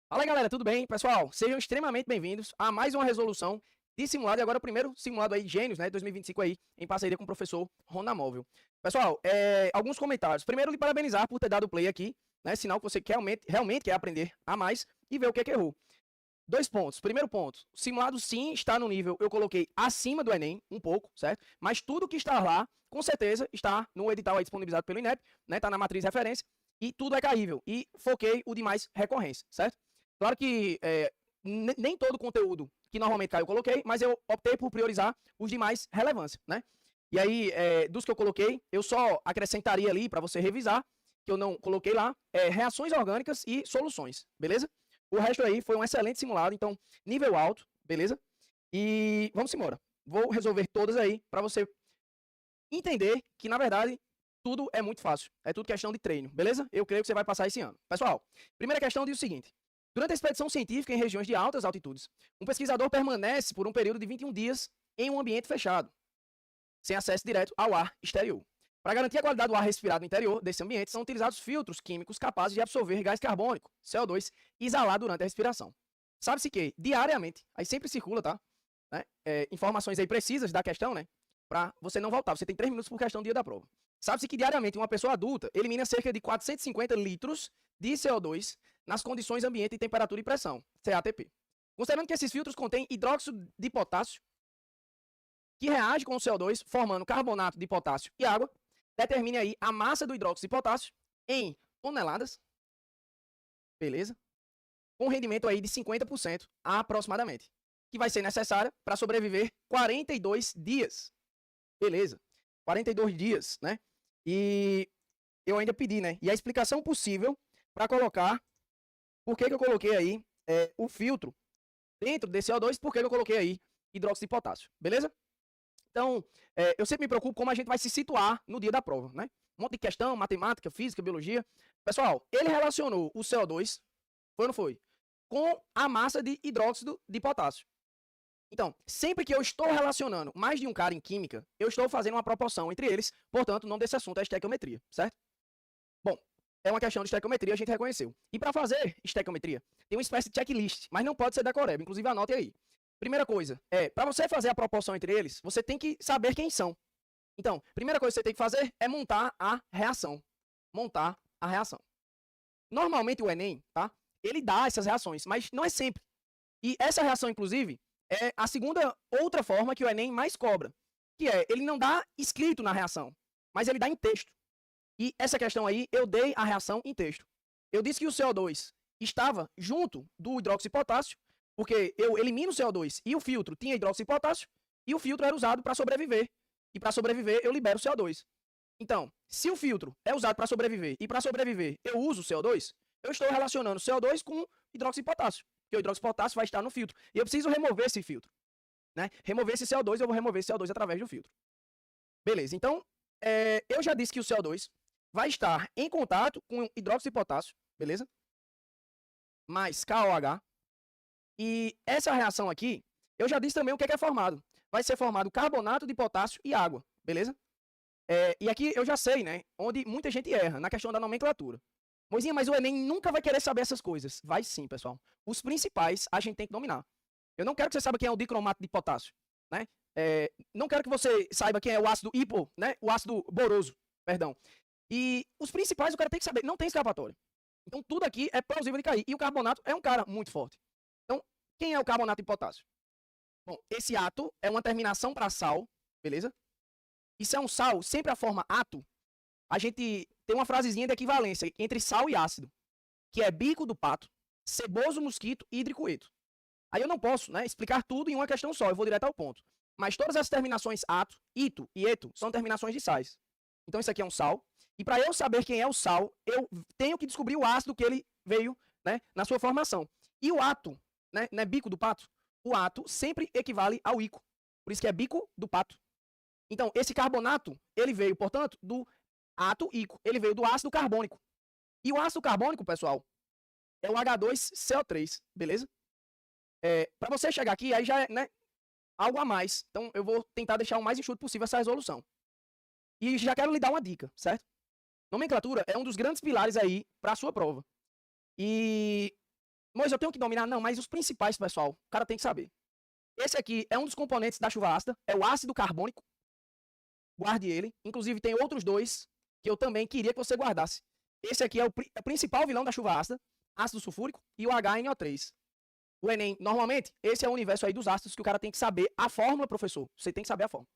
Fala galera, tudo bem? Pessoal, sejam extremamente bem-vindos a mais uma resolução de simulado, e agora o primeiro simulado aí, Gênios, né, 2025 aí, em parceria com o professor Ronda Móvel. Pessoal, alguns comentários. Primeiro, lhe parabenizar por ter dado play aqui, né, sinal que você realmente quer aprender a mais e ver o que é que errou. 2 pontos. Primeiro ponto, o simulado sim está no nível, eu coloquei acima do Enem, um pouco, certo? Mas tudo que está lá, com certeza, está no edital aí disponibilizado pelo INEP, né, tá na matriz de referência, e tudo é caível. E foquei o de mais recorrência, certo? Claro que nem todo o conteúdo que normalmente cai eu coloquei, mas eu optei por priorizar os de mais relevância, né? E aí, dos que eu coloquei, eu só acrescentaria ali para você revisar, que eu não coloquei lá, reações orgânicas e soluções, beleza? O resto aí foi um excelente simulado, então, nível alto, beleza? E vamos embora. Vou resolver todas aí para você entender que, na verdade, tudo é muito fácil. É tudo questão de treino, beleza? Eu creio que você vai passar esse ano. Pessoal, primeira questão diz o seguinte. Durante a expedição científica em regiões de altas altitudes, um pesquisador permanece por um período de 21 dias em um ambiente fechado, sem acesso direto ao ar exterior. Para garantir a qualidade do ar respirado no interior desse ambiente, são utilizados filtros químicos capazes de absorver gás carbônico, CO2, exalado durante a respiração. Sabe-se que, diariamente, aí sempre circula, tá? Né? Informações aí precisas da questão, né? Para você não voltar. Você tem 3 minutos por questão do dia da prova. Sabe-se que, diariamente, uma pessoa adulta elimina cerca de 450 litros de CO2 nas condições ambiente de temperatura e pressão, CATP. Considerando que esses filtros contêm hidróxido de potássio, que reage com o CO2, formando carbonato de potássio e água, determine aí a massa do hidróxido de potássio em toneladas, beleza? Com rendimento aí de 50% aproximadamente, que vai ser necessária para sobreviver 42 dias. Beleza. 42 dias, né? E eu ainda pedi, né? E a explicação possível para colocar por que eu coloquei aí o filtro dentro desse CO2, por que eu coloquei aí hidróxido de potássio, beleza? Então, eu sempre me preocupo como a gente vai se situar no dia da prova, né? Um monte de questão, matemática, física, biologia. Pessoal, ele relacionou o CO2, foi ou não foi? Com a massa de hidróxido de potássio. Então, sempre que eu estou relacionando mais de um cara em química, eu estou fazendo uma proporção entre eles, portanto, o nome desse assunto é estequiometria, certo? Bom, é uma questão de estequiometria, a gente reconheceu. E para fazer estequiometria, tem uma espécie de checklist, mas não pode ser decoreba, inclusive anote aí. Primeira coisa, para você fazer a proporção entre eles, você tem que saber quem são. Então, primeira coisa que você tem que fazer é montar a reação. Montar a reação. Normalmente o Enem, tá? Ele dá essas reações, mas não é sempre. E essa reação, inclusive, é a segunda outra forma que o Enem mais cobra, que é, ele não dá escrito na reação, mas ele dá em texto. E essa questão aí, eu dei a reação em texto. Eu disse que o CO2 estava junto do hidróxido de potássio, porque eu elimino o CO2 e o filtro tinha hidróxido de potássio, e o filtro era usado para sobreviver. E para sobreviver, eu libero o CO2. Então, se o filtro é usado para sobreviver, e para sobreviver eu uso o CO2, eu estou relacionando o CO2 com hidróxido de potássio, porque o hidróxido de potássio vai estar no filtro. E eu preciso remover esse filtro. Né? Remover esse CO2, eu vou remover esse CO2 através do filtro. Beleza, então, eu já disse que o CO2 vai estar em contato com hidróxido de potássio, beleza? Mais KOH. E essa reação aqui, eu já disse também o que é formado. Vai ser formado carbonato de potássio e água, beleza? E aqui eu já sei, né? Onde muita gente erra, na questão da nomenclatura. Moisinha, mas o Enem nunca vai querer saber essas coisas. Vai sim, pessoal. Os principais a gente tem que dominar. Eu não quero que você saiba quem é o dicromato de potássio, né? Não quero que você saiba quem é o ácido hipo, né? O ácido boroso, perdão. E os principais o cara tem que saber, não tem escapatória. Então tudo aqui é plausível de cair. E o carbonato é um cara muito forte. Então, quem é o carbonato de potássio? Bom, esse ato é uma terminação para sal, beleza? Isso é um sal, sempre a forma ato. A gente tem uma frasezinha de equivalência entre sal e ácido, que é bico do pato, ceboso mosquito e hidricoeto. Aí eu não posso, né, explicar tudo em uma questão só, eu vou direto ao ponto. Mas todas as terminações ato, ito e eto são terminações de sais. Então isso aqui é um sal. E para eu saber quem é o sal, eu tenho que descobrir o ácido que ele veio, né, na sua formação. E o ato, né, bico do pato, o ato sempre equivale ao ico. Por isso que é bico do pato. Então, esse carbonato, ele veio, portanto, do ato ico. Ele veio do ácido carbônico. E o ácido carbônico, pessoal, é o H2CO3, beleza? Para você chegar aqui, aí já é, né, algo a mais. Então, eu vou tentar deixar o mais enxuto possível essa resolução. E já quero lhe dar uma dica, certo? Nomenclatura é um dos grandes pilares aí para a sua prova. E Mas eu tenho que dominar? Não, mas os principais, pessoal, o cara tem que saber. Esse aqui é um dos componentes da chuva ácida, é o ácido carbônico. Guarde ele. Inclusive, tem outros dois que eu também queria que você guardasse. Esse aqui é o principal vilão da chuva ácida, ácido sulfúrico e o HNO3. O Enem, normalmente, esse é o universo aí dos ácidos que o cara tem que saber a fórmula, professor. Você tem que saber a fórmula.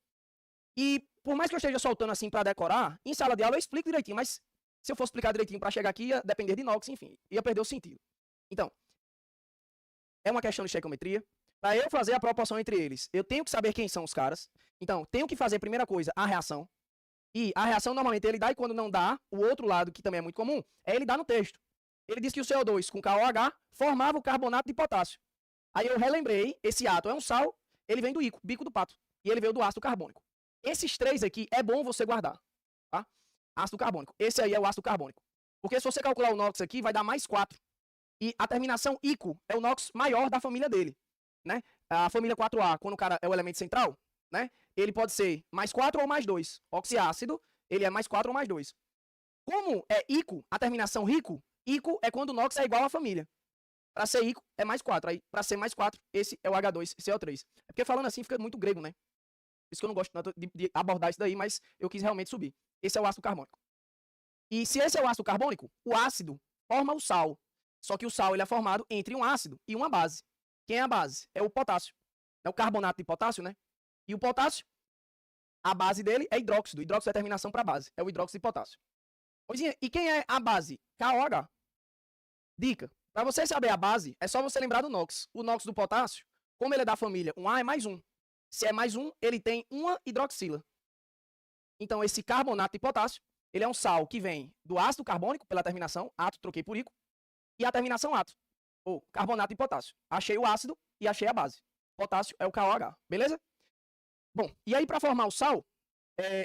E por mais que eu esteja soltando assim para decorar, em sala de aula eu explico direitinho, mas se eu fosse explicar direitinho para chegar aqui, ia depender de inox, enfim, ia perder o sentido. Então, é uma questão de estequiometria. Para eu fazer a proporção entre eles, eu tenho que saber quem são os caras. Então, tenho que fazer, primeira coisa, a reação. E a reação, normalmente, ele dá, e quando não dá, o outro lado, que também é muito comum, é ele dar no texto. Ele diz que o CO2 com KOH formava o carbonato de potássio. Aí eu relembrei, esse átomo é um sal, ele vem do bico do pato, e ele veio do ácido carbônico. Esses três aqui é bom você guardar, tá? Ácido carbônico. Esse aí é o ácido carbônico. Porque se você calcular o NOx aqui, vai dar mais 4. E a terminação ICO é o NOx maior da família dele, né? A família 4A, quando o cara é o elemento central, né? Ele pode ser mais 4 ou mais 2. Oxiácido, ele é mais 4 ou mais 2. Como é ICO, a terminação RICO, ICO é quando o NOx é igual à família. Para ser ICO é mais 4. Aí, para ser mais 4, esse é o H2CO3. É porque falando assim fica muito grego, né? Por isso que eu não gosto tanto de abordar isso daí, mas eu quis realmente subir. Esse é o ácido carbônico. E se esse é o ácido carbônico, o ácido forma o sal. Só que o sal ele é formado entre um ácido e uma base. Quem é a base? É o potássio. É o carbonato de potássio, né? E o potássio, a base dele é hidróxido. Hidróxido é a terminação para base. É o hidróxido de potássio. E quem é a base? KOH. Dica. Para você saber a base, é só você lembrar do NOx. O NOx do potássio, como ele é da família 1A, é mais 1. Se é mais 1, ele tem uma hidroxila. Então, esse carbonato de potássio, ele é um sal que vem do ácido carbônico, pela terminação, ato, troquei por ico, e a terminação ato, ou carbonato de potássio. Achei o ácido e achei a base. Potássio é o KOH, beleza? Bom, e aí para formar o sal,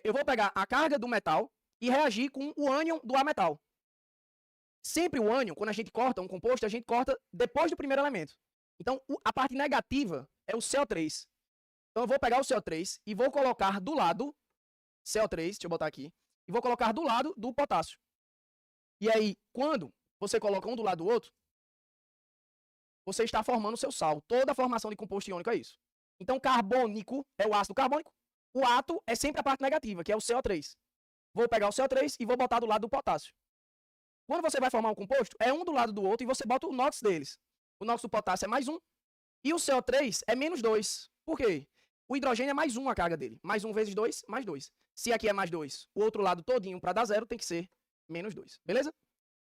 eu vou pegar a carga do metal e reagir com o ânion do ametal. Sempre o ânion, quando a gente corta um composto, a gente corta depois do primeiro elemento. Então, a parte negativa é o CO3. Então, eu vou pegar o CO3 e vou colocar do lado, CO3, deixa eu botar aqui, e vou colocar do lado do potássio. E aí, quando você coloca um do lado do outro, você está formando o seu sal. Toda a formação de composto iônico é isso. Então, carbônico é o ácido carbônico. O átomo é sempre a parte negativa, que é o CO3. Vou pegar o CO3 e vou botar do lado do potássio. Quando você vai formar um composto, é um do lado do outro e você bota o NOx deles. O NOx do potássio é mais 1 e o CO3 é menos 2. Por quê? O hidrogênio é mais 1 a carga dele. Mais 1 vezes 2, mais 2. Se aqui é mais 2, o outro lado todinho para dar 0 tem que ser menos 2. Beleza?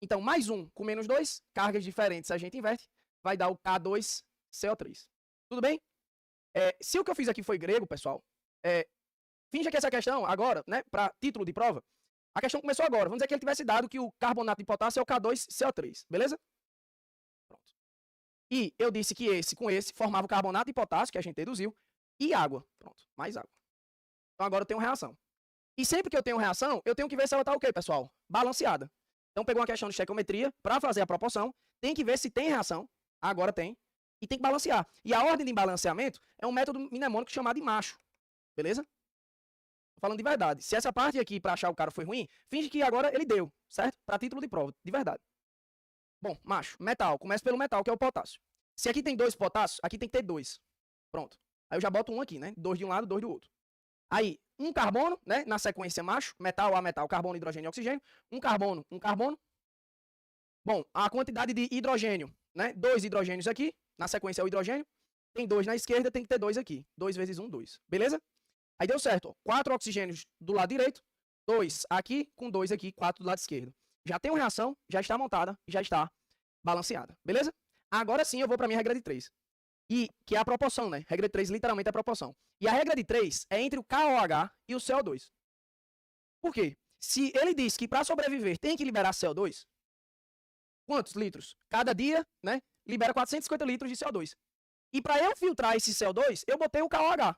Então, mais 1 com menos 2, cargas diferentes a gente inverte, vai dar o K2CO3. Tudo bem? Se o que eu fiz aqui foi grego, pessoal, finja que essa questão agora, né, para título de prova, a questão começou agora. Vamos dizer que ele tivesse dado que o carbonato de potássio é o K2CO3, beleza? Pronto. E eu disse que esse com esse formava o carbonato de potássio, que a gente deduziu, e água. Pronto, mais água. Então agora eu tenho reação. E sempre que eu tenho reação, eu tenho que ver se ela está o quê, pessoal? Balanceada. Então pegou uma questão de estequiometria, para fazer a proporção, tem que ver se tem reação, agora tem, e tem que balancear. E a ordem de balanceamento é um método mnemônico chamado de macho, beleza? Falando de verdade. Se essa parte aqui, para achar o cara, foi ruim, finge que agora ele deu, certo? Para título de prova, de verdade. Bom, macho, metal. Começa pelo metal, que é o potássio. Se aqui tem 2 potássios, aqui tem que ter 2. Pronto. Aí eu já boto um aqui, né? 2 de um lado, 2 do outro. Aí, um carbono, né? Na sequência macho, metal a metal, carbono, hidrogênio e oxigênio. Um carbono, um carbono. Bom, a quantidade de hidrogênio, né? 2 hidrogênios aqui. Na sequência é o hidrogênio. Tem 2 na esquerda, tem que ter 2 aqui. 2 vezes 1, 2. Beleza? Aí deu certo, ó. 4 oxigênios do lado direito, 2 aqui, com 2 aqui, 4 do lado esquerdo. Já tem uma reação, já está montada, já está balanceada. Beleza? Agora sim eu vou para a minha regra de 3. E que é a proporção, né? Regra de 3 literalmente é a proporção. E a regra de 3 é entre o KOH e o CO2. Por quê? Se ele diz que para sobreviver tem que liberar CO2, quantos litros? Cada dia, né? Libera 450 litros de CO2. E para eu filtrar esse CO2, eu botei o KOH.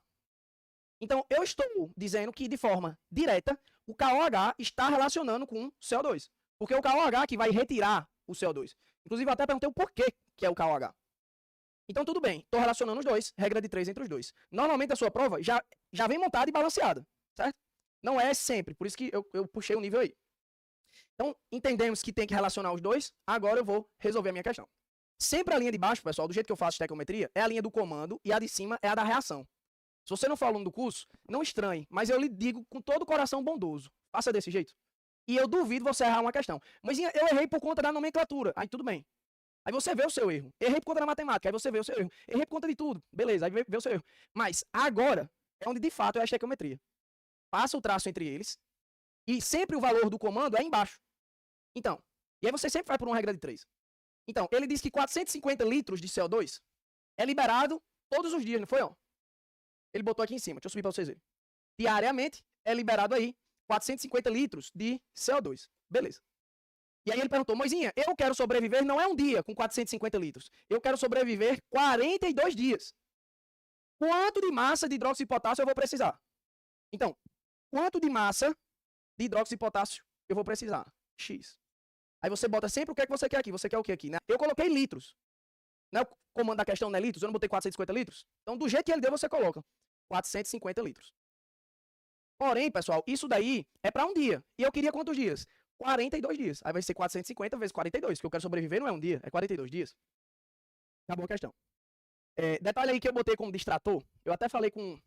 Então, eu estou dizendo que, de forma direta, o KOH está relacionando com o CO2. Porque é o KOH que vai retirar o CO2. Inclusive, eu até perguntei o porquê que é o KOH. Então, tudo bem. Estou relacionando os dois. Regra de 3 entre os dois. Normalmente, a sua prova já vem montada e balanceada. Certo? Não é sempre. Por isso que eu puxei o nível aí. Então, entendemos que tem que relacionar os dois. Agora eu vou resolver a minha questão. Sempre a linha de baixo, pessoal, do jeito que eu faço estequiometria, é a linha do comando e a de cima é a da reação. Se você não for aluno do curso, não estranhe, mas eu lhe digo com todo o coração bondoso. Faça desse jeito. E eu duvido você errar uma questão. Mas eu errei por conta da nomenclatura. Aí tudo bem. Aí você vê o seu erro. Errei por conta da matemática. Aí você vê o seu erro. Errei por conta de tudo. Beleza, aí vê o seu erro. Mas agora é onde de fato é a estequiometria. Passa o traço entre eles e sempre o valor do comando é embaixo. Então, e aí você sempre vai por uma regra de 3. Então, ele diz que 450 litros de CO2 é liberado todos os dias, não foi, ó? Ele botou aqui em cima, deixa eu subir para vocês verem. Diariamente é liberado aí 450 litros de CO2. Beleza. E aí ele perguntou, Moisinha, eu quero sobreviver não é um dia com 450 litros. Eu quero sobreviver 42 dias. Quanto de massa de hidróxido de potássio eu vou precisar? Então, quanto de massa de hidróxido de potássio eu vou precisar? X. Aí você bota sempre o que é que você quer aqui. Você quer o que aqui, né? Eu coloquei litros. Né? O comando da questão não é litros, eu não botei 450 litros. Então, do jeito que ele deu, você coloca 450 litros. Porém, pessoal, isso daí é para um dia. E eu queria quantos dias? 42 dias. Aí vai ser 450 vezes 42, que eu quero sobreviver não é um dia, é 42 dias. Acabou a questão. Detalhe aí que eu botei como distrator, eu até falei com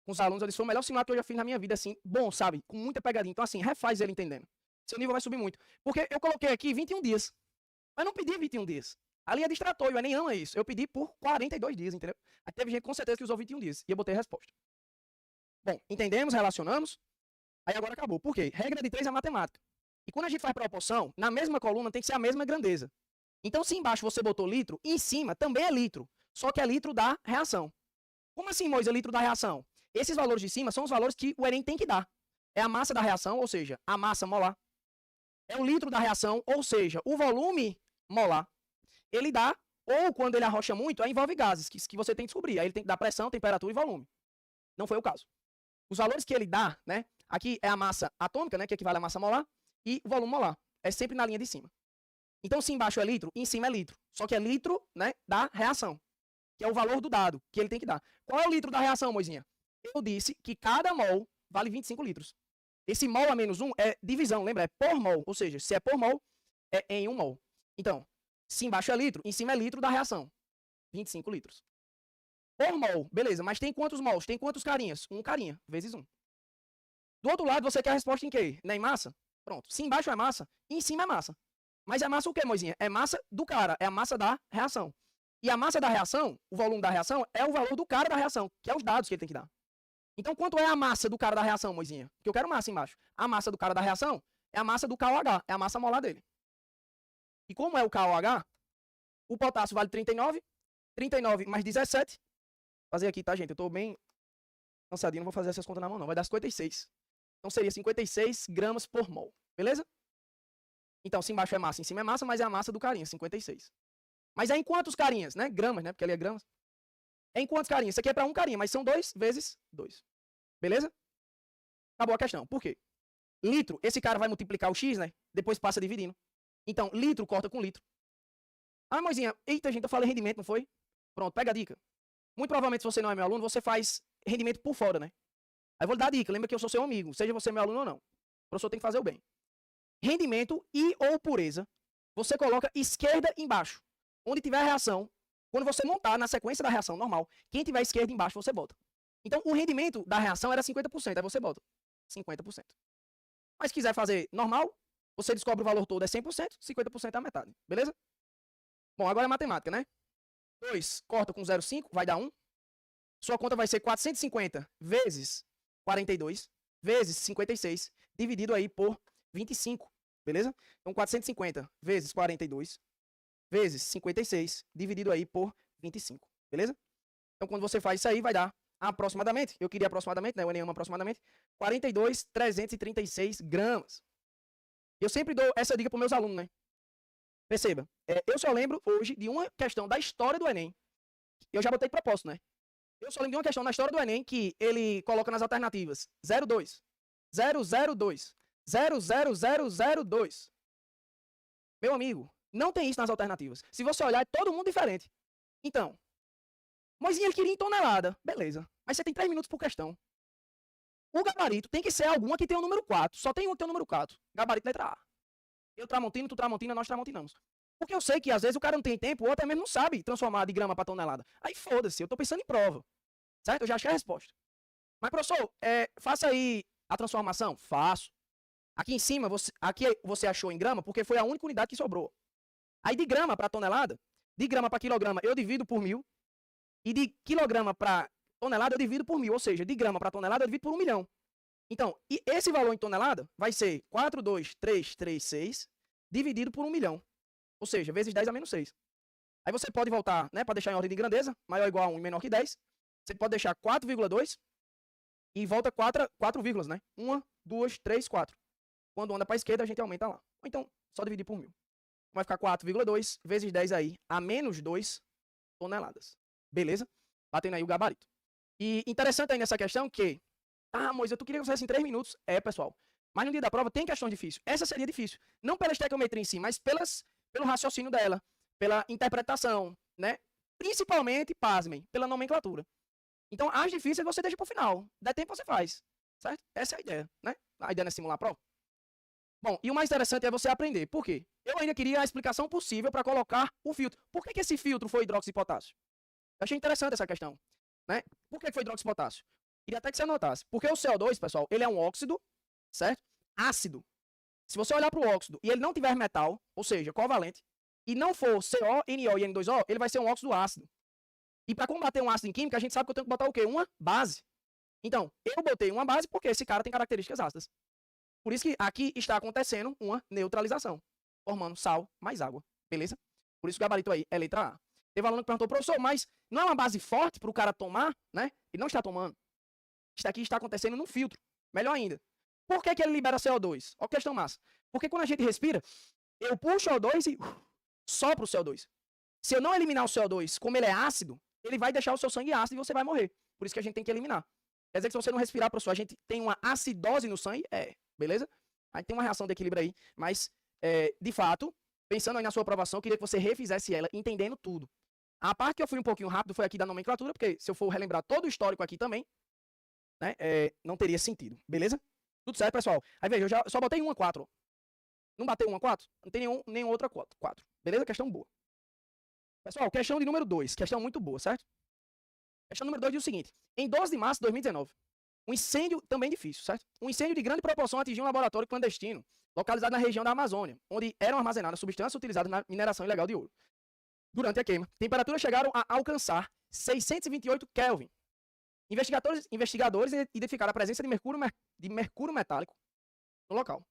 os alunos, eu disse, foi o melhor simulado que eu já fiz na minha vida, assim, bom, sabe, com muita pegadinha. Então, assim, refaz ele entendendo. Seu nível vai subir muito. Porque eu coloquei aqui 21 dias, mas não pedi 21 dias. Ali é distrator, e o Enem ama isso. Eu pedi por 42 dias, entendeu? Aí teve gente com certeza que usou 21 dias, e eu botei a resposta. Bom, entendemos, relacionamos, aí agora acabou. Por quê? Regra de 3 é matemática. E quando a gente faz proporção, na mesma coluna tem que ser a mesma grandeza. Então, se embaixo você botou litro, em cima também é litro, só que é litro da reação. Como assim, Moisés, litro da reação? Esses valores de cima são os valores que o Enem tem que dar. É a massa da reação, ou seja, a massa molar. É o litro da reação, ou seja, o volume molar. Ele dá, ou quando ele arrocha muito, envolve gases, que você tem que descobrir. Aí ele tem que dar pressão, temperatura e volume. Não foi o caso. Os valores que ele dá, né? Aqui é a massa atômica, né? Que equivale à massa molar, e o volume molar. É sempre na linha de cima. Então, se embaixo é litro, em cima é litro. Só que é litro, né, da reação, que é o valor do dado que ele tem que dar. Qual é o litro da reação, Moisinha? Eu disse que cada mol vale 25 litros. Esse mol a menos 1 é divisão, lembra? É por mol. Ou seja, se é por mol, é em 1 mol. Então, se embaixo é litro, em cima é litro da reação. 25 litros. Por mol, beleza. Mas tem quantos mols? Tem quantos carinhas? Um carinha, vezes 1. Do outro lado, você quer a resposta em quê? Em massa? Pronto. Se embaixo é massa, em cima é massa. Mas é massa o quê, Moisinha? É massa do cara, é a massa da reação. E a massa da reação, o volume da reação, é o valor do cara da reação, que é os dados que ele tem que dar. Então, quanto é a massa do cara da reação, Moisinha? Porque eu quero massa embaixo. A massa do cara da reação é a massa do KOH, é a massa molar dele. E como é o KOH, o potássio vale 39, 39 mais 17. Vou fazer aqui, tá, gente? Eu tô bem cansadinho, não vou fazer essas contas na mão, não. Vai dar 56. Então, seria 56 gramas por mol. Beleza? Então, se embaixo é massa, em cima é massa, mas é a massa do carinha, 56. Mas é em quantos carinhas, né? Gramas, né? Porque ali é gramas. É em quantos carinhas? Isso aqui é para um carinha, mas são 2 vezes 2. Beleza? Acabou a questão. Por quê? Litro, esse cara vai multiplicar o x, né? Depois passa dividindo. Então, litro corta com litro. Ah, Moisinha, eita, gente, eu falei rendimento, não foi? Pronto, pega a dica. Muito provavelmente, se você não é meu aluno, você faz rendimento por fora, né? Aí eu vou lhe dar a dica. Lembra que eu sou seu amigo, seja você meu aluno ou não. O professor tem que fazer o bem. Rendimento e ou pureza, você coloca esquerda embaixo. Onde tiver a reação, quando você montar na sequência da reação normal, quem tiver esquerda embaixo, você bota. Então, o rendimento da reação era 50%, aí você bota 50%. Mas se quiser fazer normal, você descobre o valor todo é 100%, 50% é a metade, beleza? Bom, agora é matemática, né? 2 corta com 0,5, vai dar 1. Sua conta vai ser 450 vezes 42, vezes 56, dividido aí por 25, beleza? Então, 450 vezes 42, vezes 56, dividido aí por 25, beleza? Então, quando você faz isso aí, vai dar aproximadamente, eu queria aproximadamente, né? O Enem ama aproximadamente, 42.336 gramas. Eu sempre dou essa dica para meus alunos, né? Perceba, eu só lembro hoje de uma questão da história do Enem. Eu já botei de propósito, né? Eu só lembro de uma questão na história do Enem que ele coloca nas alternativas 02, 002, 00002. Meu amigo, não tem isso nas alternativas. Se você olhar, é todo mundo diferente. Então, Moisinha, ele queria em tonelada. Beleza. Mas você tem 3 minutos por questão. O gabarito tem que ser alguma que tem o número 4. Só tem uma que tem o número 4. Gabarito letra A. Eu tramontino, tu tramontina, nós tramontinamos. Porque eu sei que às vezes o cara não tem tempo ou até mesmo não sabe transformar de grama para tonelada. Aí foda-se, eu tô pensando em prova. Certo? Eu já achei a resposta. Mas, professor, faça aí a transformação. Faço. Aqui em cima, aqui você achou em grama porque foi a única unidade que sobrou. Aí de grama para tonelada, de grama para quilograma eu divido por 1000. E de quilograma para tonelada eu divido por 1000. Ou seja, de grama para tonelada eu divido por 1 milhão. Então, e esse valor em tonelada vai ser 42336 dividido por 1 milhão. Ou seja, vezes 10 a menos 6. Aí você pode voltar, né, para deixar em ordem de grandeza, maior ou igual a 1 e menor que 10. Você pode deixar 4,2 e volta 4 vírgulas, né? 1, 2, 3, 4. Quando anda para a esquerda, a gente aumenta lá. Ou então, só dividir por 1000. Vai ficar 4,2 vezes 10 aí, a menos 2 toneladas. Beleza? Batendo aí o gabarito. E interessante aí nessa questão que... Ah, Moisés, tu queria que eu fizesse em 3 minutos. Pessoal. Mas no dia da prova tem questão difícil. Essa seria difícil. Não pela estequiometria em si, mas pelo raciocínio dela. Pela interpretação, né? Principalmente, pasmem, pela nomenclatura. Então, as difíceis você deixa pro final. Dá tempo, você faz. Certo? Essa é a ideia, né? A ideia não é simular a prova. Bom, e o mais interessante é você aprender. Por quê? Eu ainda queria a explicação possível para colocar o filtro. Por que esse filtro foi hidróxido de potássio? Eu achei interessante essa questão, né? Por que foi hidróxido de potássio? Queria até que você anotasse. Porque o CO2, pessoal, ele é um óxido, certo? Ácido. Se você olhar para o óxido e ele não tiver metal, ou seja, covalente, e não for CO, NO e N2O, ele vai ser um óxido ácido. E para combater um ácido em química, a gente sabe que eu tenho que botar o quê? Uma base. Então, eu botei uma base porque esse cara tem características ácidas. Por isso que aqui está acontecendo uma neutralização, formando sal mais água. Beleza? Por isso o gabarito aí é letra A. Teve aluno que perguntou, professor, mas não é uma base forte para o cara tomar, né? Ele não está tomando. Isso aqui está acontecendo num filtro. Melhor ainda. Por que ele libera CO2? Olha que questão massa. Porque quando a gente respira, eu puxo o CO2 e sopro o CO2. Se eu não eliminar o CO2, como ele é ácido, ele vai deixar o seu sangue ácido e você vai morrer. Por isso que a gente tem que eliminar. Quer dizer que se você não respirar, professor, a gente tem uma acidose no sangue? Beleza? A gente tem uma reação de equilíbrio aí, mas, de fato, pensando aí na sua aprovação, eu queria que você refizesse ela, entendendo tudo. A parte que eu fui um pouquinho rápido foi aqui da nomenclatura, porque se eu for relembrar todo o histórico aqui também, né, não teria sentido. Beleza? Tudo certo, pessoal? Aí veja, eu só botei 1 a 4. Não bateu 1 a 4? Não tem nenhum outra 4. Beleza? Questão boa. Pessoal, questão de número 2. Questão muito boa, certo? Questão número 2 diz o seguinte. Em 12 de março de 2019, um incêndio também difícil, certo? Um incêndio de grande proporção atingiu um laboratório clandestino, localizado na região da Amazônia, onde eram armazenadas substâncias utilizadas na mineração ilegal de ouro. Durante a queima, temperaturas chegaram a alcançar 628 Kelvin. Investigadores identificaram a presença de mercúrio metálico no local.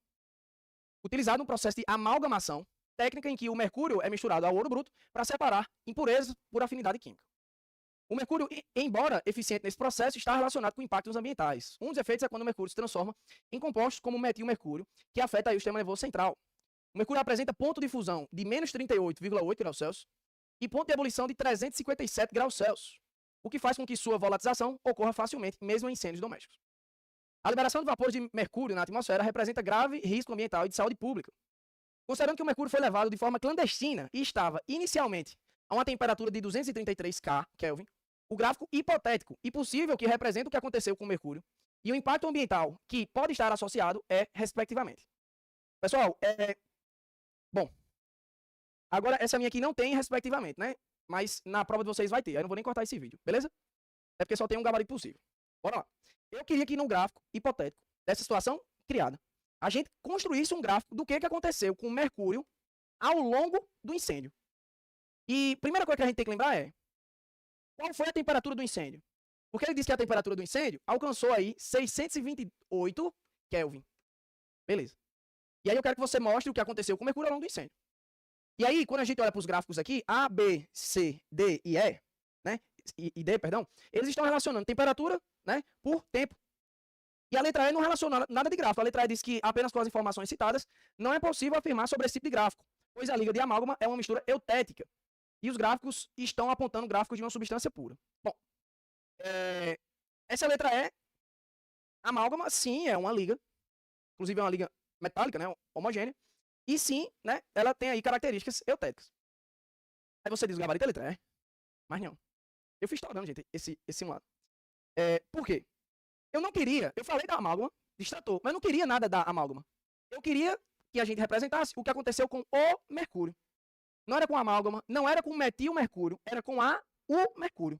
Utilizado no processo de amalgamação, técnica em que o mercúrio é misturado ao ouro bruto para separar impurezas por afinidade química. O mercúrio, embora eficiente nesse processo, está relacionado com impactos ambientais. Um dos efeitos é quando o mercúrio se transforma em compostos como o metilmercúrio, que afeta aí o sistema nervoso central. O mercúrio apresenta ponto de fusão de menos 38,8 graus Celsius e ponto de ebulição de 357 graus Celsius, o que faz com que sua volatilização ocorra facilmente, mesmo em incêndios domésticos. A liberação de vapores de mercúrio na atmosfera representa grave risco ambiental e de saúde pública. Considerando que o mercúrio foi levado de forma clandestina e estava, inicialmente, a uma temperatura de 233 Kelvin, o gráfico hipotético e possível que representa o que aconteceu com o mercúrio e o impacto ambiental que pode estar associado respectivamente. Pessoal, bom, agora essa minha aqui não tem respectivamente, né? Mas na prova de vocês vai ter, aí eu não vou nem cortar esse vídeo, beleza? É porque só tem um gabarito possível. Bora lá. Eu queria que num gráfico hipotético dessa situação criada, a gente construísse um gráfico do que aconteceu com o mercúrio ao longo do incêndio. E a primeira coisa que a gente tem que lembrar é qual foi a temperatura do incêndio? Porque ele disse que a temperatura do incêndio alcançou aí 628 Kelvin. Beleza. E aí eu quero que você mostre o que aconteceu com o mercúrio ao longo do incêndio. E aí, quando a gente olha para os gráficos aqui, A, B, C, D e E, né? E D, perdão, eles estão relacionando temperatura, né, por tempo. E a letra E não relaciona nada de gráfico. A letra E diz que apenas com as informações citadas não é possível afirmar sobre esse tipo de gráfico, pois a liga de amálgama é uma mistura eutética. E os gráficos estão apontando gráficos de uma substância pura. Bom, essa letra E, amálgama, sim, é uma liga. Inclusive é uma liga metálica, né, homogênea. E sim, né, ela tem aí características eutéticas. Aí você diz o gabarito é letra E. Mas não. Eu fiz estudando, gente, esse simulado. Por quê? Eu não queria, eu falei da amálgama, distratou, mas eu não queria nada da amálgama. Eu queria que a gente representasse o que aconteceu com o mercúrio. não era com amálgama, não era com metilmercúrio, era com o mercúrio.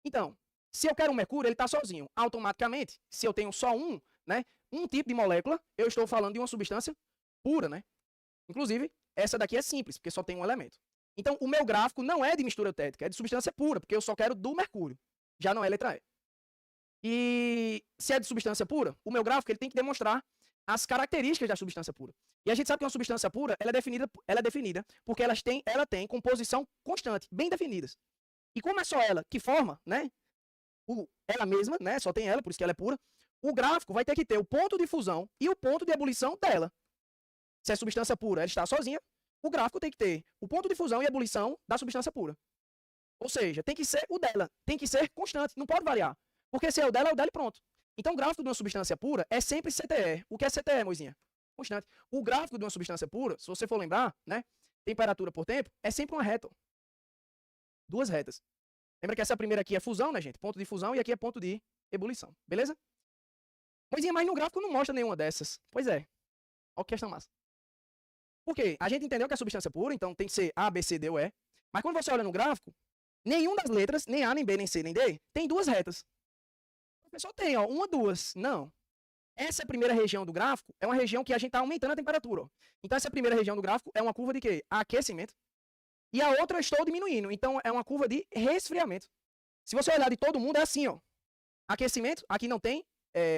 Então, se eu quero um mercúrio, ele está sozinho. Automaticamente, se eu tenho só um, né, um tipo de molécula, eu estou falando de uma substância pura, né? Inclusive, essa daqui é simples, porque só tem um elemento. Então, o meu gráfico não é de mistura eutética, é de substância pura, porque eu só quero do mercúrio. Já não é letra E. E se é de substância pura, o meu gráfico ele tem que demonstrar as características da substância pura. E a gente sabe que uma substância pura ela é definida porque ela tem composição constante, bem definidas. E como é só ela que forma, né, ela mesma, né, só tem ela, por isso que ela é pura, o gráfico vai ter que ter o ponto de fusão e o ponto de ebulição dela. Se é substância pura, ela está sozinha, o gráfico tem que ter o ponto de fusão e ebulição da substância pura. Ou seja, tem que ser o dela, tem que ser constante, não pode variar. Porque se é o dela e pronto. Então o gráfico de uma substância pura é sempre CTE. O que é CTE, Moisinha? Constante. O gráfico de uma substância pura, se você for lembrar, né, temperatura por tempo, é sempre uma reta. Duas retas. Lembra que essa primeira aqui é fusão, né, gente? Ponto de fusão e aqui é ponto de ebulição. Beleza? Moisinha, mas no gráfico não mostra nenhuma dessas. Pois é. Olha que questão massa. Por quê? A gente entendeu que é substância pura, então tem que ser A, B, C, D ou E. Mas quando você olha no gráfico, nenhuma das letras, nem A, nem B, nem C, nem D, tem duas retas. O professor tem, ó, uma, duas. Não. Essa primeira região do gráfico é uma região que a gente está aumentando a temperatura. Ó. Então, essa primeira região do gráfico é uma curva de quê? Aquecimento. E a outra eu estou diminuindo. Então, é uma curva de resfriamento. Se você olhar de todo mundo, é assim, ó. Aquecimento, aqui não tem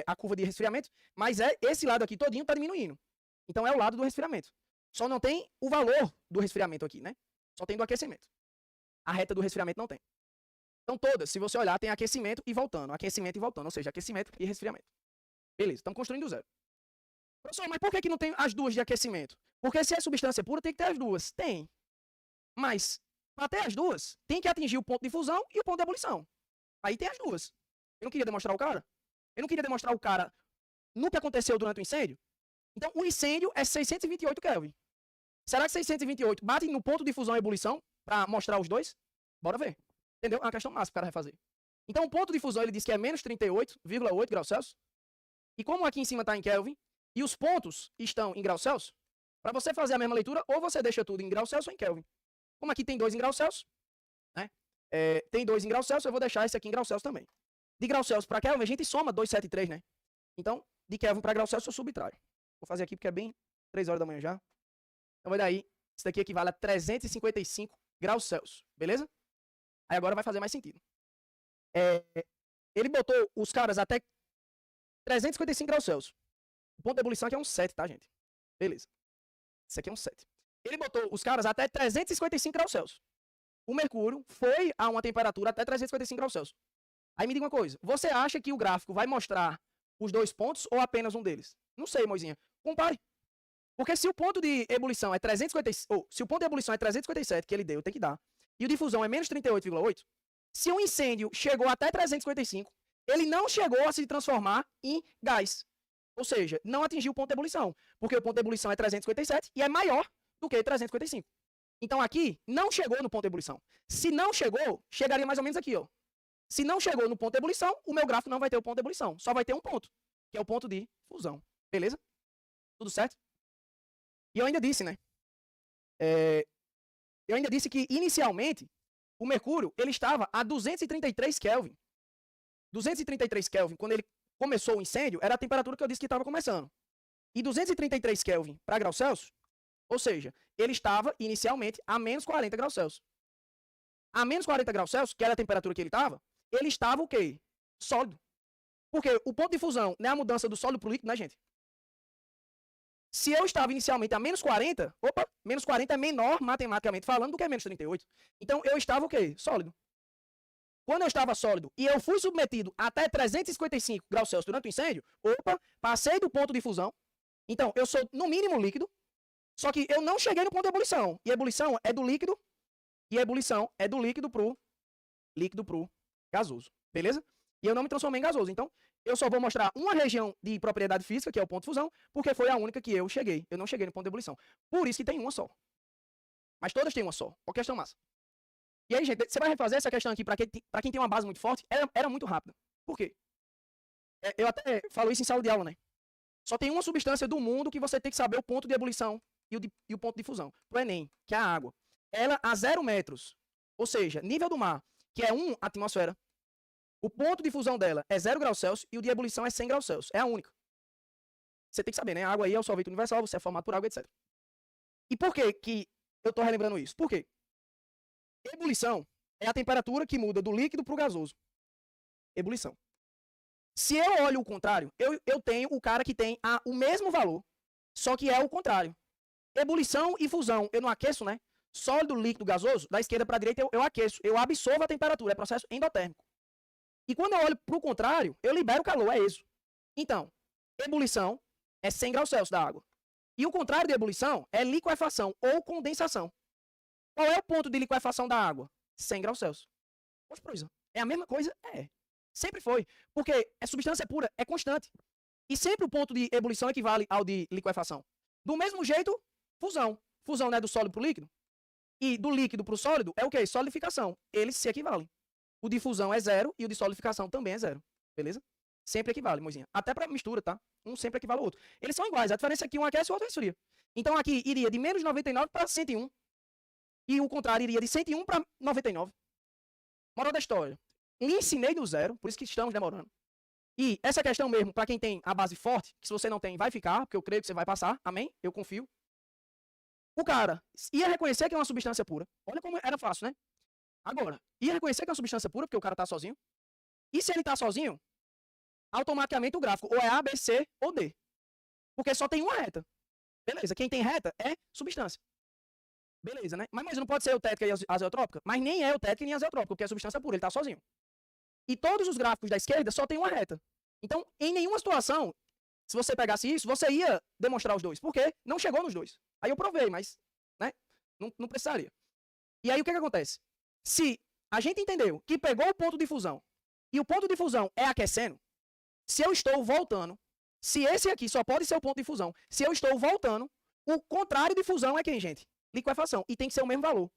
a curva de resfriamento, mas esse lado aqui todinho está diminuindo. Então, é o lado do resfriamento. Só não tem o valor do resfriamento aqui, né? Só tem do aquecimento. A reta do resfriamento não tem. Então, todas, se você olhar, tem aquecimento e voltando. Aquecimento e voltando. Ou seja, aquecimento e resfriamento. Beleza, estamos construindo do zero. Professor, mas por que não tem as duas de aquecimento? Porque se é substância pura, tem que ter as duas. Tem. Mas, para ter as duas, tem que atingir o ponto de fusão e o ponto de ebulição. Aí tem as duas. Eu não queria demonstrar o cara? Eu não queria demonstrar o cara no que aconteceu durante o incêndio? Então, o incêndio é 628 Kelvin. Será que 628 bate no ponto de fusão e ebulição para mostrar os dois? Bora ver. Entendeu? É uma questão massa para o cara refazer. Então, o ponto de fusão ele diz que é menos 38,8 graus Celsius. E como aqui em cima está em Kelvin, e os pontos estão em graus Celsius, para você fazer a mesma leitura, ou você deixa tudo em graus Celsius ou em Kelvin. Como aqui tem 2 em graus Celsius, né? Tem 2 em graus Celsius, eu vou deixar esse aqui em graus Celsius também. De graus Celsius para Kelvin, a gente soma 273, né? Então, de Kelvin para graus Celsius, eu subtraio. Vou fazer aqui porque é bem 3 horas da manhã já. Então, vai daí, isso daqui equivale a 355 graus Celsius, beleza? Aí agora vai fazer mais sentido. Ele botou os caras até 355 graus Celsius. O ponto de ebulição aqui é um 7, tá, gente? Beleza. Isso aqui é um 7. Ele botou os caras até 355 graus Celsius. O mercúrio foi a uma temperatura até 355 graus Celsius. Aí me diga uma coisa. Você acha que o gráfico vai mostrar os dois pontos ou apenas um deles? Não sei, Moisinha. Compare. Porque se o ponto de ebulição é 357, ou se o ponto de ebulição é 357, que ele deu, tem que dar, e o de fusão é menos 38,8, se um incêndio chegou até 355, ele não chegou a se transformar em gás. Ou seja, não atingiu o ponto de ebulição, porque o ponto de ebulição é 357 e é maior do que 355. Então aqui não chegou no ponto de ebulição. Se não chegou, chegaria mais ou menos aqui, ó. Se não chegou no ponto de ebulição, o meu gráfico não vai ter o ponto de ebulição, só vai ter um ponto, que é o ponto de fusão. Beleza? Tudo certo? E eu ainda disse, né? Eu ainda disse que, inicialmente, o mercúrio ele estava a 233 Kelvin. 233 Kelvin, quando ele começou o incêndio, era a temperatura que eu disse que estava começando. E 233 Kelvin para graus Celsius, ou seja, ele estava, inicialmente, a menos 40 graus Celsius. A menos 40 graus Celsius, que era a temperatura que ele estava o quê? Sólido. Porque o ponto de fusão não é a mudança do sólido para o líquido, né, gente? Se eu estava inicialmente a menos 40, menos 40 é menor, matematicamente falando, do que menos 38. Então, eu estava o quê? Sólido. Quando eu estava sólido e eu fui submetido até 355 graus Celsius durante o incêndio, passei do ponto de fusão. Então, eu sou, no mínimo, líquido, só que eu não cheguei no ponto de ebulição. E a ebulição é do líquido, e a ebulição é do líquido pro gasoso. Beleza? E eu não me transformei em gasoso. Então, eu só vou mostrar uma região de propriedade física, que é o ponto de fusão, porque foi a única que eu cheguei. Eu não cheguei no ponto de ebulição. Por isso que tem uma só. Mas todas têm uma só. Qual questão massa? E aí, gente, você vai refazer essa questão aqui para quem tem uma base muito forte, era muito rápida. Por quê? Eu até falo isso em sala de aula, né? Só tem uma substância do mundo que você tem que saber o ponto de ebulição e o ponto de fusão. Pro Enem, que é a água. ela a 0 metros, ou seja, nível do mar, que é 1 atmosfera, o ponto de fusão dela é 0 graus Celsius e o de ebulição é 100 graus Celsius. É a única. Você tem que saber, né? A água aí é o solvente universal, você é formado por água, etc. E por que eu estou relembrando isso? Por quê? Ebulição é a temperatura que muda do líquido para o gasoso. Ebulição. Se eu olho o contrário, eu tenho o cara que tem o mesmo valor, só que é o contrário. Ebulição e fusão, eu não aqueço, né? Sólido, líquido, gasoso, da esquerda para a direita eu aqueço, eu absorvo a temperatura, é processo endotérmico. E quando eu olho para o contrário, eu libero calor, é isso. Então, ebulição é 100 graus Celsius da água. E o contrário de ebulição é liquefação ou condensação. Qual é o ponto de liquefação da água? 100 graus Celsius. Poxa, coisa, é a mesma coisa? É. Sempre foi. Porque é substância pura, é constante. E sempre o ponto de ebulição equivale ao de liquefação. Do mesmo jeito, fusão. Fusão, né, do sólido para o líquido. E do líquido para o sólido é o quê? Solidificação. Eles se equivalem. O de fusão é 0 e o de solidificação também é 0. Beleza? Sempre equivale, mozinha. Até para mistura, tá? Um sempre equivale ao outro. Eles são iguais. A diferença é que um aquece e o outro resfria. Então aqui iria de menos 99 para 101. E o contrário iria de 101 para 99. Moral da história. Lhe ensinei do zero, por isso que estamos demorando. E essa questão mesmo, para quem tem a base forte, que se você não tem, vai ficar, porque eu creio que você vai passar. Amém? Eu confio. O cara ia reconhecer que é uma substância pura. Olha como era fácil, né? Agora, ia reconhecer que é uma substância pura, porque o cara tá sozinho. E se ele tá sozinho, automaticamente o gráfico ou é A, B, C ou D. Porque só tem uma reta. Beleza, quem tem reta é substância. Beleza, né? Mas não pode ser eutética e azeotrópica? Mas nem é eutética nem azeotrópica, porque é substância pura, ele tá sozinho. E todos os gráficos da esquerda só tem uma reta. Então, em nenhuma situação, se você pegasse isso, você ia demonstrar os dois. Porque não chegou nos dois. Aí eu provei, mas né? Não precisaria. E aí o que acontece? Se a gente entendeu que pegou o ponto de fusão e o ponto de fusão é aquecendo, se eu estou voltando, se esse aqui só pode ser o ponto de fusão, se eu estou voltando, o contrário de fusão é quem, gente? Liquefação. E tem que ser o mesmo valor.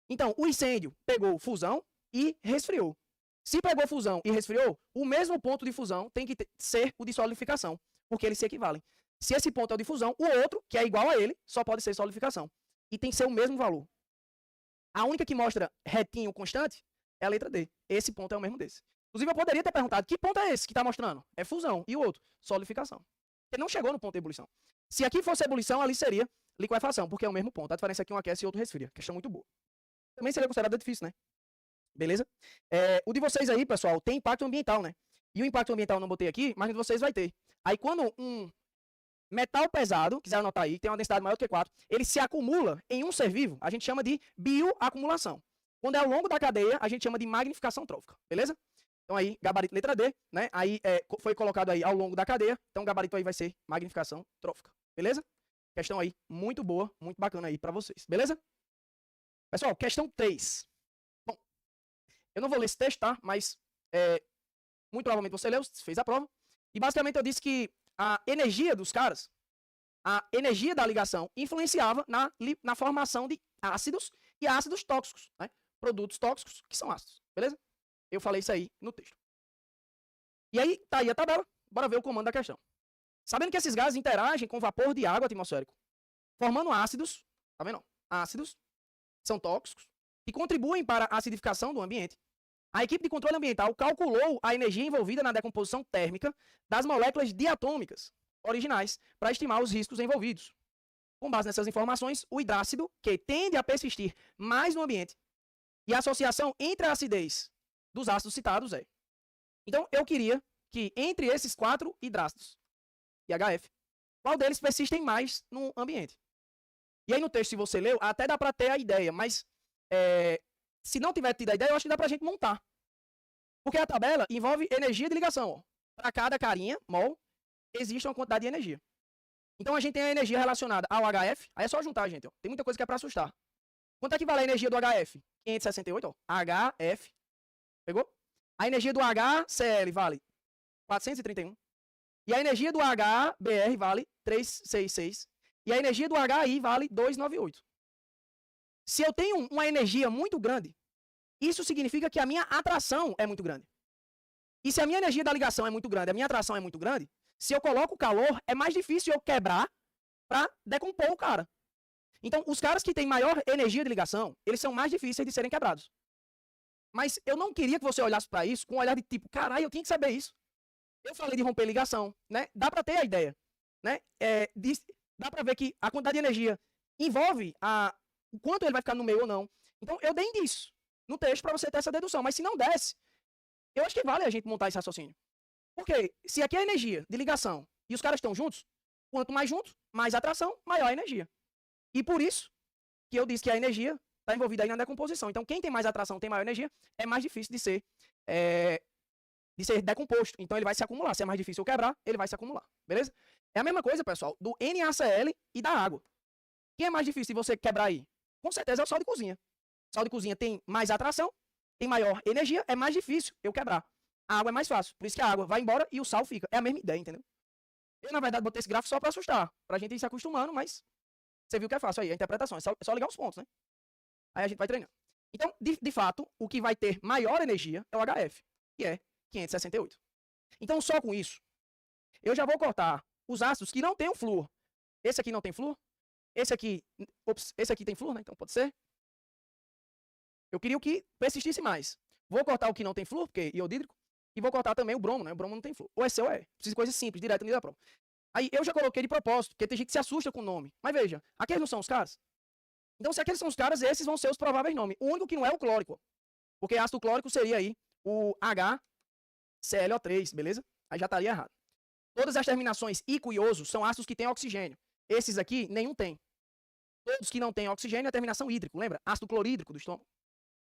Então, o incêndio pegou fusão e resfriou. Se pegou fusão e resfriou, o mesmo ponto de fusão tem que ser o de solidificação, porque eles se equivalem. Se esse ponto é o de fusão, o outro, que é igual a ele, só pode ser solidificação. E tem que ser o mesmo valor. A única que mostra retinho constante é a letra D. Esse ponto é o mesmo desse. Inclusive, eu poderia ter perguntado, que ponto é esse que está mostrando? É fusão. E o outro? Solidificação. Porque não chegou no ponto de ebulição. Se aqui fosse ebulição, ali seria liquefação, porque é o mesmo ponto. A diferença é que um aquece e outro resfria. Questão muito boa. Também seria considerada difícil, né? Beleza? O de vocês aí, pessoal, tem impacto ambiental, né? E o impacto ambiental eu não botei aqui, mas o de vocês vai ter. Aí quando um metal pesado, quiser anotar aí, tem uma densidade maior do que 4, ele se acumula em um ser vivo, a gente chama de bioacumulação. Quando é ao longo da cadeia, a gente chama de magnificação trófica. Beleza? Então aí, gabarito letra D, né? Aí foi colocado aí ao longo da cadeia, então o gabarito aí vai ser magnificação trófica. Beleza? Questão aí muito boa, muito bacana aí pra vocês. Beleza? Pessoal, questão 3. Bom, eu não vou ler esse texto, tá? Mas muito provavelmente você leu, fez a prova. E basicamente eu disse que a energia dos caras, a energia da ligação, influenciava na formação de ácidos e ácidos tóxicos, né? Produtos tóxicos que são ácidos. Beleza? Eu falei isso aí no texto. E aí, tá aí a tabela. Bora ver o comando da questão. Sabendo que esses gases interagem com vapor de água atmosférico, formando ácidos, tá vendo? Ácidos são tóxicos, que contribuem para a acidificação do ambiente. A equipe de controle ambiental calculou a energia envolvida na decomposição térmica das moléculas diatômicas originais para estimar os riscos envolvidos. Com base nessas informações, o hidrácido, que tende a persistir mais no ambiente, e a associação entre a acidez dos ácidos citados é. Então, eu queria que entre esses 4 hidrácidos e HF, qual deles persistem mais no ambiente? E aí no texto, se você leu, até dá para ter a ideia, mas se não tiver tido a ideia, eu acho que dá pra gente montar. Porque a tabela envolve energia de ligação. Para cada carinha, mol, existe uma quantidade de energia. Então a gente tem a energia relacionada ao HF, aí é só juntar, gente. Ó. Tem muita coisa que é para assustar. Quanto é que vale a energia do HF? 568, ó. HF. Pegou? A energia do HCl vale 431. E a energia do HBr vale 366. E a energia do HI vale 298. Se eu tenho uma energia muito grande, isso significa que a minha atração é muito grande. E se a minha energia da ligação é muito grande, a minha atração é muito grande, se eu coloco calor, é mais difícil eu quebrar para decompor o cara. Então, os caras que têm maior energia de ligação, eles são mais difíceis de serem quebrados. Mas eu não queria que você olhasse para isso com um olhar de tipo, caralho, eu tinha que saber isso. Eu falei de romper ligação, né? Dá para ter a ideia, né? Dá para ver que a quantidade de energia envolve o quanto ele vai ficar no meio ou não. Então, eu dei indício no texto para você ter essa dedução. Mas se não desse, eu acho que vale a gente montar esse raciocínio. Porque se aqui é energia de ligação e os caras estão juntos, quanto mais juntos, mais atração, maior a energia. E por isso que eu disse que a energia está envolvida aí na decomposição. Então, quem tem mais atração, tem maior energia, é mais difícil de ser decomposto. Então, ele vai se acumular. Se é mais difícil quebrar, ele vai se acumular. Beleza? É a mesma coisa, pessoal, do NaCl e da água. Quem é mais difícil de você quebrar aí? Com certeza é o sal de cozinha. O sal de cozinha tem mais atração, tem maior energia, é mais difícil eu quebrar. A água é mais fácil. Por isso que a água vai embora e o sal fica. É a mesma ideia, entendeu? Eu, na verdade, botei esse gráfico só para assustar. Pra gente ir se acostumando, mas você viu que é fácil aí, a interpretação. É só ligar os pontos, né? Aí a gente vai treinando. Então, de fato, o que vai ter maior energia é o HF, que é 568. Então, só com isso, eu já vou cortar os ácidos que não tem o flúor. Esse aqui não tem flúor. Esse aqui tem flúor, né? Então pode ser. Eu queria o que persistisse mais. Vou cortar o que não tem flúor, porque é iodídrico. E vou cortar também o bromo, né? O bromo não tem flúor. Ou é C ou é. Precisa de coisa simples, direto no nível da prova. Aí eu já coloquei de propósito, porque tem gente que se assusta com o nome. Mas veja, aqueles não são os caras? Então, se aqueles são os caras, esses vão ser os prováveis nomes. O único que não é o clórico. Porque ácido clórico seria aí o HClO3, beleza? Aí já estaria errado. Todas as terminações ico e oso são ácidos que têm oxigênio. Esses aqui, nenhum tem. Todos que não têm oxigênio é a terminação hídrico, lembra? Ácido clorídrico do estômago.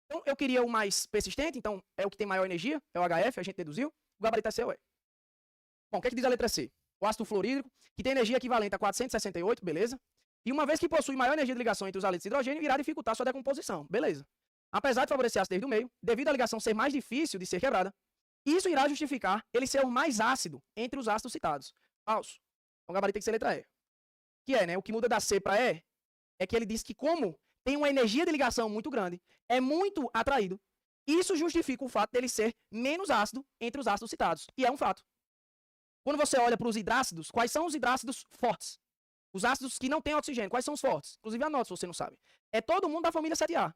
Então, eu queria o mais persistente, então é o que tem maior energia, é o HF, a gente deduziu. O gabarito é COE. Bom, o que é que diz a letra C? O ácido fluorídrico, que tem energia equivalente a 468, beleza? E uma vez que possui maior energia de ligação entre os ácidos de hidrogênio, irá dificultar sua decomposição, beleza? Apesar de favorecer ácido desde o meio, devido à ligação ser mais difícil de ser quebrada, isso irá justificar ele ser o mais ácido entre os ácidos citados. Falso. Então o gabarito tem que ser letra E. Que é, né? O que muda da C para E é que ele diz que como tem uma energia de ligação muito grande, é muito atraído, isso justifica o fato dele ser menos ácido entre os ácidos citados. E é um fato. Quando você olha para os hidrácidos, quais são os hidrácidos fortes? Os ácidos que não têm oxigênio, quais são os fortes? Inclusive anota se você não sabe. É todo mundo da família 7A.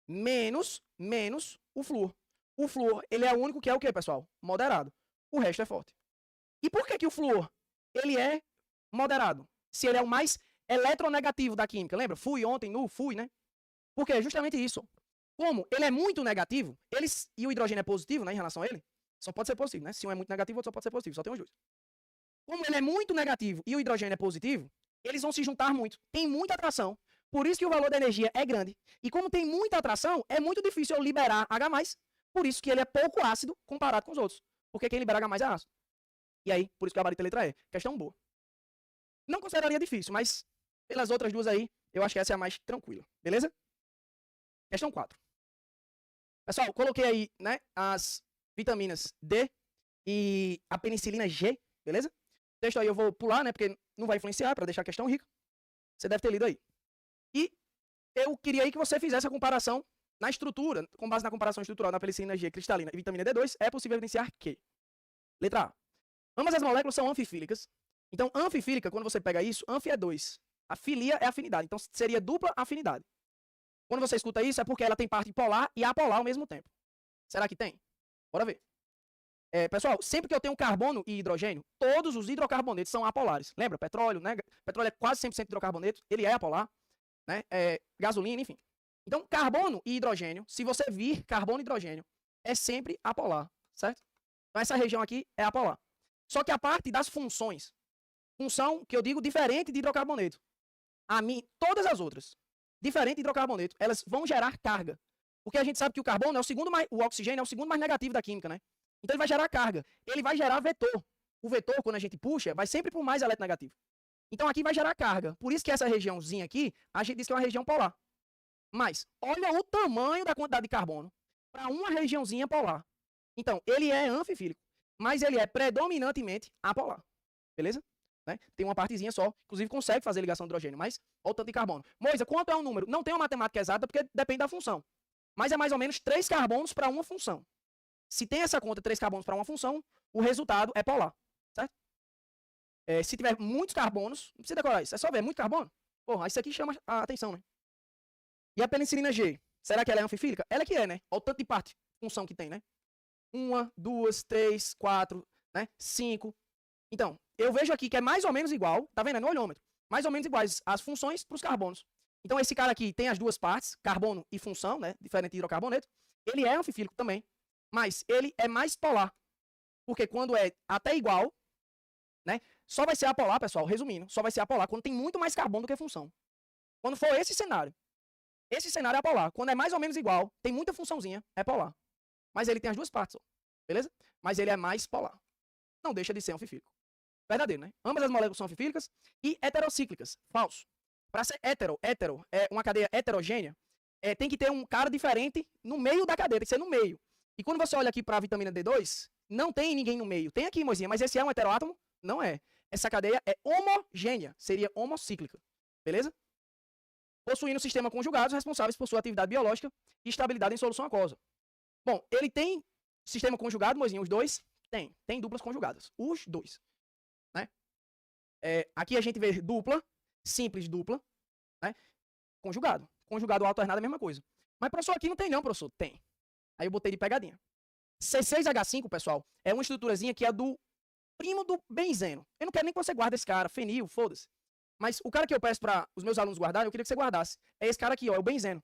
Menos o flúor. O flúor, ele é o único que é o quê, pessoal? Moderado. O resto é forte. E por que o flúor, ele é moderado? Se ele é o mais eletronegativo da química. Lembra? Fui ontem, fui, né? Porque é justamente isso. Como ele é muito negativo, e o hidrogênio é positivo, né, em relação a ele, só pode ser positivo, né? Se um é muito negativo, o outro só pode ser positivo. Só tem os dois. Como ele é muito negativo e o hidrogênio é positivo, eles vão se juntar muito. Tem muita atração. Por isso que o valor da energia é grande. E como tem muita atração, é muito difícil eu liberar H+. Por isso que ele é pouco ácido comparado com os outros. Porque quem libera H+ é ácido. E aí, por isso que o gabarito é letra E. Questão boa. Não consideraria difícil, mas pelas outras duas aí, eu acho que essa é a mais tranquila. Beleza? Questão 4. Pessoal, coloquei aí, né, as vitaminas D e a penicilina G, beleza? O texto aí eu vou pular, né, porque não vai influenciar, para deixar a questão rica. Você deve ter lido aí. E eu queria aí que você fizesse a comparação na estrutura, com base na comparação estrutural da penicilina G cristalina e vitamina D2, é possível evidenciar que, letra A, ambas as moléculas são anfifílicas. Então, anfifílica, quando você pega isso, anfi é 2. A filia é afinidade. Então, seria dupla afinidade. Quando você escuta isso, é porque ela tem parte polar e apolar ao mesmo tempo. Será que tem? Bora ver. Pessoal, sempre que eu tenho carbono e hidrogênio, todos os hidrocarbonetos são apolares. Lembra? Petróleo, né? Petróleo é quase 100% hidrocarboneto, ele é apolar. Né? Gasolina, enfim. Então, carbono e hidrogênio, se você vir carbono e hidrogênio, é sempre apolar, certo? Então, essa região aqui é apolar. Só que a parte das funções, função que eu digo diferente de hidrocarboneto, todas as outras, diferente de hidrocarboneto, elas vão gerar carga. Porque a gente sabe que o carbono é o oxigênio é o segundo mais negativo da química, né? Então ele vai gerar carga. Ele vai gerar vetor. O vetor, quando a gente puxa, vai sempre para o mais eletronegativo. Então aqui vai gerar carga. Por isso que essa regiãozinha aqui, a gente diz que é uma região polar. Mas olha o tamanho da quantidade de carbono para uma regiãozinha polar. Então, ele é anfifílico, mas ele é predominantemente apolar. Beleza? Né? Tem uma partezinha só, inclusive consegue fazer ligação de hidrogênio, mas olha o tanto de carbono. Moisa, quanto é um número? Não tem uma matemática exata porque depende da função. Mas é mais ou menos 3 carbonos para uma função. Se tem essa conta 3 carbonos para uma função, o resultado é polar. Certo? Se tiver muitos carbonos, não precisa decorar isso, é só ver, muito carbono, Porra, isso aqui chama a atenção, né? E a penicilina G, será que ela é anfifílica? Ela que é, né? Olha o tanto de parte, função que tem, né? 1, 2, 3, 4, né? 5. Então, eu vejo aqui que é mais ou menos igual, tá vendo? É no olhômetro. Mais ou menos iguais as funções para os carbonos. Então, esse cara aqui tem as duas partes, carbono e função, né? Diferente de hidrocarboneto. Ele é anfifílico também, mas ele é mais polar. Porque quando é até igual, né? Só vai ser apolar, pessoal, resumindo, só vai ser apolar quando tem muito mais carbono do que função. Quando for esse cenário é apolar. Quando é mais ou menos igual, tem muita funçãozinha, é polar. Mas ele tem as duas partes, ó, beleza? Mas ele é mais polar. Não deixa de ser anfifílico. Verdadeiro, né? Ambas as moléculas são anfifílicas e heterocíclicas. Falso. Para ser hétero é uma cadeia heterogênea, tem que ter um cara diferente no meio da cadeia, tem que ser no meio. E quando você olha aqui para a vitamina D2, não tem ninguém no meio. Tem aqui, mozinha, mas esse é um heteroátomo? Não é. Essa cadeia é homogênea, seria homocíclica. Beleza? Possuindo sistemas conjugados responsáveis por sua atividade biológica e estabilidade em solução aquosa. Bom, ele tem sistema conjugado, mozinho, os dois? Tem duplas conjugadas. Os dois. Né? Aqui a gente vê dupla, simples dupla, né? Conjugado. Conjugado alternado é a mesma coisa. Mas, professor, aqui não tem não, professor. Tem. Aí eu botei de pegadinha. C6H5, pessoal, é uma estruturazinha que é do primo do benzeno. Eu não quero nem que você guarde esse cara, fenil, foda-se. Mas o cara que eu peço para os meus alunos guardarem, eu queria que você guardasse. É esse cara aqui, ó, é o benzeno.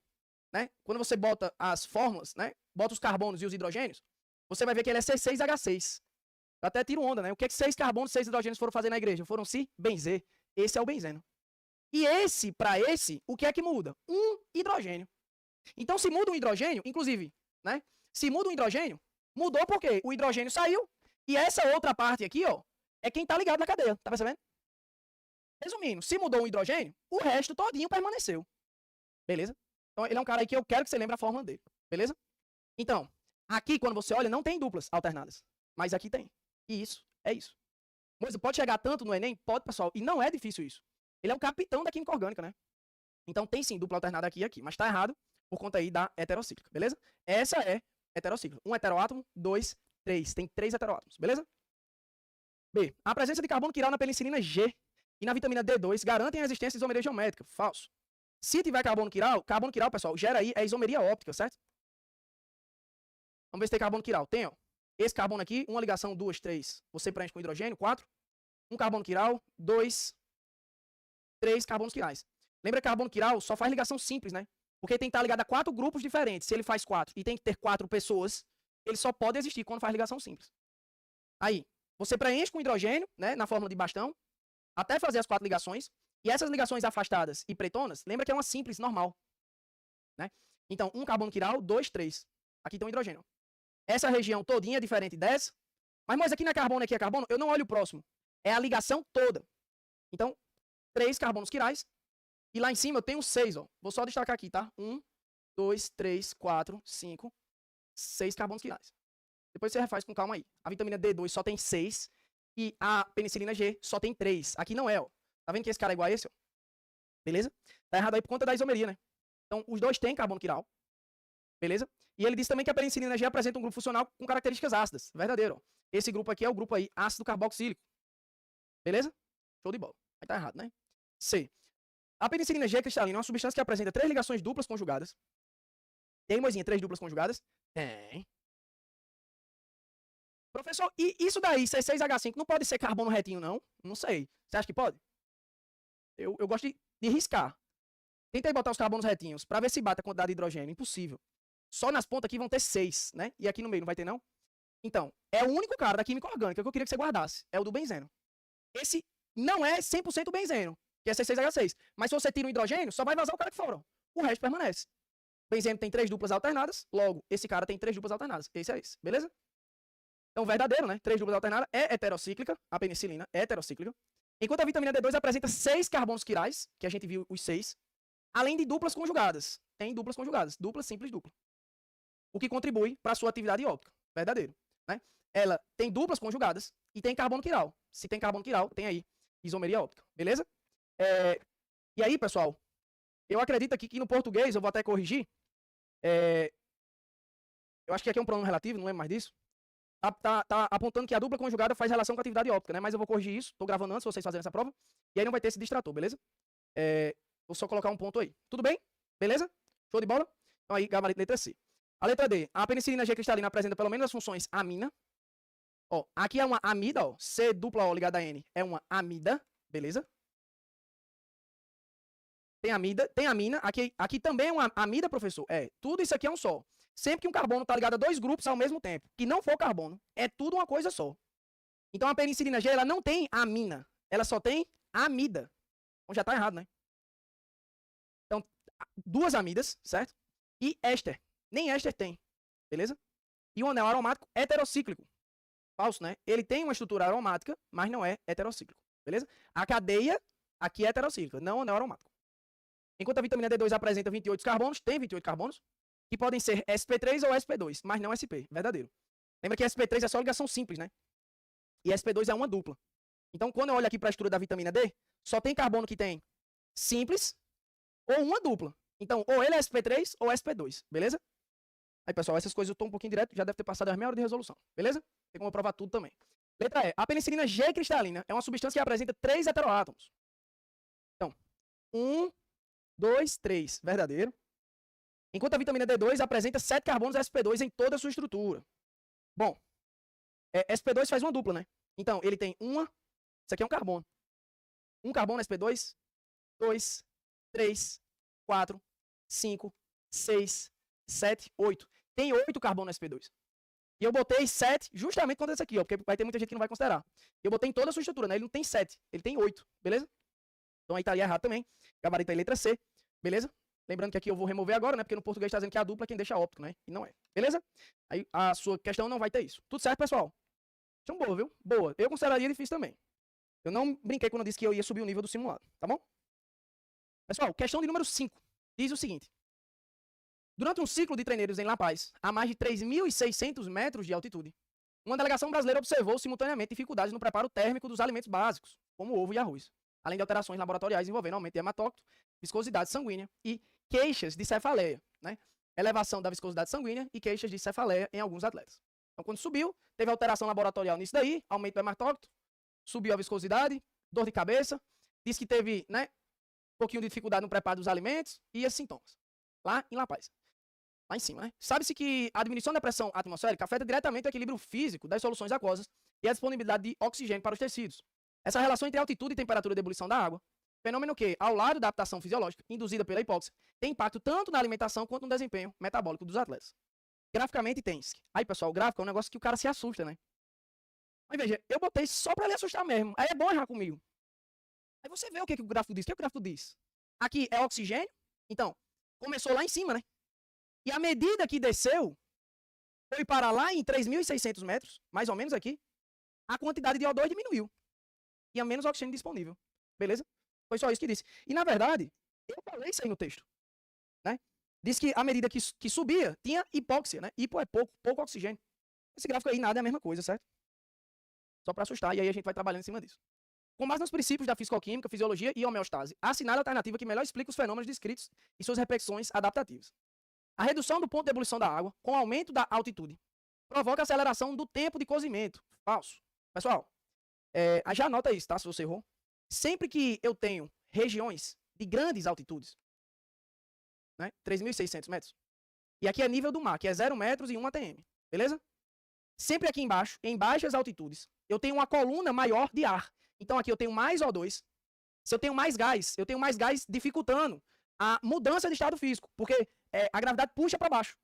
Né? Quando você bota as fórmulas, né? Bota os carbonos e os hidrogênios, você vai ver que ele é C6H6. Eu até tiro onda, né? O que é que 6 carbonos e 6 hidrogênios foram fazer na igreja? Foram se benzer. Esse é o benzeno. E esse, para esse, o que é que muda? Um hidrogênio. Então, se muda um hidrogênio, inclusive, né? Se muda um hidrogênio, mudou porque o hidrogênio saiu e essa outra parte aqui, ó, é quem tá ligado na cadeia. Tá percebendo? Resumindo, se mudou um hidrogênio, o resto todinho permaneceu. Beleza? Então, ele é um cara aí que eu quero que você lembre a fórmula dele. Beleza? Então, aqui, quando você olha, não tem duplas alternadas. Mas aqui tem. E isso é isso. Mas pode chegar tanto no Enem? Pode, pessoal. E não é difícil isso. Ele é um capitão da química orgânica, né? Então tem sim dupla alternada aqui e aqui. Mas tá errado por conta aí da heterocíclica, beleza? Essa é heterocíclica. Um heteroátomo, 2, 3. Tem 3 heteroátomos, beleza? B. A presença de carbono quiral na penicilina G e na vitamina D2 garantem a existência de isomeria geométrica. Falso. Se tiver carbono quiral, pessoal, gera aí a isomeria óptica, certo? Vamos ver se tem carbono quiral. Tem, ó. Esse carbono aqui, uma ligação, 2, 3. Você preenche com hidrogênio, 4. Um carbono quiral, 2, 3 carbonos quirais. Lembra que carbono quiral só faz ligação simples, né? Porque tem que estar ligado a 4 grupos diferentes. Se ele faz 4 e tem que ter 4 pessoas, ele só pode existir quando faz ligação simples. Aí, você preenche com hidrogênio, né, na fórmula de bastão, até fazer as 4 ligações. E essas ligações afastadas e pretonas, lembra que é uma simples normal. Né? Então, um carbono quiral, 2, 3. Aqui tem um hidrogênio. Essa região todinha é diferente dessa. Mas aqui não é carbono, aqui é carbono. Eu não olho o próximo. É a ligação toda. Então, 3 carbonos quirais. E lá em cima eu tenho 6, ó. Vou só destacar aqui, tá? 1, 2, 3, 4, 5, 6 carbonos quirais. Depois você refaz com calma aí. A vitamina D2 só tem 6 e a penicilina G só tem 3. Aqui não é, ó. Tá vendo que esse cara é igual a esse, ó? Beleza? Tá errado aí por conta da isomeria, né? Então, os dois têm carbono quiral. Beleza? E ele disse também que a penicilina G apresenta um grupo funcional com características ácidas. Verdadeiro, ó. Esse grupo aqui é o grupo aí, ácido carboxílico. Beleza? Show de bola. Aí tá errado, né? C. A penicilina G cristalina é uma substância que apresenta 3 ligações duplas conjugadas. Tem, mozinha, 3 duplas conjugadas? Tem. Professor, e isso daí, C6H5, não pode ser carbono retinho, não? Não sei. Você acha que pode? Eu gosto de riscar. Tentei botar os carbonos retinhos pra ver se bate a quantidade de hidrogênio. Impossível. Só nas pontas aqui vão ter 6, né? E aqui no meio não vai ter, não? Então, é o único cara da química orgânica que eu queria que você guardasse. É o do benzeno. Esse não é 100% benzeno, que é C6H6. Mas se você tira o hidrogênio, só vai vazar o cara que fora. O resto permanece. Benzeno tem 3 duplas alternadas, logo, esse cara tem 3 duplas alternadas. Esse é esse, beleza? Então, verdadeiro, né? 3 duplas alternadas é heterocíclica, a penicilina é heterocíclica. Enquanto a vitamina D2 apresenta 6 carbonos quirais, que a gente viu os 6, além de duplas conjugadas. Tem duplas conjugadas, dupla, simples, dupla. O que contribui para a sua atividade óptica. Verdadeiro. Né? Ela tem duplas conjugadas e tem carbono quiral. Se tem carbono quiral, tem aí isomeria óptica. Beleza? E aí, pessoal, eu acredito aqui que no português, eu vou até corrigir. Eu acho que aqui é um pronome relativo, não lembro mais disso. Tá apontando que a dupla conjugada faz relação com a atividade óptica, né? Mas eu vou corrigir isso. Tô gravando antes, vocês fazerem essa prova. E aí não vai ter esse distrator, beleza? Vou só colocar um ponto aí. Tudo bem? Beleza? Show de bola? Então aí, gabarito letra C. A letra D. A penicilina G cristalina apresenta pelo menos as funções amina. Ó, aqui é uma amida, ó. C dupla O ligada a N é uma amida. Beleza? Tem amida, tem amina. Aqui também é uma amida, professor. Tudo isso aqui é um só. Sempre que um carbono está ligado a dois grupos ao mesmo tempo, que não for carbono, é tudo uma coisa só. Então a penicilina G, ela não tem amina. Ela só tem amida. Então já está errado, né? Então, duas amidas, certo? E éster. Nem éster tem. Beleza? E um anel aromático heterocíclico. Falso, né? Ele tem uma estrutura aromática, mas não é heterocíclico. Beleza? A cadeia aqui é heterocíclica, não anel aromático. Enquanto a vitamina D2 apresenta 28 carbonos, tem 28 carbonos, que podem ser sp3 ou sp2, mas não sp, verdadeiro. Lembra que sp3 é só ligação simples, né? E sp2 é uma dupla. Então, quando eu olho aqui para a estrutura da vitamina D, só tem carbono que tem simples ou uma dupla. Então, ou ele é sp3 ou sp2, beleza? Aí, pessoal, essas coisas eu tô um pouquinho direto, já deve ter passado as meia hora de resolução, beleza? Tem como eu provar tudo também. Letra E. A penicilina G cristalina é uma substância que apresenta 3 heteroátomos. Então, 1, 2, 3, verdadeiro. Enquanto a vitamina D2 apresenta 7 carbonos sp2 em toda a sua estrutura. Bom, sp2 faz uma dupla, né? Então, ele tem uma, isso aqui é um carbono. Um carbono sp2, 2, 3, 4, 5, 6, 7, 8. Tem 8 carbonos sp2. E eu botei 7 justamente contra esse aqui, ó, porque vai ter muita gente que não vai considerar. Eu botei em toda a sua estrutura, né? Ele não tem 7, ele tem 8, beleza? Então aí estaria errado também. Gabarito aí, letra C, beleza? Lembrando que aqui eu vou remover agora, né? Porque no português está dizendo que a dupla é quem deixa óptico, né? E não é. Beleza? Aí a sua questão não vai ter isso. Tudo certo, pessoal? Então, boa, viu? Boa. Eu consideraria difícil também. Eu não brinquei quando eu disse que eu ia subir o nível do simulado, tá bom? Pessoal, questão de número 5. Diz o seguinte. Durante um ciclo de treineiros em La Paz, a mais de 3.600 metros de altitude, uma delegação brasileira observou simultaneamente dificuldades no preparo térmico dos alimentos básicos, como ovo e arroz, além de alterações laboratoriais envolvendo aumento de hematócrito, viscosidade sanguínea e queixas de cefaleia, né? Elevação da viscosidade sanguínea e queixas de cefaleia em alguns atletas. Então, quando subiu, teve alteração laboratorial nisso daí, aumento do hematócrito, subiu a viscosidade, dor de cabeça, disse que teve, né, um pouquinho de dificuldade no preparo dos alimentos e esses sintomas, lá em La Paz. Lá em cima, né? Sabe-se que a diminuição da pressão atmosférica afeta diretamente o equilíbrio físico das soluções aquosas e a disponibilidade de oxigênio para os tecidos. Essa relação entre altitude e temperatura de ebulição da água, fenômeno que, ao lado da adaptação fisiológica induzida pela hipóxia, tem impacto tanto na alimentação quanto no desempenho metabólico dos atletas. Graficamente tem-se. Aí, pessoal, o gráfico é um negócio que o cara se assusta, né? Mas veja, eu botei só para ele assustar mesmo. Aí é bom errar comigo. Aí você vê o que o gráfico diz. O que o gráfico diz? Aqui é oxigênio. Então, começou lá em cima, né? E à medida que desceu, foi para lá em 3.600 metros, mais ou menos aqui, a quantidade de O2 diminuiu. E há menos oxigênio disponível. Beleza? Foi só isso que disse. E, na verdade, eu falei isso aí no texto. Né? Diz que à medida que subia, tinha hipóxia, né? Hipo é pouco oxigênio. Esse gráfico aí, nada é a mesma coisa, certo? Só para assustar, e aí a gente vai trabalhando em cima disso. Com base nos princípios da fisicoquímica, fisiologia e homeostase, assinale a alternativa que melhor explica os fenômenos descritos e suas repercussões adaptativas. A redução do ponto de ebulição da água, com o aumento da altitude, provoca aceleração do tempo de cozimento. Falso. Pessoal, já anota isso, tá? Se você errou. Sempre que eu tenho regiões de grandes altitudes, né? 3.600 metros, e aqui é nível do mar, que é 0 metros e 1 atm, beleza? Sempre aqui embaixo, em baixas altitudes, eu tenho uma coluna maior de ar. Então aqui eu tenho mais O2. Se eu tenho mais gás dificultando a mudança de estado físico, porque a gravidade puxa para baixo.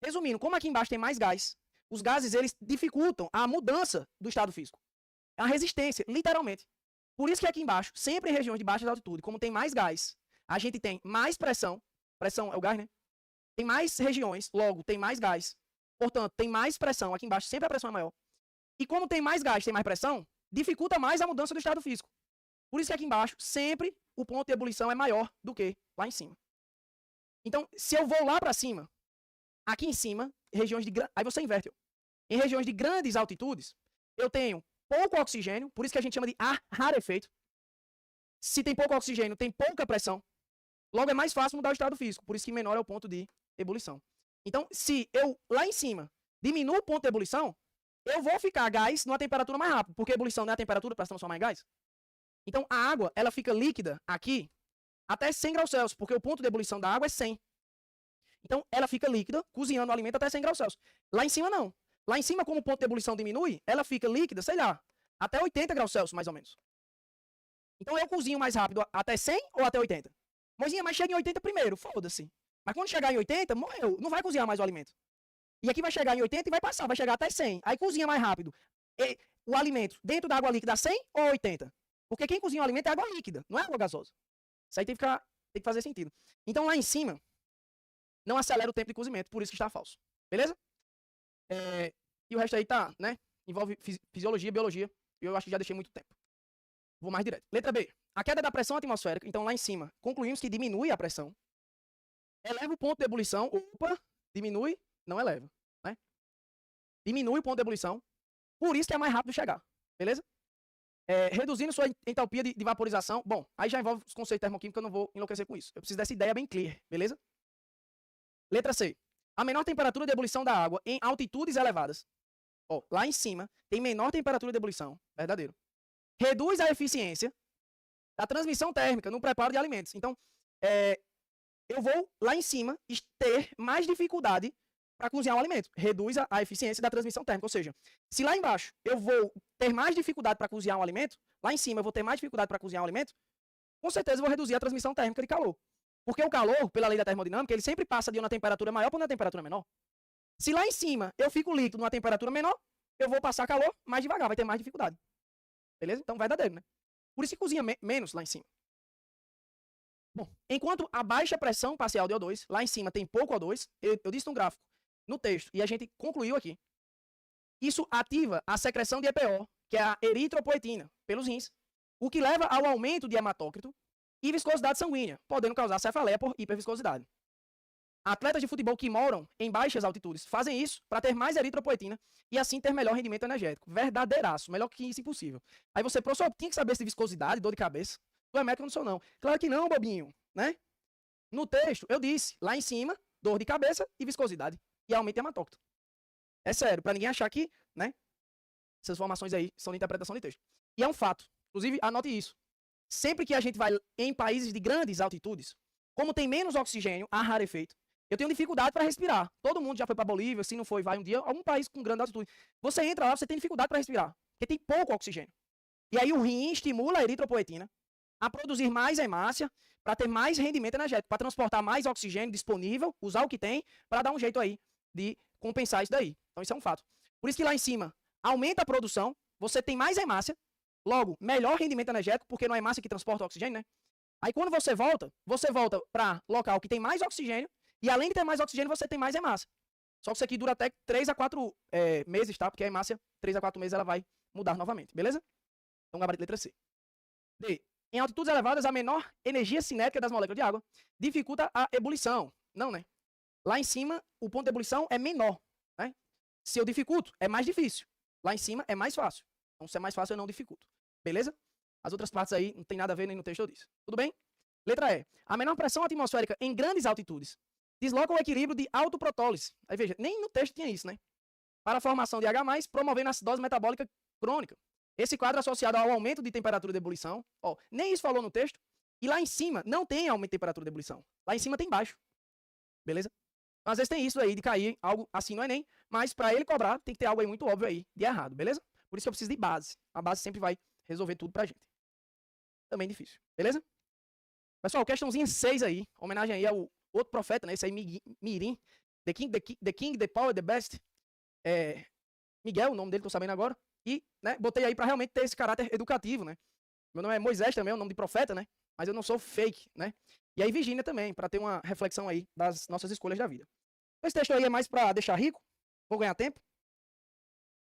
Resumindo, como aqui embaixo tem mais gás, os gases eles dificultam a mudança do estado físico. A resistência, literalmente. Por isso que aqui embaixo, sempre em regiões de baixa altitude, como tem mais gás, a gente tem mais pressão. Pressão é o gás, né? Tem mais regiões, logo tem mais gás. Portanto, tem mais pressão aqui embaixo, sempre a pressão é maior. E como tem mais gás, tem mais pressão, dificulta mais a mudança do estado físico. Por isso que aqui embaixo, sempre o ponto de ebulição é maior do que lá em cima. Então, se eu vou lá para cima, aqui em cima, regiões de aí você inverte. Em regiões de grandes altitudes, eu tenho pouco oxigênio, por isso que a gente chama de ar rarefeito. Se tem pouco oxigênio, tem pouca pressão. Logo é mais fácil mudar o estado físico, por isso que menor é o ponto de ebulição. Então, se eu lá em cima diminuo o ponto de ebulição, eu vou ficar gás numa temperatura mais rápida, porque a ebulição não é a temperatura para se transformar em gás. Então, a água, ela fica líquida aqui até 100 graus Celsius, porque o ponto de ebulição da água é 100. Então, ela fica líquida, cozinhando o alimento até 100 graus Celsius. Lá em cima, não. Lá em cima, como o ponto de ebulição diminui, ela fica líquida, sei lá, até 80 graus Celsius, mais ou menos. Então, eu cozinho mais rápido até 100 ou até 80? Mozinha, mas chega em 80 primeiro, foda-se. Mas quando chegar em 80, morreu, não vai cozinhar mais o alimento. E aqui vai chegar em 80 e vai passar, vai chegar até 100. Aí cozinha mais rápido. E o alimento dentro da água líquida 100 ou 80? Porque quem cozinha o alimento é água líquida, não é água gasosa. Isso aí tem que fazer sentido. Então, lá em cima, não acelera o tempo de cozimento, por isso que está falso. Beleza? E o resto aí tá, né? Envolve fisiologia, biologia. E eu acho que já deixei muito tempo. Vou mais direto. Letra B. A queda da pressão atmosférica. Então, lá em cima, concluímos que diminui a pressão. Eleva o ponto de ebulição. Opa, diminui, não eleva. Né? Diminui o ponto de ebulição. Por isso que é mais rápido chegar. Beleza? Reduzindo sua entalpia de vaporização. Bom, aí já envolve os conceitos termoquímicos, eu não vou enlouquecer com isso. Eu preciso dessa ideia bem clear. Beleza? Letra C. A menor temperatura de ebulição da água em altitudes elevadas. Ó, lá em cima tem menor temperatura de ebulição. Verdadeiro. Reduz a eficiência da transmissão térmica no preparo de alimentos. Então, eu vou lá em cima ter mais dificuldade para cozinhar o alimento. Reduz a eficiência da transmissão térmica. Ou seja, se lá embaixo eu vou ter mais dificuldade para cozinhar um alimento, lá em cima eu vou ter mais dificuldade para cozinhar um alimento, com certeza eu vou reduzir a transmissão térmica de calor. Porque o calor, pela lei da termodinâmica, ele sempre passa de uma temperatura maior para uma temperatura menor. Se lá em cima eu fico líquido numa temperatura menor, eu vou passar calor mais devagar, vai ter mais dificuldade. Beleza? Então, verdadeiro, né? Por isso que cozinha menos lá em cima. Bom, enquanto a baixa pressão parcial de O2, lá em cima tem pouco O2, eu disse no gráfico, no texto, e a gente concluiu aqui. Isso ativa a secreção de EPO, que é a eritropoetina, pelos rins, o que leva ao aumento de hematócrito e viscosidade sanguínea, podendo causar cefaleia por hiperviscosidade. Atletas de futebol que moram em baixas altitudes fazem isso para ter mais eritropoetina e assim ter melhor rendimento energético. Verdadeiraço, melhor que isso impossível. Aí você, professor, tinha que saber se viscosidade, dor de cabeça. Tu é médico, eu não sou não. Claro que não, bobinho, né? No texto, eu disse, lá em cima, dor de cabeça e viscosidade. E aumento de hematócrito. É sério, para ninguém achar que, né? Essas informações aí são de interpretação de texto. E é um fato. Inclusive, anote isso. Sempre que a gente vai em países de grandes altitudes, como tem menos oxigênio, há rarefeito, eu tenho dificuldade para respirar. Todo mundo já foi para Bolívia, se não foi, vai um dia, algum país com grande altitude. Você entra lá, você tem dificuldade para respirar, porque tem pouco oxigênio. E aí o rim estimula a eritropoetina a produzir mais hemácia para ter mais rendimento energético, para transportar mais oxigênio disponível, usar o que tem, para dar um jeito aí de compensar isso daí. Então isso é um fato. Por isso que lá em cima aumenta a produção, você tem mais hemácia, logo, melhor rendimento energético, porque não é hemácia que transporta oxigênio, né? Aí quando você volta para local que tem mais oxigênio, e além de ter mais oxigênio, você tem mais hemácia. Só que isso aqui dura até 3 a 4 meses, tá? Porque a hemácia, 3 a 4 meses, ela vai mudar novamente, beleza? Então, gabarito letra C. D. Em altitudes elevadas, a menor energia cinética das moléculas de água dificulta a ebulição. Não, né? Lá em cima, o ponto de ebulição é menor, né? Se eu dificulto, é mais difícil. Lá em cima, é mais fácil. Então, se é mais fácil, eu não dificulto. Beleza? As outras partes aí não tem nada a ver nem no texto eu disse. Tudo bem? Letra E. A menor pressão atmosférica em grandes altitudes desloca o equilíbrio de autoprotólise. Aí veja, nem no texto tinha isso, né? Para a formação de H+, promovendo acidose metabólica crônica. Esse quadro associado ao aumento de temperatura de ebulição, ó, nem isso falou no texto, e lá em cima não tem aumento de temperatura de ebulição. Lá em cima tem baixo. Beleza? Então, às vezes tem isso aí de cair algo assim no Enem, mas para ele cobrar tem que ter algo aí muito óbvio aí de errado, beleza? Por isso que eu preciso de base. A base sempre vai resolver tudo pra gente. Também difícil, beleza? Pessoal, questãozinha 6 aí, homenagem aí ao outro profeta, né? Esse aí, Mirim, the King, the Power, the Best. Miguel, o nome dele, tô sabendo agora. E, né, botei aí pra realmente ter esse caráter educativo, né? Meu nome é Moisés também, é o nome de profeta, né? Mas eu não sou fake, né? E aí Virgínia também, pra ter uma reflexão aí das nossas escolhas da vida. Esse texto aí é mais pra deixar rico, vou ganhar tempo.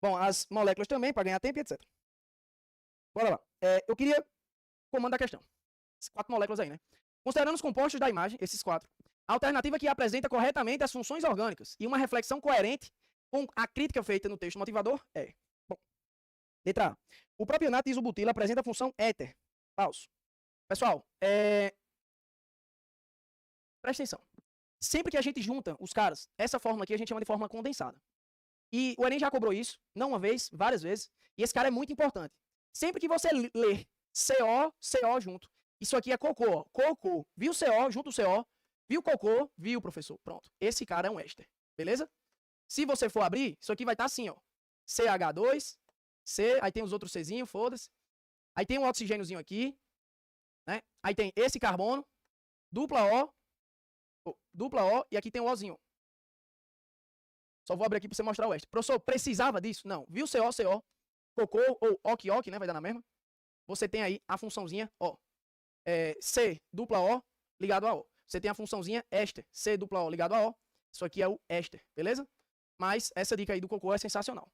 Bom, as moléculas também, pra ganhar tempo e etc. Bora lá. Eu queria comando a questão. Essas 4 moléculas aí, né? Considerando os compostos da imagem, esses 4, a alternativa que apresenta corretamente as funções orgânicas e uma reflexão coerente com a crítica feita no texto motivador é... Bom, letra A. O propionato de isobutilo apresenta a função éter. Falso. Pessoal, presta atenção. Sempre que a gente junta os caras, essa fórmula aqui a gente chama de fórmula condensada. E o Enem já cobrou isso, não uma vez, várias vezes, e esse cara é muito importante. Sempre que você ler CO junto, Isso aqui é cocô, ó. Cocô. Viu CO, junto o CO. Viu cocô, viu, professor. Pronto. Esse cara é um éster. Beleza? Se você for abrir, isso aqui vai estar assim, ó. CH2, C, aí tem os outros Czinho, foda-se. Aí tem um oxigêniozinho aqui, né? Aí tem esse carbono, dupla O, e aqui tem o Ozinho. Só vou abrir aqui pra você mostrar o éster. Professor, precisava disso? Não. Viu CO, CO, cocô ou ok, né? Vai dar na mesma. Você tem aí a funçãozinha, ó. C, dupla O, ligado a O. Você tem a funçãozinha éster, C, dupla O, ligado a O. Isso aqui é o éster, beleza? Mas essa dica aí do cocô é sensacional.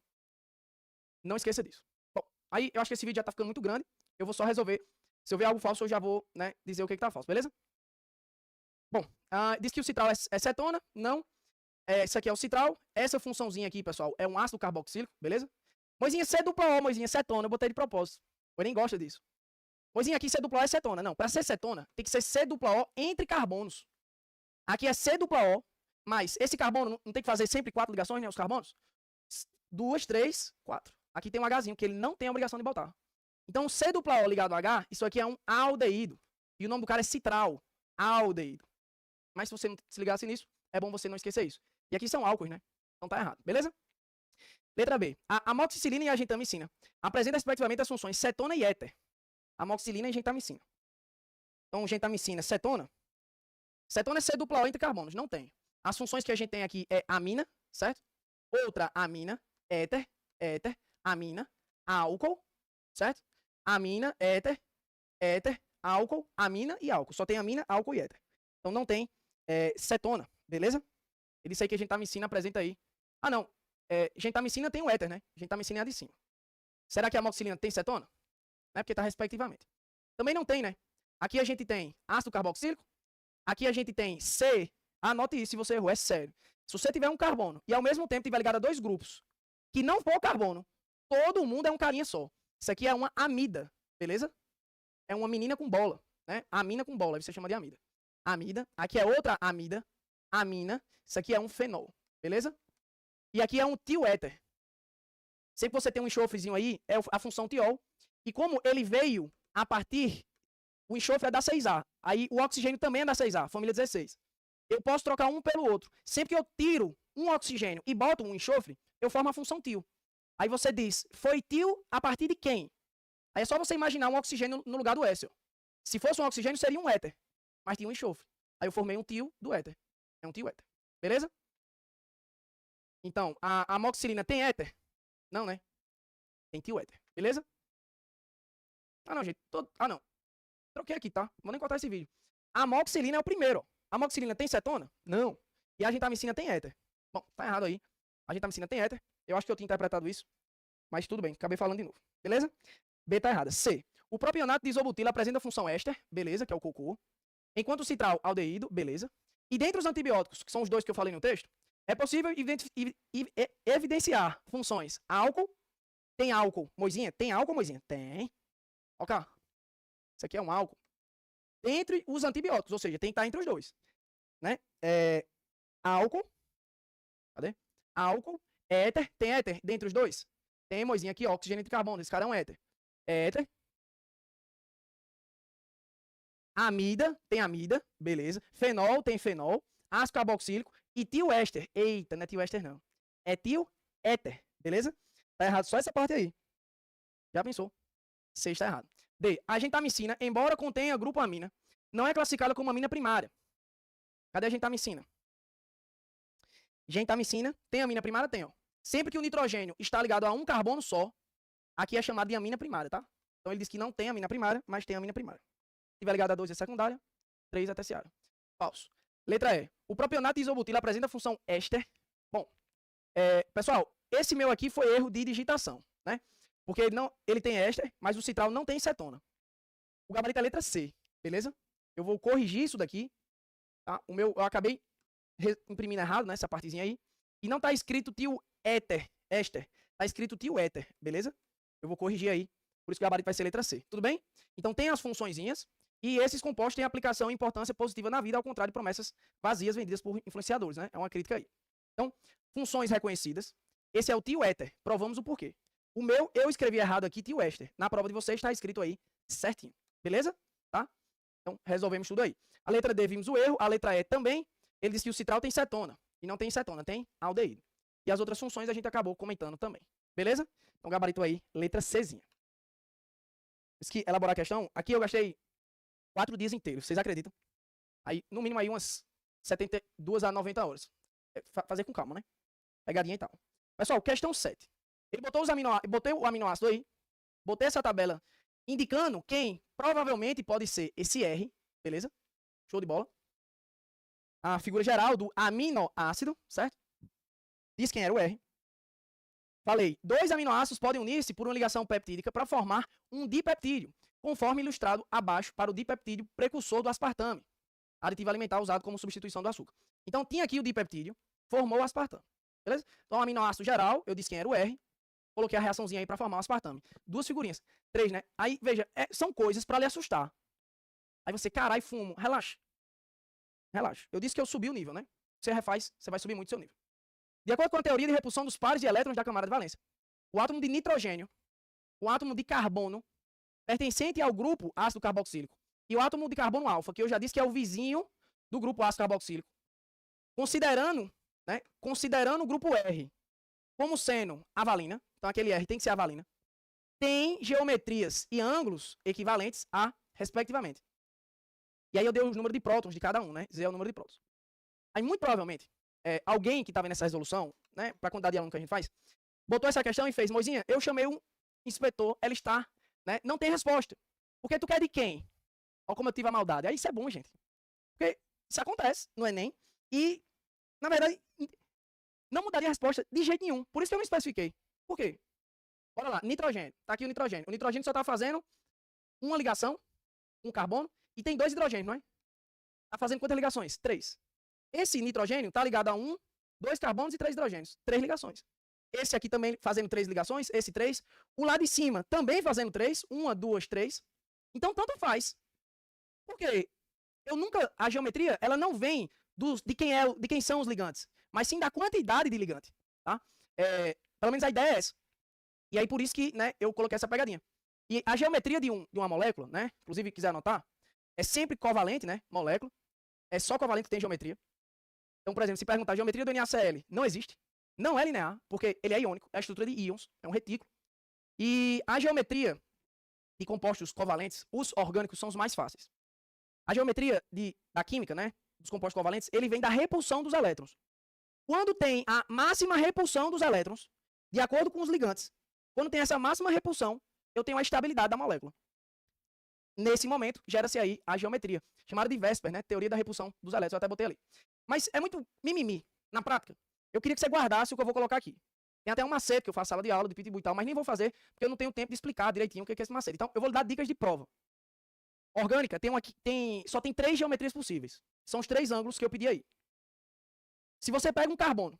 Não esqueça disso. Bom, aí eu acho que esse vídeo já tá ficando muito grande. Eu vou só resolver. Se eu ver algo falso, eu já vou, né, dizer o que tá falso, beleza? Bom, diz que o citral é cetona. Não. Isso aqui é o citral. Essa funçãozinha aqui, pessoal, é um ácido carboxílico, beleza? Moisinha C dupla O, moisinha cetona. Eu botei de propósito. Eu nem gosto disso. Moisinha aqui C dupla O é cetona. Não, para ser cetona, tem que ser C dupla O entre carbonos. Aqui é C dupla O, mas esse carbono não tem que fazer sempre 4 ligações, né? Os carbonos? 2, 3, 4. Aqui tem um Hzinho que ele não tem a obrigação de botar. Então, C dupla O ligado a H, isso aqui é um aldeído. E o nome do cara é citral. Aldeído. Mas se você não se ligasse nisso, é bom você não esquecer isso. E aqui são álcools, né? Então tá errado, beleza? Letra B. A amoxicilina e a gentamicina apresentam respectivamente as funções cetona e éter. Amoxicilina e gentamicina. Então, gentamicina, cetona. Cetona é C dupla O entre carbonos. Não tem. As funções que a gente tem aqui é amina, certo? Outra amina, éter, amina, álcool, certo? Amina, éter, álcool, amina e álcool. Só tem amina, álcool e éter. Então não tem cetona, beleza? Ele disse aí que a gentamicina apresenta aí. Ah, não. Gentamicina tem o éter, né? Gentamicina é a de cima. Será que a amoxicilina tem cetona? Não é porque tá respectivamente. Também não tem, né? Aqui a gente tem ácido carboxílico. Aqui a gente tem C. Anote isso se você errou, é sério. Se você tiver um carbono e ao mesmo tempo tiver ligado a 2 grupos que não for carbono, todo mundo é um carinha só. Isso aqui é uma amida, beleza? É uma menina com bola, né? Amina com bola, aí você chama de amida. Amida. Aqui é outra amida. Amina. Isso aqui é um fenol, beleza? E aqui é um tioéter. Sempre que você tem um enxofrezinho aí, é a função tiol. E como ele veio a partir, o enxofre é da 6A. Aí o oxigênio também é da 6A, família 16. Eu posso trocar um pelo outro. Sempre que eu tiro um oxigênio e boto um enxofre, eu formo a função tio. Aí você diz, foi tio a partir de quem? Aí é só você imaginar um oxigênio no lugar do éster. Se fosse um oxigênio, seria um éter. Mas tinha um enxofre. Aí eu formei um tio do éter. É um tio éter. Beleza? Então, a amoxicilina tem éter? Não, né? Tem tio éter. Beleza? Ah, não, gente. Ah, não. Troquei aqui, tá? Vou nem cortar esse vídeo. A amoxicilina é o primeiro, ó. A amoxicilina tem cetona? Não. E a gentamicina tem éter. Bom, tá errado aí. A gentamicina tem éter. Eu acho que eu tinha interpretado isso. Mas tudo bem, acabei falando de novo. Beleza? B tá errada. C. O propionato de isobutilo apresenta a função éster, beleza, que é o cocô. Enquanto o citral, aldeído, beleza. E dentre os antibióticos, que são os dois que eu falei no texto, é possível evidenciar funções álcool. Tem álcool, moisinha? Tem álcool, moisinha? Tem. Ok. Isso aqui é um álcool. Entre os antibióticos, ou seja, tem que estar entre os dois. Né? Álcool. Cadê? Álcool. Éter. Tem éter dentre os dois? Tem, moisinha, aqui, ó, oxigênio de carbono. Esse cara é um éter. Éter. Amida. Tem amida. Beleza. Fenol. Tem fenol. Ácido carboxílico. E tioéster. Eita, não é tioéster, não. É tioéter. Beleza? Tá errado só essa parte aí. Já pensou? C está errado. D. A gentamicina, embora contenha grupo amina, não é classificada como amina primária. Cadê a gentamicina? Gentamicina tem amina primária? Tem, ó. Sempre que o nitrogênio está ligado a um carbono só, aqui é chamado de amina primária, tá? Então ele diz que não tem amina primária, mas tem amina primária. Se estiver ligado a 2 é secundária, 3 é terciária. Falso. Letra E. O propionato de isobutilo apresenta a função éster. Bom, pessoal, esse meu aqui foi erro de digitação, né? Porque ele tem éster, mas o citral não tem cetona. O gabarito é a letra C, beleza? Eu vou corrigir isso daqui, tá? Eu acabei imprimindo errado, né, essa partezinha aí. E não tá escrito tioéter, éster. Tá escrito tioéter, beleza? Eu vou corrigir aí, por isso que o gabarito vai ser letra C. Tudo bem? Então tem as funçõezinhas, e esses compostos têm aplicação e importância positiva na vida, ao contrário de promessas vazias vendidas por influenciadores, né? É uma crítica aí. Então, funções reconhecidas. Esse é o tioéter. Provamos o porquê. O meu, eu escrevi errado aqui, tioéster. Na prova de vocês está escrito aí certinho. Beleza? Tá? Então, resolvemos tudo aí. A letra D, vimos o erro. A letra E também. Ele disse que o citral tem cetona. E não tem cetona, tem aldeído. E as outras funções a gente acabou comentando também. Beleza? Então, gabarito aí, letra Czinha. Diz que elaborar a questão. Aqui eu gastei 4 dias inteiros. Vocês acreditam? Aí, no mínimo, aí umas 72 a 90 horas. Fazer com calma, né? Pegadinha e tal. Pessoal, questão 7. Ele botou botei o aminoácido aí. Botei essa tabela indicando quem provavelmente pode ser esse R. Beleza? Show de bola. A figura geral do aminoácido, certo? Diz quem era o R. Falei, 2 aminoácidos podem unir-se por uma ligação peptídica para formar um dipeptídeo, conforme ilustrado abaixo para o dipeptídeo precursor do aspartame, aditivo alimentar usado como substituição do açúcar. Então, tinha aqui o dipeptídeo, formou o aspartame. Beleza? Então, o aminoácido geral, eu disse quem era o R, coloquei a reaçãozinha aí para formar o aspartame. 2 figurinhas. 3, né? Aí, veja, são coisas para lhe assustar. Aí você, carai, fumo. Relaxa. Relaxa. Eu disse que eu subi o nível, né? Você refaz, você vai subir muito seu nível. De acordo com a teoria de repulsão dos pares de elétrons da camada de valência, o átomo de nitrogênio, o átomo de carbono, pertencente ao grupo ácido carboxílico, e o átomo de carbono alfa, que eu já disse que é o vizinho do grupo ácido carboxílico, considerando o grupo R como sendo a valina, então aquele R tem que ser a valina, tem geometrias e ângulos equivalentes a, respectivamente. E aí eu dei os números de prótons de cada um, né? Z é o número de prótons. Aí, muito provavelmente, alguém que está vendo essa resolução, né, para a quantidade de aluno que a gente faz, botou essa questão e fez, Moisinha, eu chamei um inspetor, ela está, né, não tem resposta. Porque tu quer de quem? Olha como eu tive a maldade. Aí isso é bom, gente. Porque isso acontece no Enem e, na verdade, não mudaria a resposta de jeito nenhum. Por isso que eu me especifiquei. Por quê? Bora lá, nitrogênio. Tá aqui o nitrogênio. O nitrogênio só está fazendo uma ligação, um carbono, e tem 2 hidrogênios, não é? Tá fazendo quantas ligações? 3. Esse nitrogênio está ligado a 1, 2 carbonos e 3 hidrogênios. 3 ligações. Esse aqui também fazendo 3 ligações, esse 3. O lado de cima também fazendo 3. 1, 2, 3. Então, tanto faz. Porque a geometria, ela não vem de quem são os ligantes, mas sim da quantidade de ligante. Tá? Pelo menos a ideia é essa. E aí, por isso que, né, eu coloquei essa pegadinha. E a geometria de uma molécula, né, inclusive, quiser anotar, é sempre covalente, né, molécula. É só covalente que tem geometria. Então, por exemplo, se perguntar a geometria do NaCl, não existe. Não é linear, porque ele é iônico, é a estrutura de íons, é um retículo. E a geometria de compostos covalentes, os orgânicos são os mais fáceis. A geometria da química, né, dos compostos covalentes, ele vem da repulsão dos elétrons. Quando tem a máxima repulsão dos elétrons, de acordo com os ligantes, quando tem essa máxima repulsão, eu tenho a estabilidade da molécula. Nesse momento, gera-se aí a geometria, chamada de Vésper, né? Teoria da repulsão dos elétrons. Eu até botei ali. Mas é muito mimimi, na prática. Eu queria que você guardasse o que eu vou colocar aqui. Tem até um macete que eu faço sala de aula, de pitbull e tal, mas nem vou fazer, porque eu não tenho tempo de explicar direitinho o que é esse macete. Então, eu vou lhe dar dicas de prova. Orgânica, só tem 3 geometrias possíveis. São os 3 ângulos que eu pedi aí. Se você pega um carbono,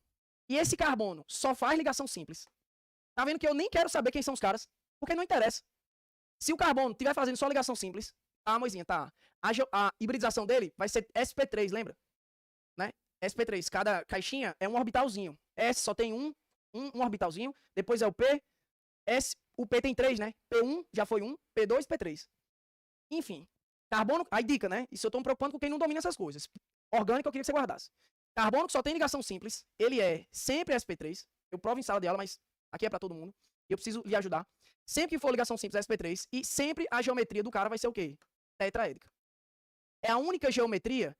e esse carbono só faz ligação simples, tá vendo que eu nem quero saber quem são os caras, porque não interessa. Se o carbono estiver fazendo só ligação simples, Moisinha, tá. A hibridização dele vai ser sp3, lembra? Né? sp3, cada caixinha é um orbitalzinho. S só tem um orbitalzinho, depois é o P, o P tem 3, né? P1 já foi 1, P2, P3. Enfim, carbono, aí dica, né? Isso eu tô me preocupando com quem não domina essas coisas. Orgânico eu queria que você guardasse. Carbono que só tem ligação simples, ele é sempre sp3. Eu provo em sala de aula, mas aqui é pra todo mundo. Eu preciso lhe ajudar. Sempre que for ligação simples sp3, e sempre a geometria do cara vai ser o quê? Tetraédrica. É a única geometria,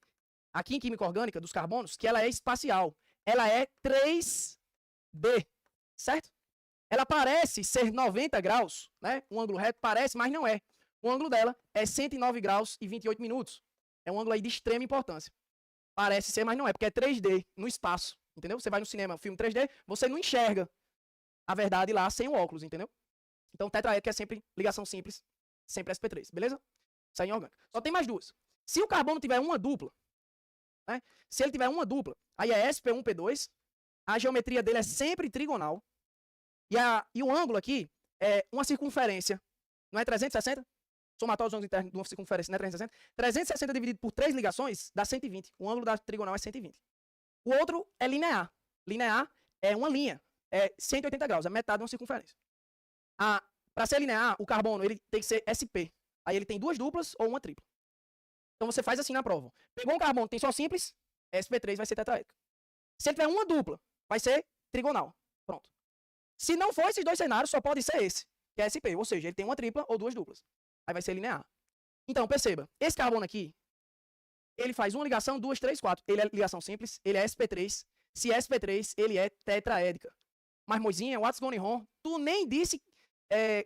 aqui em química orgânica, dos carbonos, que ela é espacial. Ela é 3D, certo? Ela parece ser 90 graus, né? Um ângulo reto parece, mas não é. O ângulo dela é 109 graus e 28 minutos. É um ângulo aí de extrema importância. Parece ser, mas não é, porque é 3D, no espaço, entendeu? Você vai no cinema, filme 3D, você não enxerga a verdade lá sem o óculos, entendeu? Então, tetraédrica é sempre ligação simples, sempre sp3, beleza? Isso aí em orgânica. Só tem mais 2. Se o carbono tiver uma dupla, né? Se ele tiver uma dupla, aí é sp1, p2, a geometria dele é sempre trigonal, e o ângulo aqui é uma circunferência, não é 360? Somatório dos ângulos internos de uma circunferência, não é 360? 360 dividido por 3 ligações dá 120. O ângulo da trigonal é 120. O outro é linear. Linear é uma linha, é 180 graus, é metade de uma circunferência. Para ser linear, o carbono ele tem que ser sp. Aí ele tem 2 duplas ou uma tripla. Então você faz assim na prova. Pegou um carbono, tem só simples, sp3 vai ser tetraédrica. Se ele tiver uma dupla, vai ser trigonal. Pronto. Se não for esses dois cenários, só pode ser esse, que é sp, ou seja, ele tem uma tripla ou duas duplas. Aí vai ser linear. Então, perceba, esse carbono aqui, ele faz uma ligação, duas, três, quatro. Ele é ligação simples, ele é sp3. Se é sp3, ele é tetraédrica. Mas, Moisinha, what's going on? Tu nem disse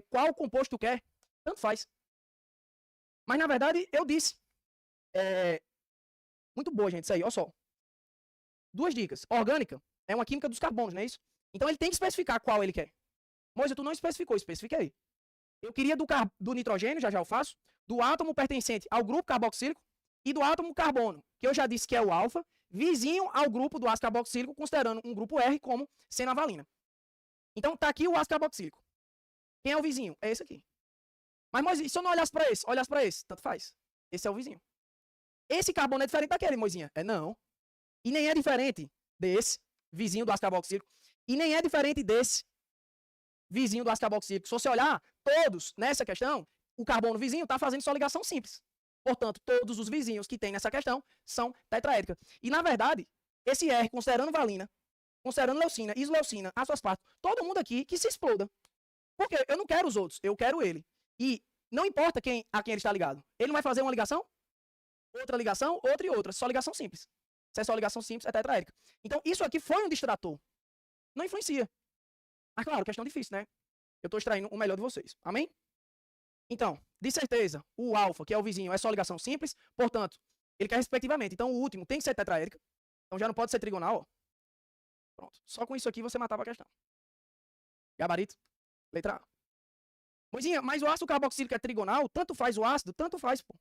qual composto tu quer. Tanto faz. Mas, na verdade, eu disse. Muito boa, gente, isso aí, olha só. Duas dicas. Orgânica é uma química dos carbonos, não é isso? Então, ele tem que especificar qual ele quer. Moisa, tu não especificou, especifiquei. Eu queria do nitrogênio, já eu faço, do átomo pertencente ao grupo carboxílico e do átomo carbono, que eu já disse que é o alfa, vizinho ao grupo do ácido carboxílico, considerando um grupo R como sendo a valina. Então, tá aqui o ácido carboxílico. Quem é o vizinho? É esse aqui. Mas, Moisés, se eu não olhasse para esse, tanto faz. Esse é o vizinho. Esse carbono é diferente daquele, Moisinha? Não. E nem é diferente desse, vizinho do ácido carboxílico. E nem é diferente desse, vizinho do ácido carboxílico. Se você olhar, todos nessa questão, o carbono vizinho está fazendo só ligação simples. Portanto, todos os vizinhos que tem nessa questão são tetraédrica. E, na verdade, esse R, considerando valina, considerando leucina, isoleucina, as suas partes, todo mundo aqui que se exploda. Porque eu não quero os outros, eu quero ele. E não importa a quem ele está ligado. Ele não vai fazer uma ligação, outra ligação, outra e outra. Só ligação simples. Se é só ligação simples, é tetraédrica. Então, isso aqui foi um distrator. Não influencia. Mas, claro, questão difícil, né? Eu estou extraindo o melhor de vocês. Amém? Então, de certeza, o alfa, que é o vizinho, é só ligação simples. Portanto, ele quer respectivamente. Então, o último tem que ser tetraédrica. Então, já não pode ser trigonal, ó. Pronto. Só com isso aqui você matava a questão. Gabarito. Letra A. Moisinha, mas o ácido carboxílico é trigonal? Tanto faz o ácido, tanto faz, pô.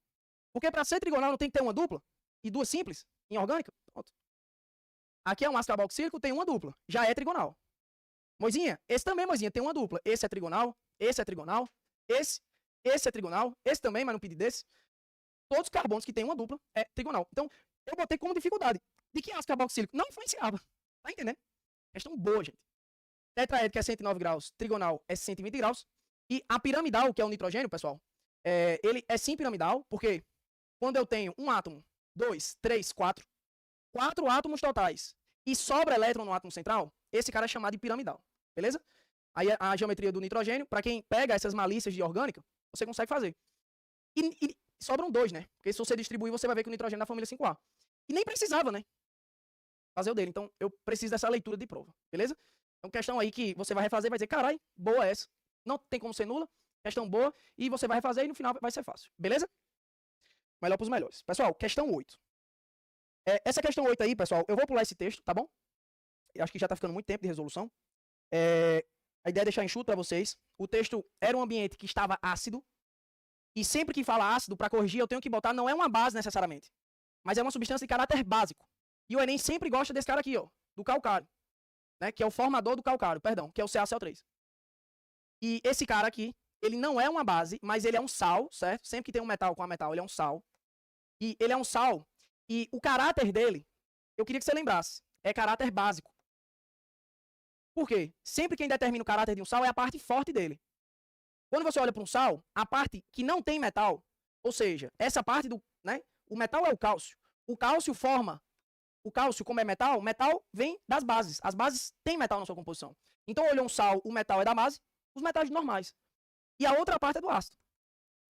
Porque para ser trigonal não tem que ter uma dupla? E duas simples? Em orgânica? Pronto. Aqui é um ácido carboxílico, tem uma dupla. Já é trigonal. Moisinha, esse também, Moisinha, tem uma dupla. Esse é trigonal, esse é trigonal, esse é trigonal, esse também, mas não pedi desse. Todos os carbonos que tem uma dupla é trigonal. Então, eu botei como dificuldade. De que ácido carboxílico? Não influenciava. Tá entendendo? Questão boa, gente. Tetraédrico é 109 graus, trigonal é 120 graus. E a piramidal, que é o nitrogênio, pessoal, ele é sim piramidal, porque quando eu tenho um átomo, 2, 3, 4 átomos totais e sobra elétron no átomo central, esse cara é chamado de piramidal, beleza? Aí a geometria do nitrogênio, para quem pega essas malícias de orgânica, você consegue fazer. E sobram dois, né? Porque se você distribuir, você vai ver que o nitrogênio é da família 5A. E nem precisava, né? Fazer o dele. Então, eu preciso dessa leitura de prova, beleza? Então, questão aí que você vai refazer, vai dizer, carai, boa essa. Não tem como ser nula, questão boa, e você vai refazer e no final vai ser fácil, beleza? Melhor pros melhores. Pessoal, questão 8. Essa questão 8 aí, pessoal, eu vou pular esse texto, tá bom? Eu acho que já tá ficando muito tempo de resolução. A ideia é deixar enxuto para vocês. O texto era um ambiente que estava ácido, e sempre que fala ácido, para corrigir, eu tenho que botar, não é uma base necessariamente, mas é uma substância de caráter básico. E o Enem sempre gosta desse cara aqui, ó, do calcário, né, que é o formador do calcário, perdão, que é o CaCl3. E esse cara aqui, ele não é uma base, mas ele é um sal, certo? Sempre que tem um metal com a metal, ele é um sal. E ele é um sal, e o caráter dele, eu queria que você lembrasse, é caráter básico. Por quê? Sempre quem determina o caráter de um sal é a parte forte dele. Quando você olha para um sal, a parte que não tem metal, ou seja, essa parte do, né, o metal é o cálcio. O cálcio forma, o cálcio como é metal, o metal vem das bases. As bases têm metal na sua composição. Então, olhou um sal, o metal é da base, os metais normais. E a outra parte é do ácido.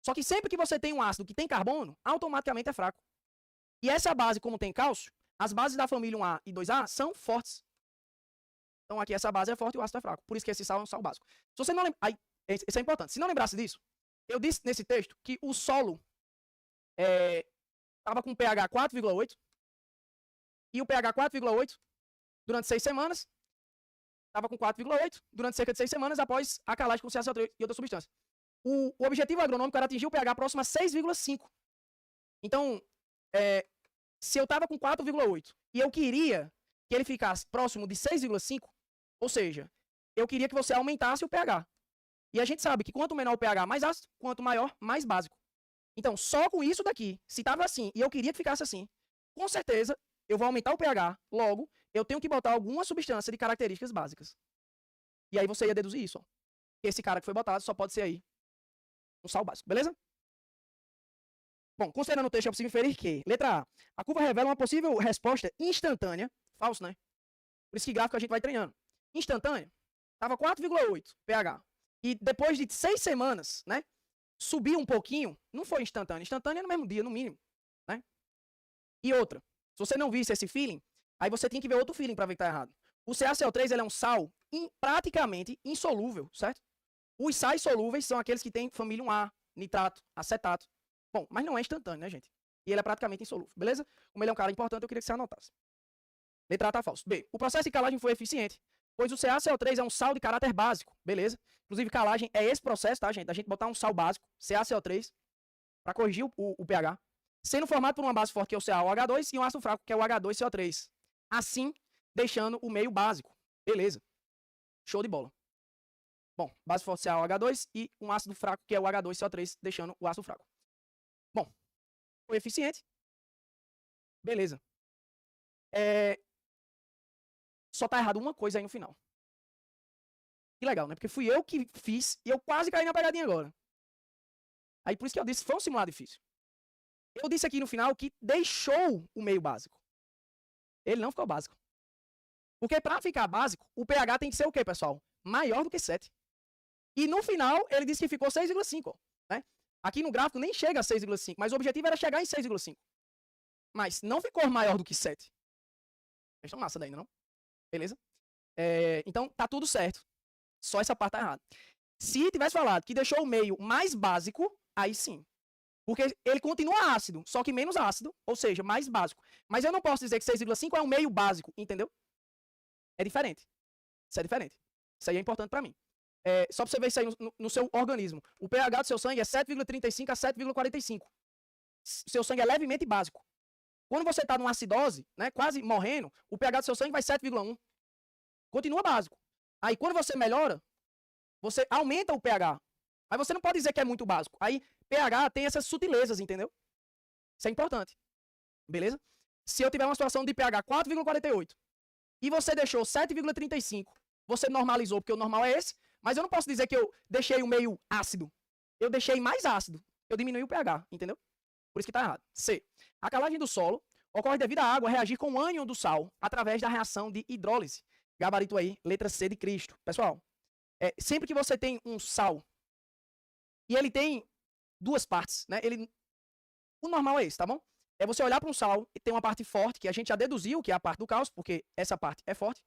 Só que sempre que você tem um ácido que tem carbono, automaticamente é fraco. E essa base, como tem cálcio, as bases da família 1A e 2A são fortes. Então aqui essa base é forte e o ácido é fraco. Por isso que esse sal é um sal básico. Se você não lembra... Isso é importante. Se não lembrasse disso, eu disse nesse texto que o solo estava com pH 4,8 e o pH 4,8 durante 6 semanas estava com 4,8 durante cerca de 6 semanas após a calagem com CaCl3 e outra substância. O objetivo agronômico era atingir o pH próximo a 6,5. Então, se eu estava com 4,8 e eu queria que ele ficasse próximo de 6,5, ou seja, eu queria que você aumentasse o pH. E a gente sabe que quanto menor o pH, mais ácido, quanto maior, mais básico. Então, só com isso daqui, se estava assim e eu queria que ficasse assim, com certeza eu vou aumentar o pH, logo, eu tenho que botar alguma substância de características básicas. E aí você ia deduzir isso, ó. Esse cara que foi botado só pode ser aí um sal básico, beleza? Bom, considerando o texto, é possível inferir que, letra A, a curva revela uma possível resposta instantânea. Falso, né? Por isso que gráfico a gente vai treinando. Instantânea, estava 4,8 pH. E depois de 6 semanas, né? Subiu um pouquinho, não foi instantâneo. Instantâneo é no mesmo dia, no mínimo, né? E outra, se você não visse esse feeling, aí você tem que ver outro feeling para ver que tá errado. O CaCl3 ele é um sal praticamente insolúvel, certo? Os sais solúveis são aqueles que têm família 1A, nitrato, acetato. Bom, mas não é instantâneo, né, gente? E ele é praticamente insolúvel, beleza? Como ele é um cara importante, eu queria que você anotasse. Letra A tá falso. B. O processo de calagem foi eficiente, pois o CaCl3 é um sal de caráter básico, beleza? Inclusive, calagem é esse processo, tá, gente? A gente botar um sal básico, CaCl3, para corrigir o pH, sendo formado por uma base forte, que é o CaOH2, e um ácido fraco, que é o H2CO3. Assim, deixando o meio básico. Beleza. Show de bola. Bom, base forte CaOH2 e um ácido fraco, que é o H2CO3, deixando o ácido fraco. Bom, foi eficiente. Beleza. Só tá errado uma coisa aí no final. Que legal, né? Porque fui eu que fiz e eu quase caí na pegadinha agora. Aí por isso que eu disse, foi um simulado difícil. Eu disse aqui no final que deixou o meio básico. Ele não ficou básico. Porque para ficar básico, o pH tem que ser o quê, pessoal? Maior do que 7. E no final, ele disse que ficou 6,5. Né? Aqui no gráfico nem chega a 6,5, mas o objetivo era chegar em 6,5. Mas não ficou maior do que 7. Questão massa daí, não? Beleza? Então, tá tudo certo. Só essa parte tá errada. Se tivesse falado que deixou o meio mais básico, aí sim. Porque ele continua ácido, só que menos ácido, ou seja, mais básico. Mas eu não posso dizer que 6,5 é um meio básico, entendeu? É diferente. Isso é diferente. Isso aí é importante para mim. Só para você ver isso aí no seu organismo. O pH do seu sangue é 7,35 a 7,45. Seu sangue é levemente básico. Quando você está numa acidose, né, quase morrendo, o pH do seu sangue vai 7,1. Continua básico. Aí quando você melhora, você aumenta o pH. Aí você não pode dizer que é muito básico. Aí pH tem essas sutilezas, entendeu? Isso é importante. Beleza? Se eu tiver uma situação de pH 4,48 e você deixou 7,35, você normalizou, porque o normal é esse, mas eu não posso dizer que eu deixei o meio ácido. Eu deixei mais ácido. Eu diminui o pH, entendeu? Por isso que está errado. C. A calagem do solo ocorre devido à água reagir com o ânion do sal através da reação de hidrólise. Gabarito aí, letra C de Cristo. Pessoal, sempre que você tem um sal e ele tem duas partes, né? O normal é esse, tá bom? É você olhar para um sal e tem uma parte forte, que a gente já deduziu que é a parte do cálcio, porque essa parte é forte,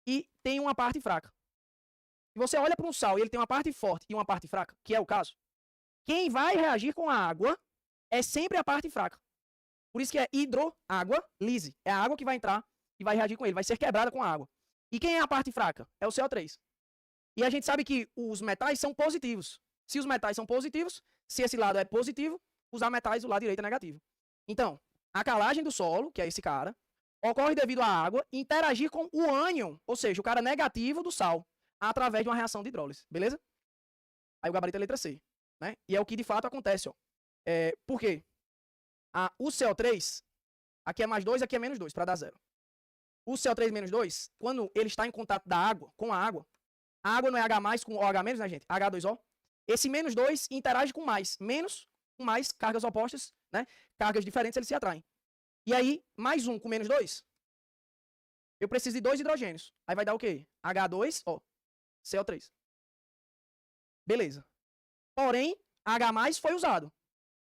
e tem uma parte fraca. Se você olha para um sal e ele tem uma parte forte e uma parte fraca, que é o caso, quem vai reagir com a água é sempre a parte fraca. Por isso que é hidroágua lise. É a água que vai entrar e vai reagir com ele, vai ser quebrada com a água. E quem é a parte fraca? É o CO3. E a gente sabe que os metais são positivos. Se os metais são positivos, se esse lado é positivo, os ametais, o lado direito é negativo. Então, a calagem do solo, que é esse cara, ocorre devido à água interagir com o ânion, ou seja, o cara negativo do sal, através de uma reação de hidrólise, beleza? Aí o gabarito é a letra C, né? E é o que de fato acontece, ó. Por quê? O CO3, aqui é mais 2, aqui é menos 2, para dar 0. O CO3 menos 2, quando ele está em contato da água, com a água não é H+, com OH-, né, gente? H2O. Esse menos 2 interage com mais. Menos, com mais, cargas opostas, né? Cargas diferentes, eles se atraem. E aí, mais 1 com menos 2, eu preciso de 2 hidrogênios. Aí vai dar o quê? H2O, CO3. Beleza. Porém, H+ foi usado.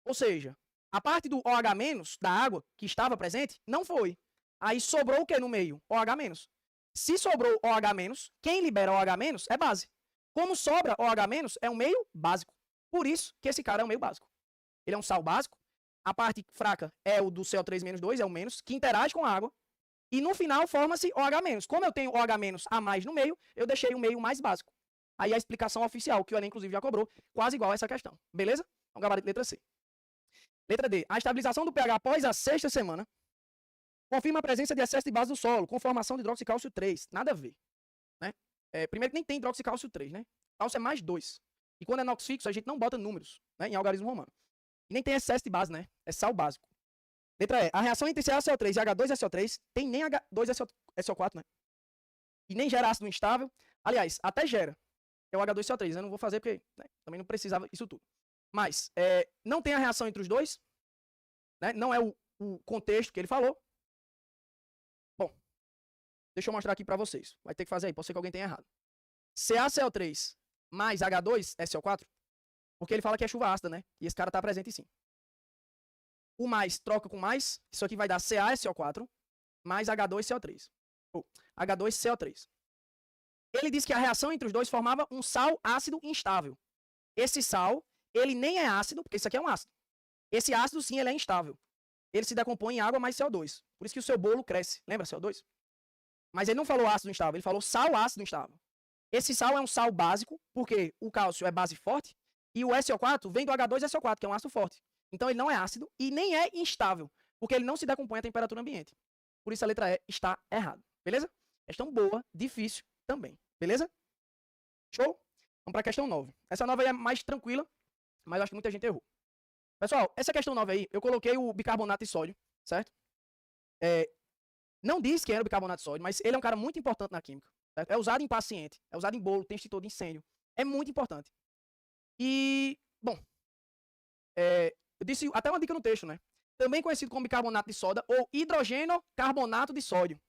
Ou seja, a parte do OH- da água que estava presente não foi. Aí sobrou o que no meio? OH-. Se sobrou OH-, quem libera OH- é base. Como sobra OH-, é um meio básico. Por isso que esse cara é um meio básico. Ele é um sal básico. A parte fraca é o do CO3 menos 2, é o menos, que interage com a água. E no final forma-se OH-. Como eu tenho OH- a mais no meio, eu deixei o meio mais básico. Aí a explicação oficial, que o Enem inclusive já cobrou, quase igual a essa questão. Beleza? Então, gabarito letra C. Letra D. A estabilização do pH após a 6ª semana confirma a presença de excesso de base do solo, com formação de hidroxicálcio 3. Nada a ver. Né? Primeiro que nem tem hidroxicálcio 3, né? Cálcio é mais 2. E quando é NOx fixo, a gente não bota números, né, em algarismo romano. E nem tem excesso de base, né? É sal básico. Letra E. A reação entre CaCl3 e H2SO3 tem nem H2SO4, né? E nem gera ácido instável. Aliás, até gera. É o H2SO3. Eu não vou fazer porque, né, também não precisava isso tudo. Mas não tem a reação entre os dois. né? Não é o contexto que ele falou. Bom, deixa eu mostrar aqui para vocês. Vai ter que fazer aí, pode ser que alguém tenha errado. CaCO3 mais H2SO4, porque ele fala que é chuva ácida, né? E esse cara tá presente sim. O mais troca com mais, isso aqui vai dar CaSO4 mais H2CO3. Ou H2CO3. Ele disse que a reação entre os dois formava um sal ácido instável. Esse sal, ele nem é ácido, porque isso aqui é um ácido. Esse ácido, sim, ele é instável. Ele se decompõe em água mais CO2. Por isso que o seu bolo cresce. Lembra CO2? Mas ele não falou ácido instável, ele falou sal ácido instável. Esse sal é um sal básico, porque o cálcio é base forte, e o SO4 vem do H2SO4, que é um ácido forte. Então ele não é ácido e nem é instável, porque ele não se decompõe à temperatura ambiente. Por isso a letra E está errada. Beleza? Questão boa, difícil também. Beleza? Show? Vamos para a questão 9. Essa 9 aí é mais tranquila, mas eu acho que muita gente errou. Pessoal, essa questão 9 aí, eu coloquei o bicarbonato de sódio, certo? Não diz que era o bicarbonato de sódio, mas ele é um cara muito importante na química. Certo? É usado em paciente, é usado em bolo, tem extintor de incêndio. É muito importante. E, bom, eu disse até uma dica no texto, né? Também conhecido como bicarbonato de soda ou hidrogenocarbonato de sódio.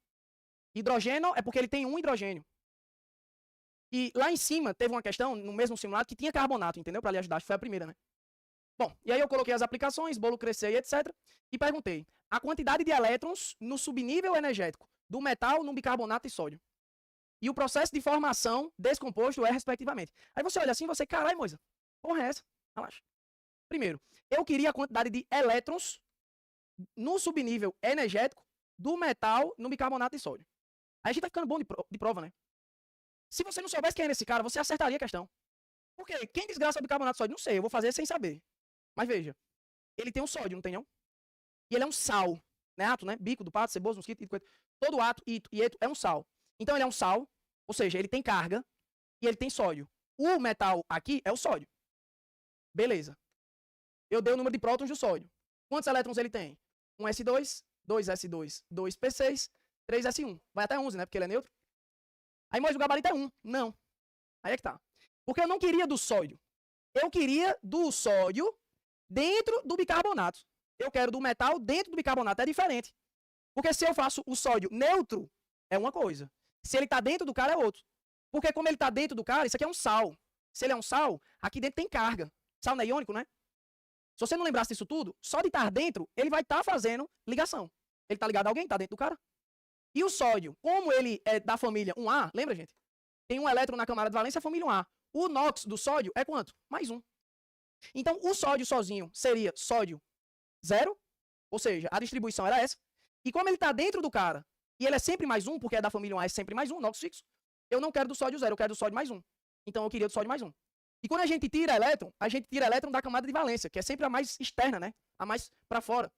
Hidrogeno é porque ele tem um hidrogênio. E lá em cima teve uma questão, no mesmo simulado, que tinha carbonato, entendeu? Para lhe ajudar, acho que foi a primeira, né? Bom, e aí eu coloquei as aplicações, bolo crescer e etc. E perguntei a quantidade de elétrons no subnível energético do metal no bicarbonato de sódio. E o processo de formação descomposto é respectivamente. Aí você olha assim, você, caralho, Moisa, porra é essa? Relaxa. Primeiro, eu queria a quantidade de elétrons no subnível energético do metal no bicarbonato de sódio. Aí a gente tá ficando bom de prova, né? Se você não soubesse quem era esse cara, você acertaria a questão. Por quê? Quem desgraça o bicarbonato de sódio? Não sei, eu vou fazer sem saber. Mas veja, ele tem um sódio, não tem não? E ele é um sal, né? Ato, né? Bico do pato, ceboso, mosquito, todo ato e eto é um sal. Então ele é um sal, ou seja, ele tem carga e ele tem sódio. O metal aqui é o sódio. Beleza. Eu dei o número de prótons do sódio. Quantos elétrons ele tem? 1s2, 2s2, 2p6, 3s1. Vai até 11, né? Porque ele é neutro. Aí, mas o gabarito é 1. Não. Aí é que tá. Porque eu não queria do sódio. Eu queria do sódio dentro do bicarbonato. Eu quero do metal dentro do bicarbonato. É diferente. Porque se eu faço o sódio neutro, é uma coisa. Se ele tá dentro do cara, é outro. Porque como ele tá dentro do cara, isso aqui é um sal. Se ele é um sal, aqui dentro tem carga. Sal não é iônico, né? Se você não lembrasse disso tudo, só de estar dentro, ele vai estar fazendo ligação. Ele tá ligado a alguém, tá dentro do cara. E o sódio, como ele é da família 1A, lembra, gente? Tem um elétron na camada de valência, a família 1A. O NOx do sódio é quanto? Mais 1. Então, o sódio sozinho seria sódio 0, ou seja, a distribuição era essa. E como ele está dentro do cara, e ele é sempre mais 1, porque é da família 1A, é sempre mais 1, NOx fixo, eu não quero do sódio 0, eu quero do sódio mais 1. Então, eu queria do sódio mais 1. E quando a gente tira elétron da camada de valência, que é sempre a mais externa, né? A mais para fora,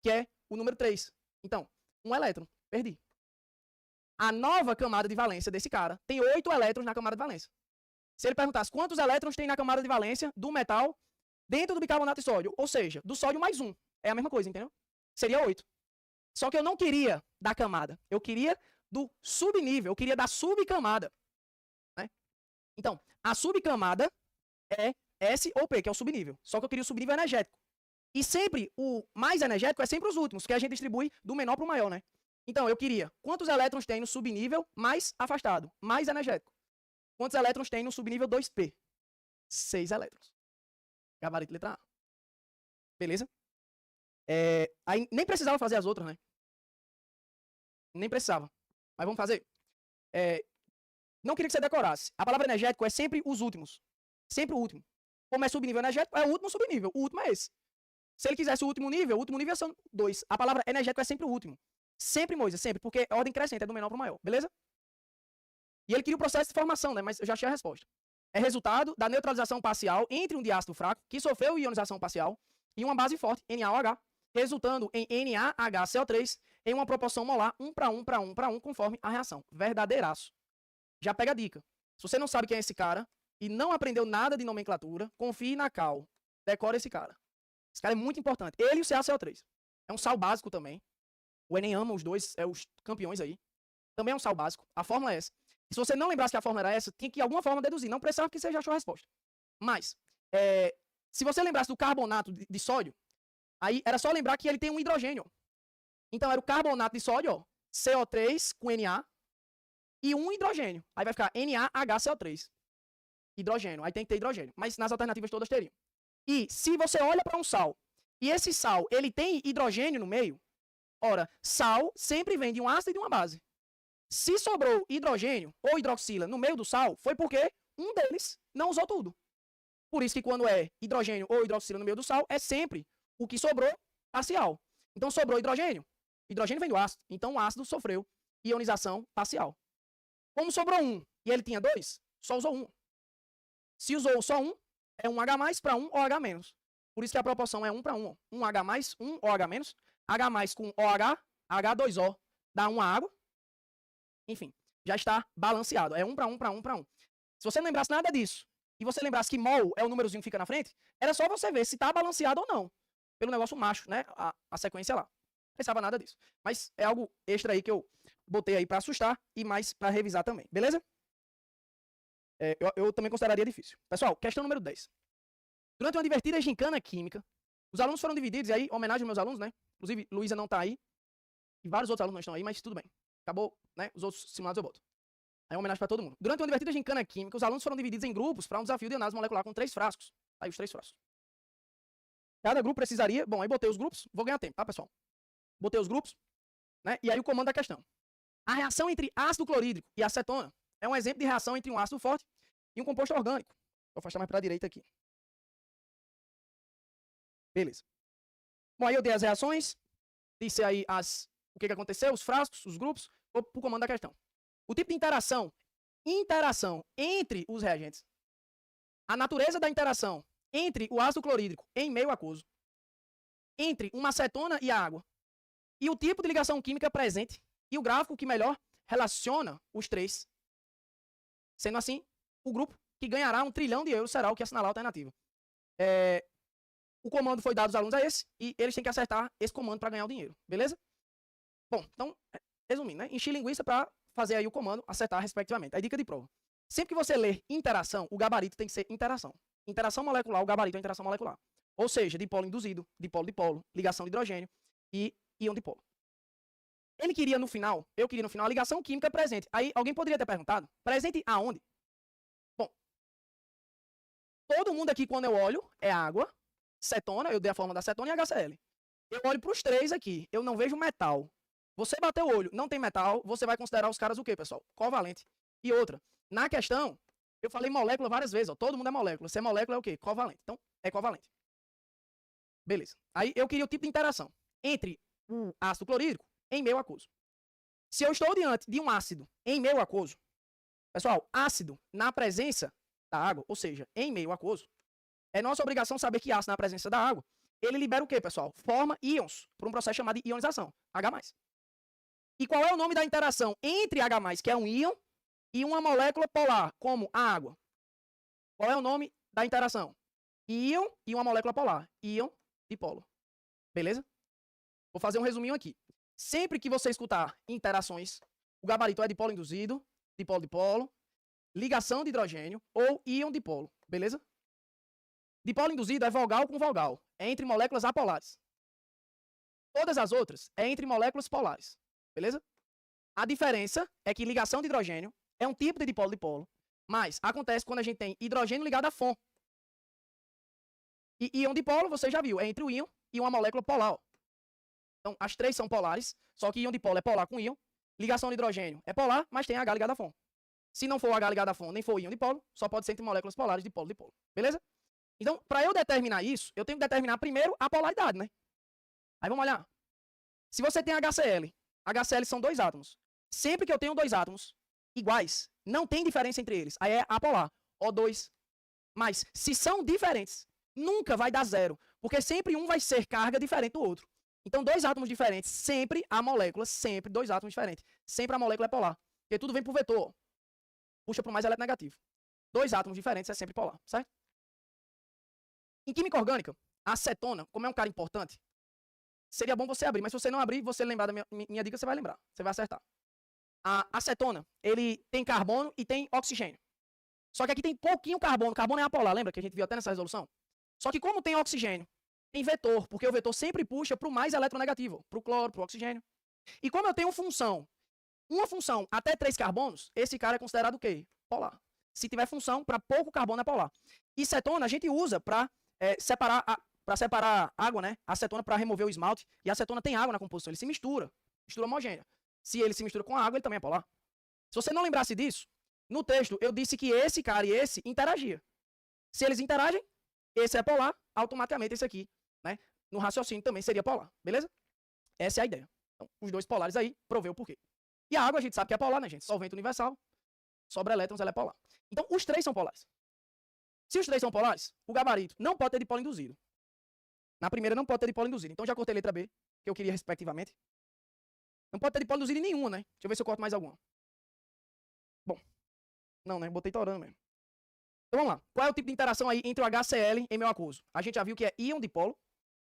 que é o número 3. Então, um elétron, perdi. A nova camada de valência desse cara tem 8 elétrons na camada de valência. Se ele perguntasse quantos elétrons tem na camada de valência do metal dentro do bicarbonato de sódio, ou seja, do sódio mais 1, é a mesma coisa, entendeu? Seria 8. Só que eu não queria da camada, eu queria do subnível, eu queria da subcamada. Né? Então, a subcamada é S ou P, que é o subnível. Só que eu queria o subnível energético. E sempre o mais energético é sempre os últimos, que a gente distribui do menor para o maior, né? Então, eu queria quantos elétrons tem no subnível mais afastado, mais energético. Quantos elétrons tem no subnível 2P? 6 elétrons. Gabarito letra A. Beleza? Aí nem precisava fazer as outras, né? Nem precisava. Mas vamos fazer. Não queria que você decorasse. A palavra energético é sempre os últimos. Sempre o último. Como é subnível energético, é o último subnível. O último é esse. Se ele quisesse o último nível são 2. A palavra energético é sempre o último. Sempre, Moisés, sempre. Porque é ordem crescente, é do menor para o maior. Beleza? E ele queria o processo de formação, né? Mas eu já achei a resposta. É resultado da neutralização parcial entre um diácido fraco, que sofreu ionização parcial, e uma base forte, NaOH, resultando em NaHCO3 em uma proporção molar 1 para 1 para 1 para 1, conforme a reação. Verdadeiraço. Já pega a dica. Se você não sabe quem é esse cara e não aprendeu nada de nomenclatura, confie na Cal. Decora esse cara. Esse cara é muito importante. Ele e o CaCO3. É um sal básico também. O Enem ama os dois, os campeões aí. Também é um sal básico. A fórmula é essa. E se você não lembrasse que a fórmula era essa, tinha que de alguma forma deduzir. Não precisava porque você já achou a resposta. Mas, se você lembrasse do carbonato de sódio, Aí era só lembrar que ele tem um hidrogênio. Então era o carbonato de sódio, ó, CO3 com Na, e um hidrogênio. Aí vai ficar NaHCO3. Hidrogênio. Aí tem que ter hidrogênio. Mas nas alternativas todas teriam. E se você olha para um sal, e esse sal ele tem hidrogênio no meio, ora, sal sempre vem de um ácido e de uma base. Se sobrou hidrogênio ou hidroxila no meio do sal, foi porque um deles não usou tudo. Por isso que quando é hidrogênio ou hidroxila no meio do sal, é sempre o que sobrou parcial. Então sobrou hidrogênio. Hidrogênio vem do ácido. Então o ácido sofreu ionização parcial. Como sobrou um e ele tinha 2, só usou um. Se usou só um, é 1H para 1 OH-. Por isso que a proporção é 1 para 1. 1H+, 1 OH-. H+ com OH, H2O, dá 1 água. Enfim, já está balanceado. É 1 para 1 para 1 para 1. Se você não lembrasse nada disso, e você lembrasse que mol é o númerozinho que fica na frente, era só você ver se está balanceado ou não. Pelo negócio macho, né? A sequência lá. Não pensava nada disso. Mas é algo extra aí que eu botei aí para assustar e mais para revisar também. Beleza? Eu também consideraria difícil. Pessoal, questão número 10. Durante uma divertida gincana química, os alunos foram divididos, e aí, homenagem aos meus alunos, né? Inclusive, Luísa não tá aí, e vários outros alunos não estão aí, mas tudo bem. Acabou, né? Os outros simulados eu boto. Aí é uma homenagem para todo mundo. Durante uma divertida gincana química, os alunos foram divididos em grupos para um desafio de análise molecular com 3 frascos. Aí os 3 frascos. Cada grupo precisaria... Bom, aí botei os grupos. Vou ganhar tempo, tá, pessoal? Botei os grupos, né? E aí o comando da questão. A reação entre ácido clorídrico e acetona é um exemplo de reação entre um ácido forte e um composto orgânico. Vou afastar mais para a direita aqui. Beleza. Bom, aí eu dei as reações, disse aí o que aconteceu, os frascos, os grupos, vou para o comando da questão. O tipo de interação entre os reagentes. A natureza da interação entre o ácido clorídrico em meio aquoso, entre uma acetona e a água, e o tipo de ligação química presente, e o gráfico que melhor relaciona os 3. Sendo assim, o grupo que ganhará 1 trilhão de euros será o que assinalar a alternativa. O comando foi dado aos alunos a esse, e eles têm que acertar esse comando para ganhar o dinheiro, beleza? Bom, então, resumindo, né? Enchi linguiça para fazer aí o comando, acertar respectivamente. Aí, dica de prova. Sempre que você ler interação, o gabarito tem que ser interação. Interação molecular, o gabarito é interação molecular. Ou seja, dipolo induzido, dipolo-dipolo, ligação de hidrogênio e íon dipolo. Eu queria no final, a ligação química presente. Aí, alguém poderia ter perguntado, presente aonde? Bom, todo mundo aqui, quando eu olho, é água, cetona, eu dei a forma da cetona e HCl. Eu olho para os 3 aqui, eu não vejo metal. Você bateu o olho, não tem metal, você vai considerar os caras o quê, pessoal? Covalente. E outra, na questão, eu falei molécula várias vezes, ó, todo mundo é molécula. Se é molécula, é o quê? Covalente. Então, é covalente. Beleza. Aí, eu queria o tipo de interação entre o ácido clorídrico em meio aquoso. Se eu estou diante de um ácido em meio aquoso, pessoal, ácido na presença da água, ou seja, em meio aquoso, é nossa obrigação saber que ácido na presença da água, ele libera o quê, pessoal? Forma íons, por um processo chamado de ionização, H+. E qual é o nome da interação entre H+, que é um íon, e uma molécula polar, como a água? Qual é o nome da interação? Íon e uma molécula polar. Íon dipolo. Beleza? Vou fazer um resuminho aqui. Sempre que você escutar interações, o gabarito é dipolo induzido, dipolo-dipolo, ligação de hidrogênio ou íon dipolo. Beleza? Dipolo induzido é vogal com vogal. É entre moléculas apolares. Todas as outras é entre moléculas polares. Beleza? A diferença é que ligação de hidrogênio é um tipo de dipolo-dipolo, mas acontece quando a gente tem hidrogênio ligado a FON. E íon dipolo, você já viu, é entre o íon e uma molécula polar. Ó. Então, as 3 são polares, só que íon dipolo é polar com íon. Ligação de hidrogênio é polar, mas tem H ligado a FON. Se não for H ligado a FON, nem for íon dipolo, só pode ser entre moléculas polares, dipolo-dipolo. Beleza? Então, para eu determinar isso, eu tenho que determinar primeiro a polaridade, né? Aí vamos olhar. Se você tem HCl, HCl são 2 átomos. Sempre que eu tenho 2 átomos iguais, não tem diferença entre eles. Aí é apolar, O2. Mas, se são diferentes, nunca vai dar 0. Porque sempre um vai ser carga diferente do outro. Então, 2 átomos diferentes, sempre a molécula, sempre 2 átomos diferentes. Sempre a molécula é polar. Porque tudo vem por vetor. Puxa para o mais eletronegativo. 2 átomos diferentes é sempre polar, certo? Em química orgânica, a acetona, como é um cara importante, seria bom você abrir, mas se você não abrir, você lembrar da minha dica, você vai lembrar, você vai acertar. A acetona, ele tem carbono e tem oxigênio. Só que aqui tem pouquinho carbono, carbono é apolar, lembra que a gente viu até nessa resolução? Só que como tem oxigênio tem vetor, porque o vetor sempre puxa para o mais eletronegativo, para o cloro, para o oxigênio. E como eu tenho uma função até 3 carbonos, esse cara é considerado o quê? Polar. Se tiver função, para pouco carbono é polar. E cetona a gente usa para separar água, né? Acetona para remover o esmalte. E a acetona tem água na composição, ele se mistura homogênea. Se ele se mistura com a água, ele também é polar. Se você não lembrasse disso, no texto eu disse que esse cara e esse interagiam. Se eles interagem, esse é polar, automaticamente esse aqui, né? No raciocínio também seria polar, beleza? Essa é a ideia. Então, os dois polares aí, proveu o porquê. E a água a gente sabe que é polar, né, gente? Solvente universal, sobra elétrons, ela é polar. Então, os três são polares. Se os três são polares, o gabarito não pode ter dipolo induzido. Na primeira não pode ter dipolo induzido. Então, já cortei a letra B, que eu queria respectivamente. Não pode ter dipolo induzido em nenhuma, né? Deixa eu ver se eu corto mais alguma. Bom, não, né? Botei torando mesmo. Então, vamos lá. Qual é o tipo de interação aí entre o HCl em meio aquoso? A gente já viu que é íon dipolo,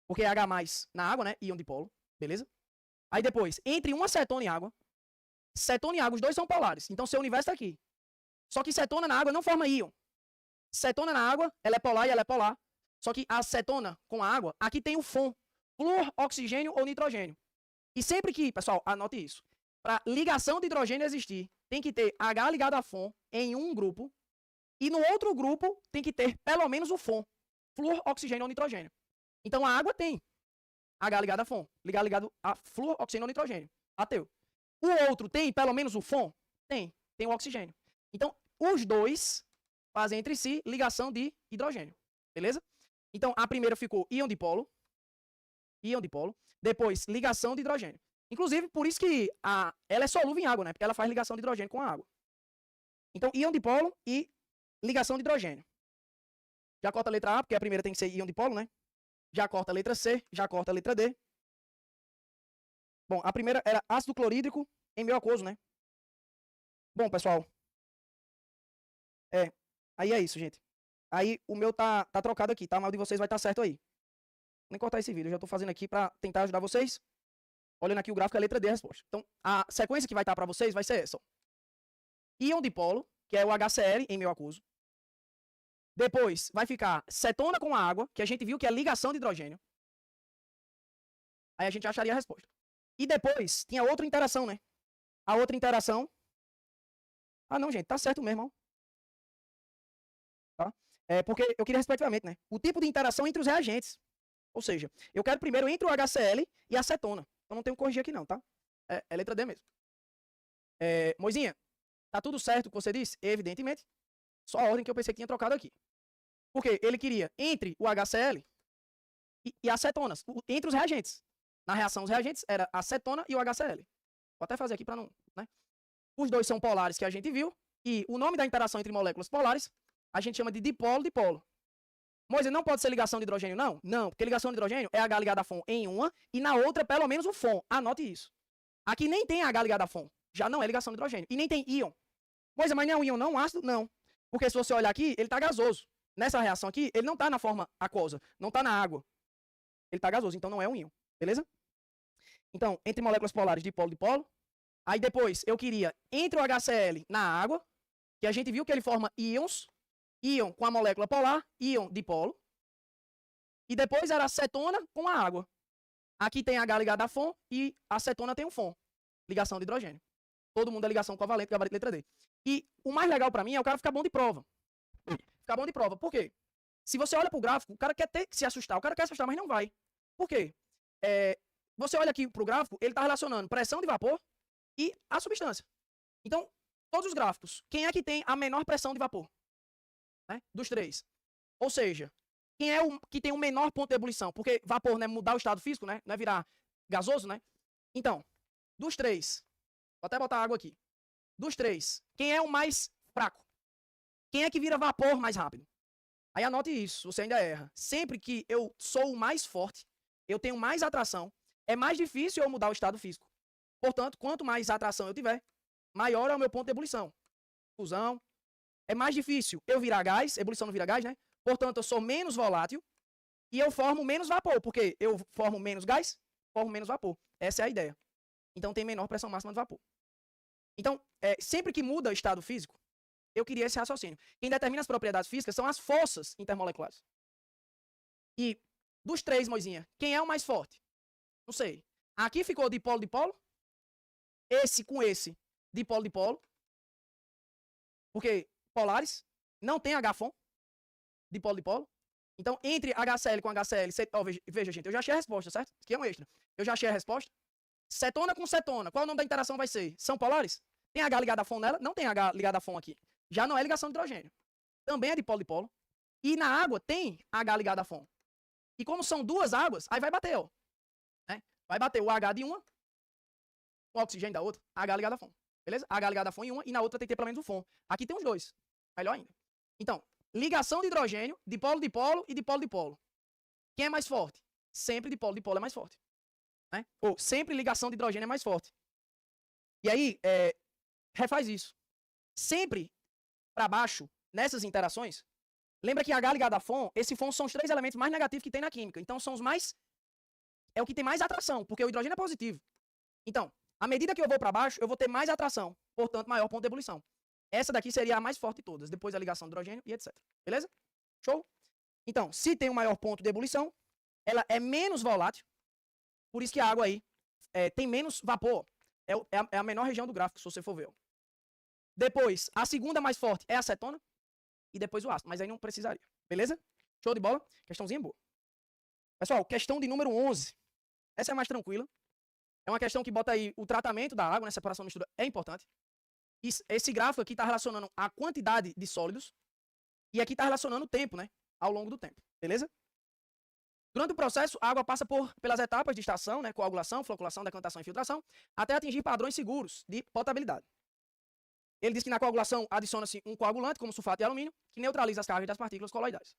porque é H+ na água, né? Íon dipolo, beleza? Aí depois, entre uma cetona e água, os dois são polares. Então, seu universo tá aqui. Só que cetona na água não forma íon. Cetona na água, ela é polar e ela é polar. Só que a cetona com a água, aqui tem o FON, flúor, oxigênio ou nitrogênio. E sempre que, pessoal, anote isso. Para ligação de hidrogênio existir, tem que ter H ligado a FON em um grupo. E no outro grupo tem que ter pelo menos o FON, flúor, oxigênio ou nitrogênio. Então a água tem H ligado a FON, ligado a flúor, oxigênio ou nitrogênio. Ateu. O outro tem pelo menos o FON? Tem o oxigênio. Então os dois fazem entre si ligação de hidrogênio. Beleza? Então a primeira ficou íon dipolo. Depois ligação de hidrogênio. Inclusive, por isso que ela é solúvel em água, né? Porque ela faz ligação de hidrogênio com a água. Então, íon dipolo e ligação de hidrogênio. Já corta a letra A, porque a primeira tem que ser íon dipolo, né? Já corta a letra C, já corta a letra D. Bom, a primeira era ácido clorídrico em meio aquoso, né? Bom, pessoal. Aí é isso, gente. Aí o meu tá trocado aqui, tá? Mas o de vocês vai estar certo aí. Vou nem cortar esse vídeo, eu já tô fazendo aqui pra tentar ajudar vocês. Olhando aqui o gráfico, é a letra D a resposta. Então, a sequência que vai estar para vocês vai ser essa. Ó. Íon dipolo, que é o HCl em meio aquoso. Depois vai ficar cetona com a água, que a gente viu que é ligação de hidrogênio. Aí a gente acharia a resposta. E depois tinha outra interação, né? A outra interação... Ah, não, gente, tá certo mesmo. Ó. Tá? Porque eu queria respectivamente, né? O tipo de interação entre os reagentes. Ou seja, eu quero primeiro entre o HCl e a cetona. Eu não tenho que corrigir aqui não, tá? É letra D mesmo. Moizinha, tá tudo certo o que você disse? Evidentemente. Só a ordem que eu pensei que tinha trocado aqui. Porque ele queria entre o HCl e as cetonas, entre os reagentes. Na reação, os reagentes era a cetona e o HCl. Vou até fazer aqui para não... Né? Os dois são polares que a gente viu. E o nome da interação entre moléculas polares a gente chama de dipolo-dipolo. Moisés, não pode ser ligação de hidrogênio, não? Não, porque ligação de hidrogênio é H ligado a FON em uma e na outra pelo menos o FON. Anote isso. Aqui nem tem H ligado a FON. Já não é ligação de hidrogênio. E nem tem íon. Moisés, mas não é um íon não? Ácido? Não. Porque se você olhar aqui, ele está gasoso. Nessa reação aqui, ele não está na forma aquosa. Não está na água. Ele está gasoso, então não é um íon. Beleza? Então, entre moléculas polares, dipolo-dipolo. Aí depois, eu queria entre o HCl na água, que a gente viu que ele forma íons. Íon com a molécula polar, íon dipolo. E depois era a cetona com a água. Aqui tem H ligado a FON e a cetona tem um FON. Ligação de hidrogênio. Todo mundo é ligação covalente, gabarito letra D. E o mais legal pra mim é o cara ficar bom de prova. Ficar bom de prova. Por quê? Se você olha pro gráfico, o cara quer ter que se assustar. O cara quer se assustar, mas não vai. Por quê? Você olha aqui pro gráfico, ele tá relacionando pressão de vapor e a substância. Então, todos os gráficos, quem é que tem a menor pressão de vapor? Né? Dos três. Ou seja, quem é o que tem o menor ponto de ebulição? Porque vapor não é mudar o estado físico, né? Não é virar gasoso, né? Então, dos três, vou até botar água aqui. Dos três, quem é o mais fraco? Quem é que vira vapor mais rápido? Aí anote isso, você ainda erra. Sempre que eu sou o mais forte, eu tenho mais atração, é mais difícil eu mudar o estado físico. Portanto, quanto mais atração eu tiver, maior é o meu ponto de ebulição. Fusão. É mais difícil eu virar gás, ebulição não vira gás, né? Portanto, eu sou menos volátil e eu formo menos vapor, porque eu formo menos gás, formo menos vapor. Essa é a ideia. Então, tem menor pressão máxima de vapor. Então, sempre que muda o estado físico, eu queria esse raciocínio. Quem determina as propriedades físicas são as forças intermoleculares. E Dos três, Moisinha, quem é o mais forte? Não sei. Aqui ficou dipolo, dipolo. Esse com esse, dipolo, dipolo. Porque polares. Não tem H-FON. Dipolo, dipolo. Então, entre HCl com HCl... veja, gente, eu já achei a resposta, certo? Isso aqui é um extra. Eu já achei a resposta. Cetona com cetona. Qual o nome da interação vai ser? São polares? Tem H ligado a FON nela? Não tem H ligado a FON aqui. Já não é ligação de hidrogênio. Também é dipolo, dipolo. E na água tem H ligado a FON. E como são duas águas, aí vai bater, ó. Né? Vai bater o H de uma, o oxigênio da outra, H ligado a FON. Beleza? H ligado a FON em uma e na outra tem que ter pelo menos o FON. Aqui tem os dois. Melhor ainda. Então, ligação de hidrogênio, dipolo, dipolo e dipolo, dipolo. Quem é mais forte? Sempre dipolo, dipolo é mais forte. Né? Ou sempre ligação de hidrogênio é mais forte. E aí, refaz isso. Sempre para baixo, nessas interações, lembra que H ligado a FON, esse FON são os três elementos mais negativos que tem na química. Então, são os mais... É o que tem mais atração, porque o hidrogênio é positivo. Então, à medida que eu vou para baixo, eu vou ter mais atração. Portanto, maior ponto de ebulição. Essa daqui seria a mais forte de todas, depois a ligação de hidrogênio e etc. Beleza? Show? Então, se tem um maior ponto de ebulição, ela é menos volátil. Por isso que a água aí tem menos vapor. É a menor região do gráfico, se você for ver. Depois, a segunda mais forte é a acetona. E depois o ácido. Mas aí não precisaria. Beleza? Show de bola? Questãozinha boa. Pessoal, questão de número 11. Essa é mais tranquila. É uma questão que bota aí o tratamento da água, né? Separação mistura é importante. Esse gráfico aqui está relacionando a quantidade de sólidos. E aqui está relacionando o tempo, né? Ao longo do tempo. Beleza? Durante o processo, a água passa pelas etapas de extração, né? Coagulação, floculação, decantação e filtração, até atingir padrões seguros de potabilidade. Ele diz que na coagulação adiciona-se um coagulante, como sulfato de alumínio, que neutraliza as cargas das partículas coloidais.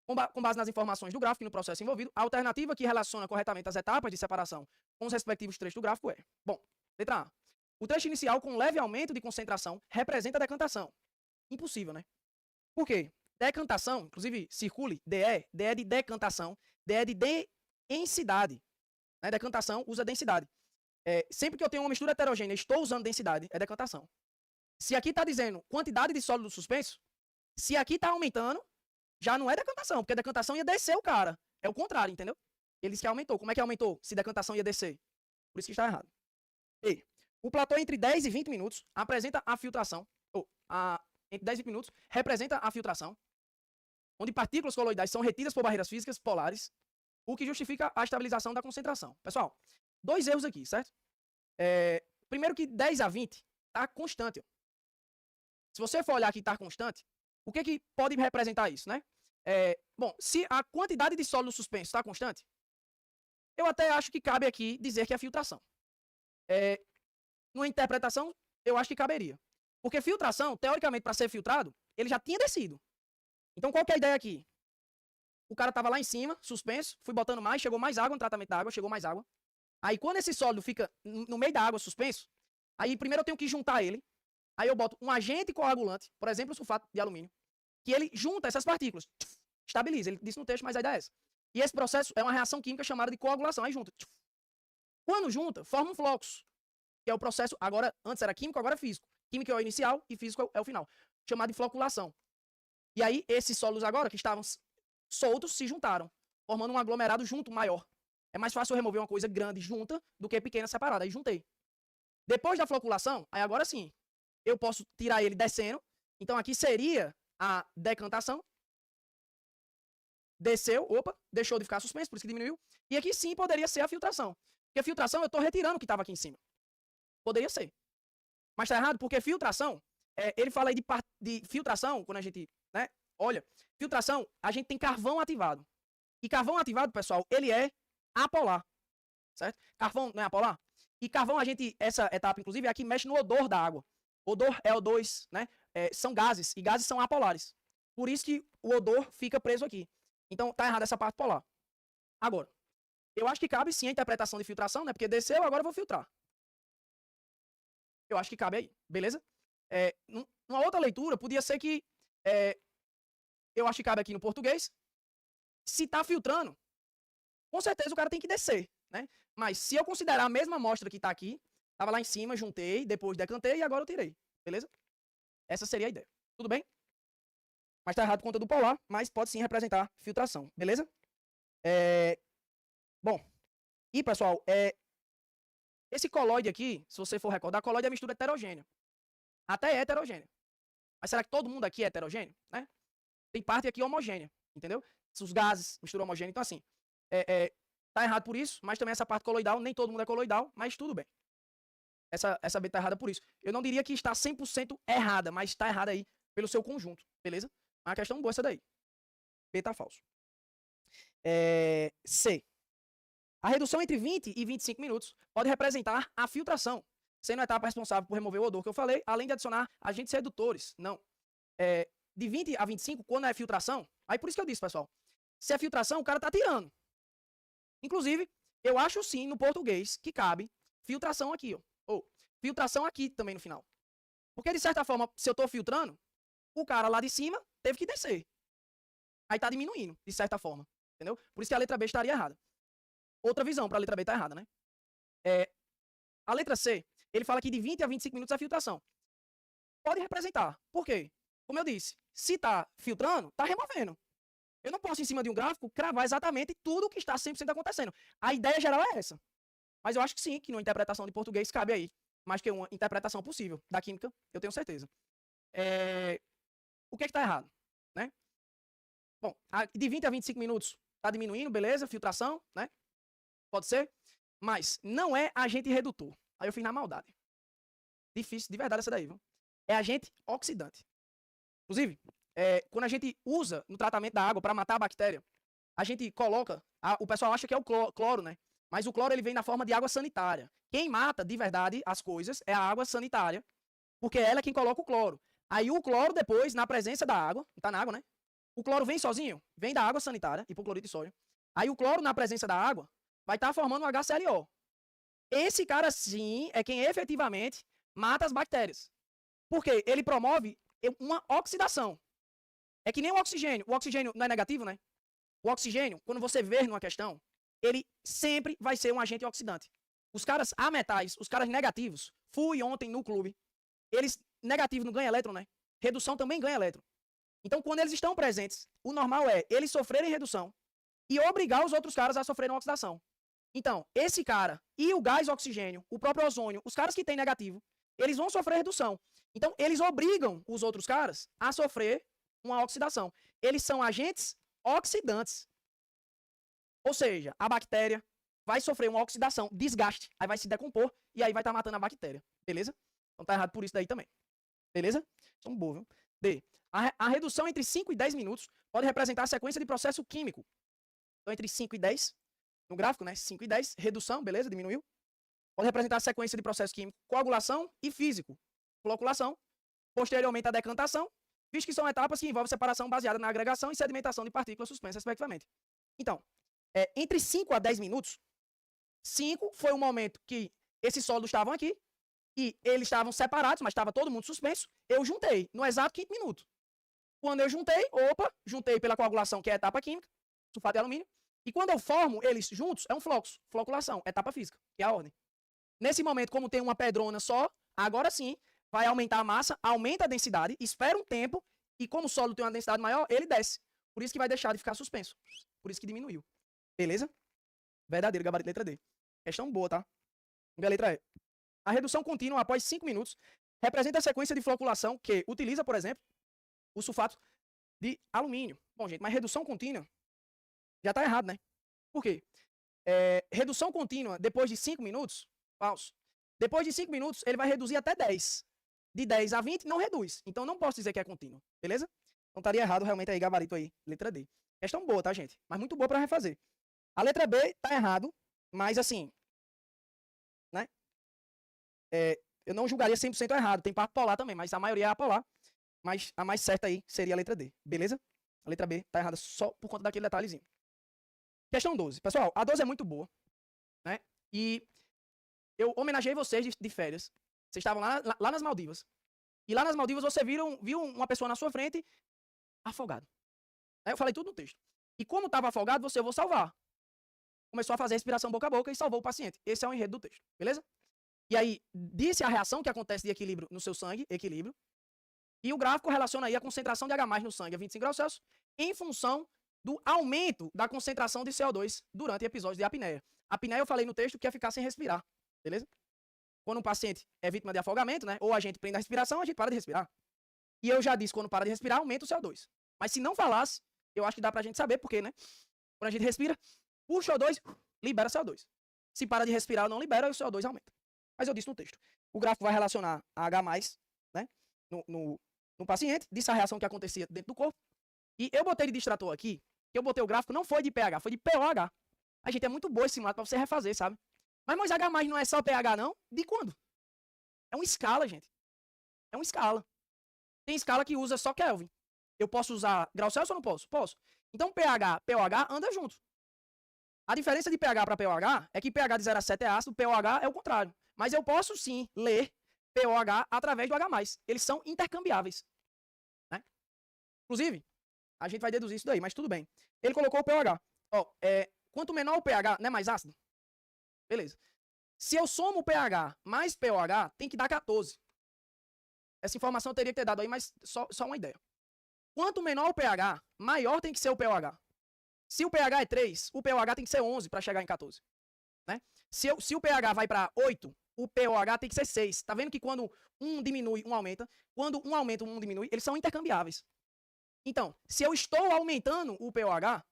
Com base nas informações do gráfico e no processo envolvido, a alternativa que relaciona corretamente as etapas de separação com os respectivos trechos do gráfico é... Bom, letra A. O trecho inicial com leve aumento de concentração representa a decantação. Impossível, né? Por quê? Decantação, inclusive circule, DE de decantação, DE de densidade. Né? Decantação usa densidade. Sempre que eu tenho uma mistura heterogênea, estou usando densidade, é decantação. Se aqui está dizendo quantidade de sólido suspenso, se aqui está aumentando, já não é decantação, porque decantação ia descer o cara. É o contrário, entendeu? Ele disse que aumentou. Como é que aumentou? Se decantação ia descer. Por isso que está errado. E o platô entre 10 e 20 minutos apresenta a filtração, entre 10 e 20 minutos representa a filtração, onde partículas coloidais são retidas por barreiras físicas polares, o que justifica a estabilização da concentração. Pessoal, dois erros aqui, certo? Primeiro que 10 a 20 está constante. Ó. Se você for olhar que está constante, o que pode representar isso, né? Bom, se a quantidade de sólido suspenso está constante, eu até acho que cabe aqui dizer que é filtração. Numa interpretação, eu acho que caberia. Porque filtração, teoricamente, para ser filtrado, ele já tinha descido. Então, qual que é a ideia aqui? O cara estava lá em cima, suspenso, fui botando mais, chegou mais água no tratamento da água, chegou mais água. Aí, quando esse sólido fica no meio da água suspenso, aí primeiro eu tenho que juntar ele. Aí eu boto um agente coagulante, por exemplo, o sulfato de alumínio, que ele junta essas partículas, estabiliza. Ele disse no texto, mas a ideia é essa. E esse processo é uma reação química chamada de coagulação. Aí junta. Quando junta, forma um fluxo, que é o processo, agora, antes era químico, agora é físico. Químico é o inicial e físico é o final, chamado de floculação. E aí, esses sólidos agora, que estavam soltos, se juntaram, formando um aglomerado junto maior. É mais fácil eu remover uma coisa grande junta do que pequena separada. Aí juntei. Depois da floculação, aí agora sim, eu posso tirar ele descendo. Então aqui seria a decantação. Desceu, opa, deixou de ficar suspenso, por isso que diminuiu. E aqui sim poderia ser a filtração. Porque a filtração eu estou retirando o que estava aqui em cima. Poderia ser. Mas está errado, porque filtração, ele fala aí de filtração, quando a gente, né, olha, filtração, a gente tem carvão ativado. E carvão ativado, pessoal, ele é apolar. Certo? Carvão não é apolar? E carvão, essa etapa, inclusive, é a que mexe no odor da água. Odor é O2, né? São gases, e gases são apolares. Por isso que o odor fica preso aqui. Então, tá errado essa parte polar. Agora, eu acho que cabe sim a interpretação de filtração, né? Porque desceu, agora eu vou filtrar. Eu acho que cabe aí, beleza? Numa outra leitura, podia ser que... eu acho que cabe aqui no português. Se tá filtrando, com certeza o cara tem que descer, né? Mas se eu considerar a mesma amostra que tá aqui, tava lá em cima, juntei, depois decantei e agora eu tirei, beleza? Essa seria a ideia. Tudo bem? Mas tá errado por conta do polar, mas pode sim representar filtração, beleza? Bom, e pessoal, esse colóide aqui, se você for recordar, colóide é mistura heterogênea. Até é heterogênea. Mas será que todo mundo aqui é heterogêneo? Né? Tem parte aqui homogênea, entendeu? Os gases, mistura homogênea. Então, assim, tá errado por isso, mas também essa parte coloidal, nem todo mundo é coloidal, mas tudo bem. Essa B tá errada por isso. Eu não diria que está 100% errada, mas está errada aí pelo seu conjunto, beleza? É uma questão boa essa daí. B tá falso. C. A redução entre 20 e 25 minutos pode representar a filtração, sendo a etapa responsável por remover o odor que eu falei, além de adicionar agentes redutores. Não. De 20 a 25, quando é filtração, aí por isso que eu disse, pessoal, se é filtração, o cara tá tirando. Inclusive, eu acho sim, no português, que cabe filtração aqui, ó. Ou filtração aqui também no final. Porque, de certa forma, se eu tô filtrando, o cara lá de cima teve que descer. Aí tá diminuindo, de certa forma. Entendeu? Por isso que a letra B estaria errada. Outra visão para a letra B tá errada, né? A letra C, ele fala que de 20 a 25 minutos é filtração. Pode representar. Por quê? Como eu disse, se tá filtrando, tá removendo. Eu não posso, em cima de um gráfico, cravar exatamente tudo o que está 100% acontecendo. A ideia geral é essa. Mas eu acho que sim, que numa interpretação de português cabe aí. Mais que uma interpretação possível. Da química, eu tenho certeza. O que é que tá errado? Né? Bom, de 20 a 25 minutos tá diminuindo, beleza? Filtração, né? Pode ser. Mas não é agente redutor. Aí eu fiz na maldade. Difícil, de verdade, essa daí, viu? É agente oxidante. Inclusive, quando a gente usa no tratamento da água para matar a bactéria, a gente coloca, o pessoal acha que é o cloro, né? Mas o cloro ele vem na forma de água sanitária. Quem mata de verdade as coisas é a água sanitária, porque ela é quem coloca o cloro. Aí o cloro depois, na presença da água, tá na água, né? O cloro vem sozinho, vem da água sanitária, hipoclorito de sódio. Aí o cloro na presença da água vai estar formando um HClO. Esse cara sim é quem efetivamente mata as bactérias. Porque ele promove uma oxidação. É que nem o oxigênio. O oxigênio não é negativo, né? O oxigênio, quando você vê numa questão, ele sempre vai ser um agente oxidante. Os caras ametais, os caras negativos, fui ontem no clube, eles negativos não ganham elétron, né? Redução também ganha elétron. Então, quando eles estão presentes, o normal é eles sofrerem redução e obrigar os outros caras a sofrerem oxidação. Então, esse cara e o gás oxigênio, o próprio ozônio, os caras que têm negativo, eles vão sofrer redução. Então, eles obrigam os outros caras a sofrer uma oxidação. Eles são agentes oxidantes. Ou seja, a bactéria vai sofrer uma oxidação, desgaste, aí vai se decompor e aí vai estar matando a bactéria. Beleza? Então tá errado por isso daí também. Beleza? São boa, viu? D. A redução entre 5 e 10 minutos pode representar a sequência de processo químico. Então, entre 5 e 10, no gráfico, né? 5 e 10, redução, beleza? Diminuiu. Pode representar a sequência de processo químico, coagulação e físico. Floculação. Posteriormente, a decantação, visto que são etapas que envolvem separação baseada na agregação e sedimentação de partículas suspensas, respectivamente. Então, entre 5 a 10 minutos, 5 foi o momento que esses sólidos estavam aqui, e eles estavam separados, mas estava todo mundo suspenso. Eu juntei no exato 5º minuto. Quando eu juntei pela coagulação, que é a etapa química, sulfato de alumínio, e quando eu formo eles juntos, é um fluxo, floculação, etapa física, que é a ordem. Nesse momento, como tem uma pedrona só, agora sim, vai aumentar a massa, aumenta a densidade, espera um tempo, e como o sólido tem uma densidade maior, ele desce. Por isso que vai deixar de ficar suspenso. Por isso que diminuiu. Beleza? Verdadeiro, gabarito letra D. Questão boa, tá? E a letra E. A redução contínua após 5 minutos representa a sequência de floculação que utiliza, por exemplo, o sulfato de alumínio. Bom, gente, mas redução contínua já tá errado, né? Por quê? Redução contínua depois de 5 minutos, falso. Depois de 5 minutos, ele vai reduzir até 10. De 10 a 20, não reduz. Então, não posso dizer que é contínuo. Beleza? Então, estaria errado realmente aí, gabarito aí. Letra D. Questão boa, tá, gente? Mas muito boa para refazer. A letra B tá errado, mas assim, né? Eu não julgaria 100% errado. Tem parte polar também, mas a maioria é apolar. Mas a mais certa aí seria a letra D. Beleza? A letra B tá errada só por conta daquele detalhezinho. Questão 12. Pessoal, a 12 é muito boa, né? E eu homenageei vocês de férias. Vocês estavam lá nas Maldivas. E lá nas Maldivas você viu uma pessoa na sua frente afogado. Eu falei tudo no texto. E como estava afogado, eu vou salvar. Começou a fazer respiração boca a boca e salvou o paciente. Esse é o enredo do texto, beleza? E aí, disse a reação que acontece de equilíbrio no seu sangue, equilíbrio. E o gráfico relaciona aí a concentração de H+, no sangue a 25 graus Celsius, em função do aumento da concentração de CO2 durante episódios de apneia. A apneia eu falei no texto que é ficar sem respirar, beleza? Quando um paciente é vítima de afogamento, né, ou a gente prende a respiração, a gente para de respirar. E eu já disse, quando para de respirar, aumenta o CO2. Mas se não falasse, eu acho que dá pra gente saber, porque, né? Quando a gente respira, puxa o CO2, libera CO2. Se para de respirar, não libera, o CO2 aumenta. Mas eu disse no texto. O gráfico vai relacionar a H+, né, no paciente, disse a reação que acontecia dentro do corpo. E eu botei de distrator aqui, que eu botei o gráfico, não foi de pH, foi de POH. A gente é muito boa esse simulado pra você refazer, sabe? Mas H+ não é só pH, não? De quando? É uma escala, gente. É uma escala. Tem escala que usa só Kelvin. Eu posso usar grau Celsius ou não posso? Posso. Então pH, POH anda junto. A diferença de pH para POH é que pH de 0 a 7 é ácido, POH é o contrário. Mas eu posso sim ler POH através do H+. Eles são intercambiáveis. Né? Inclusive, a gente vai deduzir isso daí, mas tudo bem. Ele colocou o POH. Ó, quanto menor o pH, não é mais ácido? Beleza. Se eu somo o pH mais POH, tem que dar 14. Essa informação eu teria que ter dado aí, mas só uma ideia. Quanto menor o pH, maior tem que ser o POH. Se o pH é 3, o POH tem que ser 11 para chegar em 14. Né? Se o pH vai para 8, o POH tem que ser 6. Tá vendo que quando um diminui, um aumenta? Quando um aumenta, um diminui, eles são intercambiáveis. Então, se eu estou aumentando o pOH,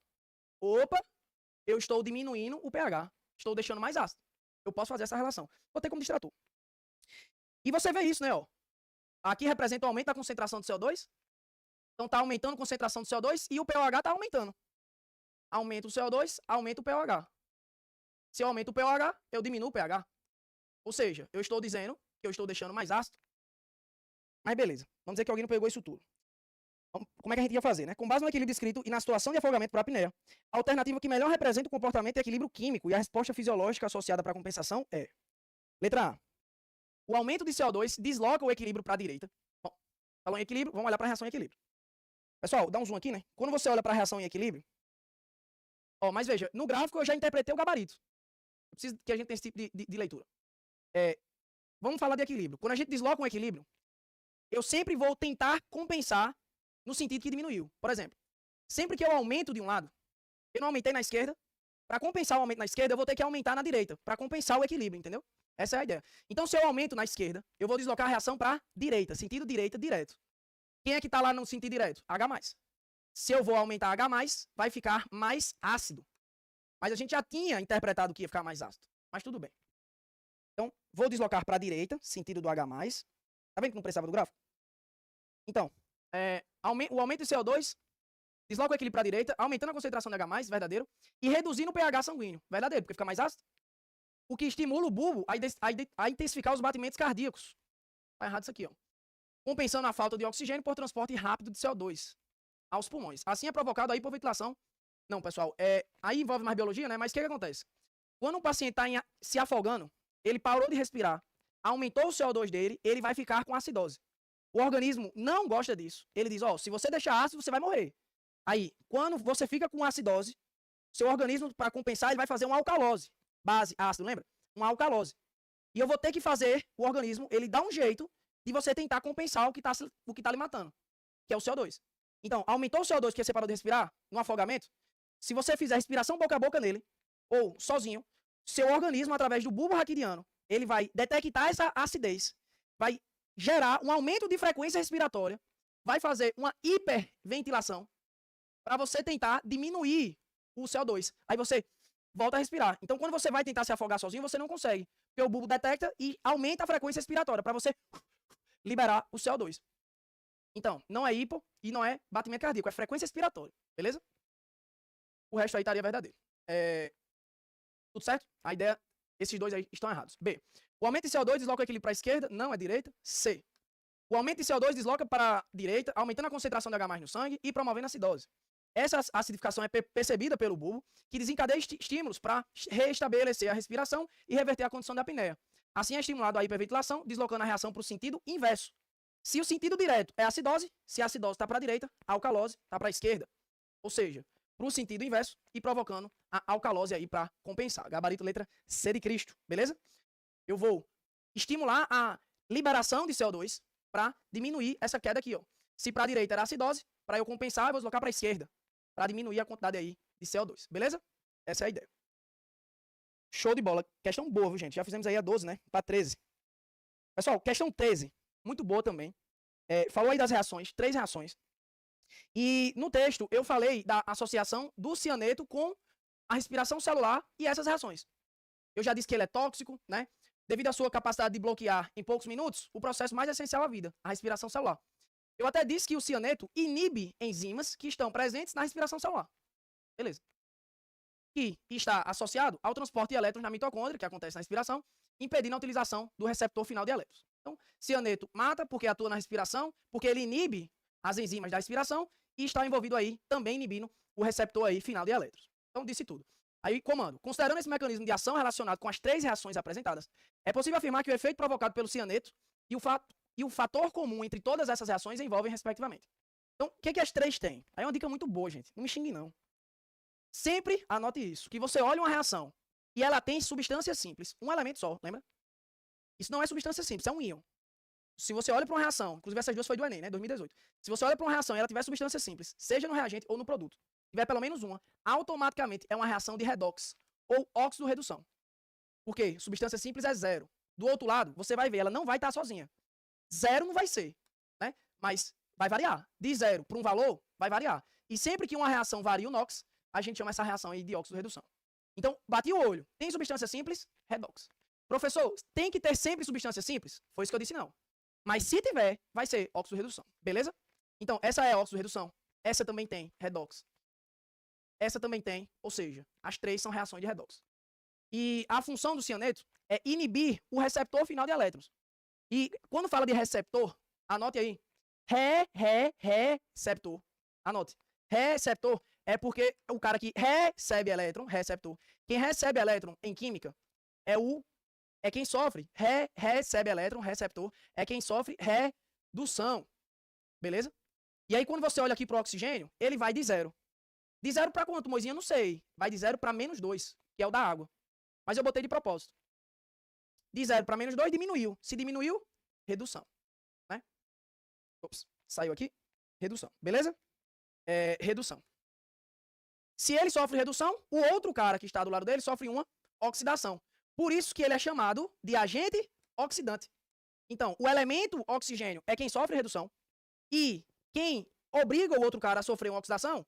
eu estou diminuindo o pH. Estou deixando mais ácido. Eu posso fazer essa relação. Vou ter como distrator. E você vê isso, né? Ó. Aqui representa o aumento da concentração de CO2. Então está aumentando a concentração de CO2 e o pOH está aumentando. Aumenta o CO2, aumenta o pOH. Se eu aumento o pOH, eu diminuo o pH. Ou seja, eu estou dizendo que eu estou deixando mais ácido. Mas beleza. Vamos dizer que alguém não pegou isso tudo. Como é que a gente ia fazer, né? Com base no equilíbrio descrito e na situação de afogamento por apneia, a alternativa que melhor representa o comportamento e equilíbrio químico e a resposta fisiológica associada para a compensação é: letra A. O aumento de CO2 desloca o equilíbrio para a direita. Bom, falou em equilíbrio, vamos olhar para a reação em equilíbrio. Pessoal, dá um zoom aqui, né? Quando você olha para a reação em equilíbrio, mas veja, no gráfico eu já interpretei o gabarito. Eu preciso que a gente tenha esse tipo de leitura. Vamos falar de equilíbrio. Quando a gente desloca um equilíbrio, eu sempre vou tentar compensar no sentido que diminuiu. Por exemplo, sempre que eu aumento de um lado, eu não aumentei na esquerda, para compensar o aumento na esquerda, eu vou ter que aumentar na direita, para compensar o equilíbrio, entendeu? Essa é a ideia. Então, se eu aumento na esquerda, eu vou deslocar a reação para direita, sentido direita, direto. Quem é que está lá no sentido direto? H+. Se eu vou aumentar H+, vai ficar mais ácido. Mas a gente já tinha interpretado que ia ficar mais ácido. Mas tudo bem. Então, vou deslocar para a direita, sentido do H+. Tá vendo que não precisava do gráfico? Então, o aumento de CO2 desloca o equilíbrio para a direita, aumentando a concentração de H+, verdadeiro, e reduzindo o pH sanguíneo, verdadeiro, porque fica mais ácido. O que estimula o bulbo a intensificar os batimentos cardíacos. Tá errado isso aqui, ó. Compensando a falta de oxigênio por transporte rápido de CO2 aos pulmões. Assim é provocado a hipoventilação. Não, pessoal, aí envolve mais biologia, né? Mas o que acontece? Quando um paciente está se afogando, ele parou de respirar, aumentou o CO2 dele, ele vai ficar com acidose. O organismo não gosta disso. Ele diz, se você deixar ácido, você vai morrer. Aí, quando você fica com acidose, seu organismo, para compensar, ele vai fazer uma alcalose. Base, ácido, lembra? Uma alcalose. E eu vou ter que fazer o organismo, ele dá um jeito de você tentar compensar o que tá lhe matando, que é o CO2. Então, aumentou o CO2 que você parou de respirar no afogamento, se você fizer respiração boca a boca nele, ou sozinho, seu organismo, através do bulbo raquidiano, ele vai detectar essa acidez, vai gerar um aumento de frequência respiratória, vai fazer uma hiperventilação para você tentar diminuir o CO2. Aí você volta a respirar. Então, quando você vai tentar se afogar sozinho, você não consegue. Porque o bulbo detecta e aumenta a frequência respiratória para você liberar o CO2. Então, não é hipo e não é batimento cardíaco, é frequência respiratória. Beleza? O resto aí estaria verdadeiro. Tudo certo? A ideia, esses dois aí estão errados. B. O aumento de CO2 desloca o equilíbrio para a esquerda, não é direita. C. O aumento de CO2 desloca para a direita, aumentando a concentração de H+ no sangue e promovendo a acidose. Essa acidificação é percebida pelo bulbo, que desencadeia estímulos para reestabelecer a respiração e reverter a condição da apneia. Assim é estimulado a hiperventilação, deslocando a reação para o sentido inverso. Se o sentido direto é acidose, se a acidose está para a direita, a alcalose está para a esquerda. Ou seja, para o sentido inverso e provocando a alcalose aí para compensar. Gabarito letra C de Cristo, beleza? Eu vou estimular a liberação de CO2 para diminuir essa queda aqui, ó. Se para a direita era acidose, para eu compensar, eu vou deslocar para a esquerda. para diminuir a quantidade aí de CO2, beleza? Essa é a ideia. Show de bola. Questão boa, viu, gente? Já fizemos aí a 12, né? Para 13. Pessoal, questão 13, muito boa também. Falou aí das reações, 3 reações. E no texto eu falei da associação do cianeto com a respiração celular e essas reações. Eu já disse que ele é tóxico, né? Devido à sua capacidade de bloquear em poucos minutos o processo mais essencial à vida, a respiração celular. Eu até disse que o cianeto inibe enzimas que estão presentes na respiração celular. Beleza. Que está associado ao transporte de elétrons na mitocôndria, que acontece na respiração, impedindo a utilização do receptor final de elétrons. Então, cianeto mata porque atua na respiração, porque ele inibe as enzimas da respiração e está envolvido aí também inibindo o receptor aí final de elétrons. Então, disse tudo. Aí, comando. Considerando esse mecanismo de ação relacionado com as 3 reações apresentadas, é possível afirmar que o efeito provocado pelo cianeto e o fator comum entre todas essas reações envolvem respectivamente. Então, o que as 3 têm? Aí é uma dica muito boa, gente. Não me xingue, não. Sempre anote isso, que você olha uma reação e ela tem substância simples, um elemento só, lembra? Isso não é substância simples, é um íon. Se você olha para uma reação, inclusive essas 2 foi do Enem, né, 2018. Se você olha para uma reação e ela tiver substância simples, seja no reagente ou no produto, tiver pelo menos uma, automaticamente é uma reação de redox ou óxido-redução. Por quê? Substância simples é 0. Do outro lado, você vai ver, ela não vai estar sozinha. 0 não vai ser, né? Mas vai variar. De 0 para um valor, vai variar. E sempre que uma reação varia o NOx, a gente chama essa reação aí de óxido-redução. Então, bati o olho. Tem substância simples? Redox. Professor, tem que ter sempre substância simples? Foi isso que eu disse, não. Mas se tiver, vai ser óxido-redução. Beleza? Então, essa é óxido-redução. Essa também tem redox. Essa também tem, ou seja, as 3 são reações de redox. E a função do cianeto é inibir o receptor final de elétrons. E quando fala de receptor, anote aí. Receptor. Anote. Receptor é porque o cara que recebe elétron, receptor. Quem recebe elétron em química é quem sofre. Recebe elétron, receptor, é quem sofre redução. Beleza? E aí quando você olha aqui para o oxigênio, ele vai de 0. De 0 para quanto, Moisinha? Não sei. Vai de 0 para -2, que é o da água. Mas eu botei de propósito. De 0 para -2, diminuiu. Se diminuiu, redução. Né? Ops, saiu aqui. Redução. Beleza? Redução. Se ele sofre redução, o outro cara que está do lado dele sofre uma oxidação. Por isso que ele é chamado de agente oxidante. Então, o elemento oxigênio é quem sofre redução. E quem obriga o outro cara a sofrer uma oxidação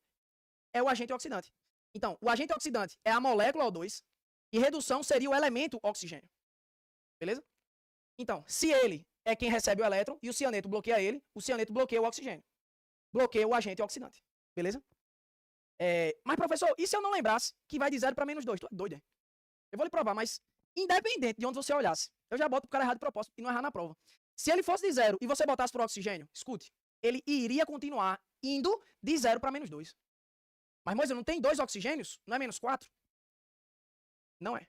é o agente oxidante. Então, o agente oxidante é a molécula O2 e redução seria o elemento oxigênio. Beleza? Então, se ele é quem recebe o elétron e o cianeto bloqueia ele, o cianeto bloqueia o oxigênio. Bloqueia o agente oxidante. Beleza? Mas, professor, e se eu não lembrasse que vai de 0 para -2? Tu é doido, é? Eu vou lhe provar, mas independente de onde você olhasse, eu já boto pro cara errado de propósito e não errar na prova. Se ele fosse de 0 e você botasse pro oxigênio, escute, ele iria continuar indo de 0 para -2. Mas, Moisés, não tem 2 oxigênios? Não é -4? Não é.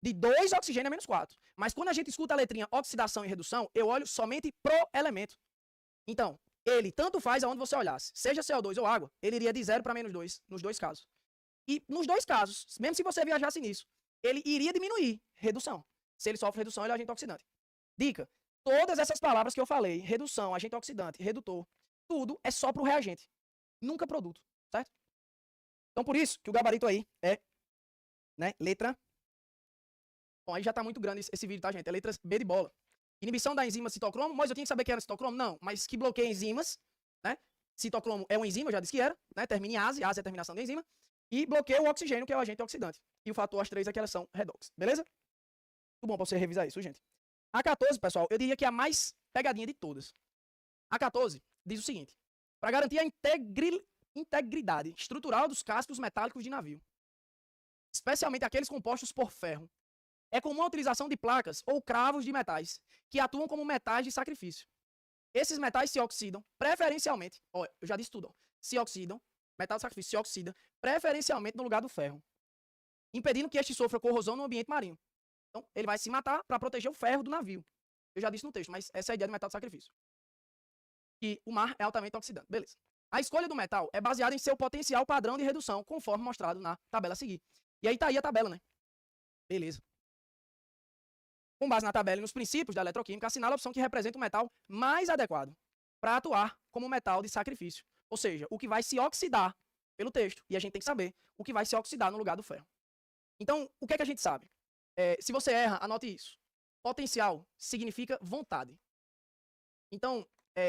De 2 oxigênios é -4. Mas quando a gente escuta a letrinha oxidação e redução, eu olho somente pro elemento. Então, ele tanto faz aonde você olhasse. Seja CO2 ou água, ele iria de 0 para -2, nos 2 casos. E nos 2 casos, mesmo se você viajasse nisso, ele iria diminuir redução. Se ele sofre redução, ele é agente oxidante. Dica, todas essas palavras que eu falei, redução, agente oxidante, redutor, tudo é só pro reagente. Nunca produto, certo? Então, por isso que o gabarito aí é, né, letra... Bom, aí já tá muito grande esse vídeo, tá, gente? É letra B de bola. Inibição da enzima citocromo, mas eu tinha que saber que era citocromo? Não, mas que bloqueia enzimas, né? Citocromo é uma enzima, eu já disse que era, né? Termina em ase, ase é a terminação da enzima. E bloqueia o oxigênio, que é o agente oxidante. E o fator, as 3 é que elas são redox, beleza? Muito bom pra você revisar isso, gente. A 14, pessoal, eu diria que é a mais pegadinha de todas. A 14 diz o seguinte: para garantir a integridade estrutural dos cascos metálicos de navio, especialmente aqueles compostos por ferro, é comum a utilização de placas ou cravos de metais, que atuam como metais de sacrifício. Esses metais se oxidam, preferencialmente, ó, eu já disse tudo, ó, se oxidam, metal de sacrifício se oxida, preferencialmente no lugar do ferro, impedindo que este sofra corrosão no ambiente marinho. Então, ele vai se matar para proteger o ferro do navio. Eu já disse no texto, mas essa é a ideia do metal de sacrifício. E o mar é altamente oxidante. Beleza. A escolha do metal é baseada em seu potencial padrão de redução, conforme mostrado na tabela a seguir. E aí tá aí a tabela, né? Beleza. Com base na tabela e nos princípios da eletroquímica, assinala a opção que representa o metal mais adequado para atuar como metal de sacrifício. Ou seja, o que vai se oxidar Pelo texto. E a gente tem que saber o que vai se oxidar no lugar do ferro. Então, o que é que a gente sabe? Se você erra, anote isso. Potencial significa vontade. Então,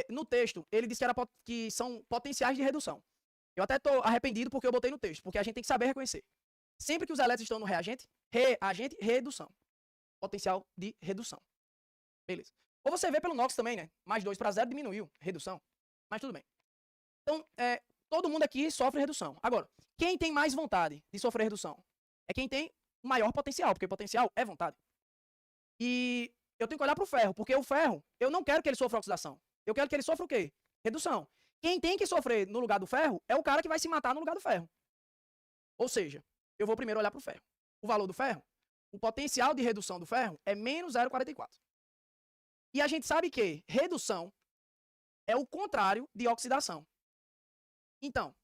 no texto, ele disse que são potenciais de redução. Eu até estou arrependido porque eu botei no texto, porque a gente tem que saber reconhecer. Sempre que os elétrons estão no reagente, redução. Potencial de redução. Beleza. Ou você vê pelo NOx também, né? Mais 2 para 0 diminuiu, redução. Mas tudo bem. Então, todo mundo aqui sofre redução. Agora, quem tem mais vontade de sofrer redução? É quem tem maior potencial, porque potencial é vontade. E eu tenho que olhar para o ferro, porque o ferro, eu não quero que ele sofra oxidação. Eu quero que ele sofra o quê? Redução. Quem tem que sofrer no lugar do ferro é o cara que vai se matar no lugar do ferro. Ou seja, eu vou primeiro olhar para o ferro. O valor do ferro, o potencial de redução do ferro é menos 0,44. E a gente sabe que redução é o contrário de oxidação. Então,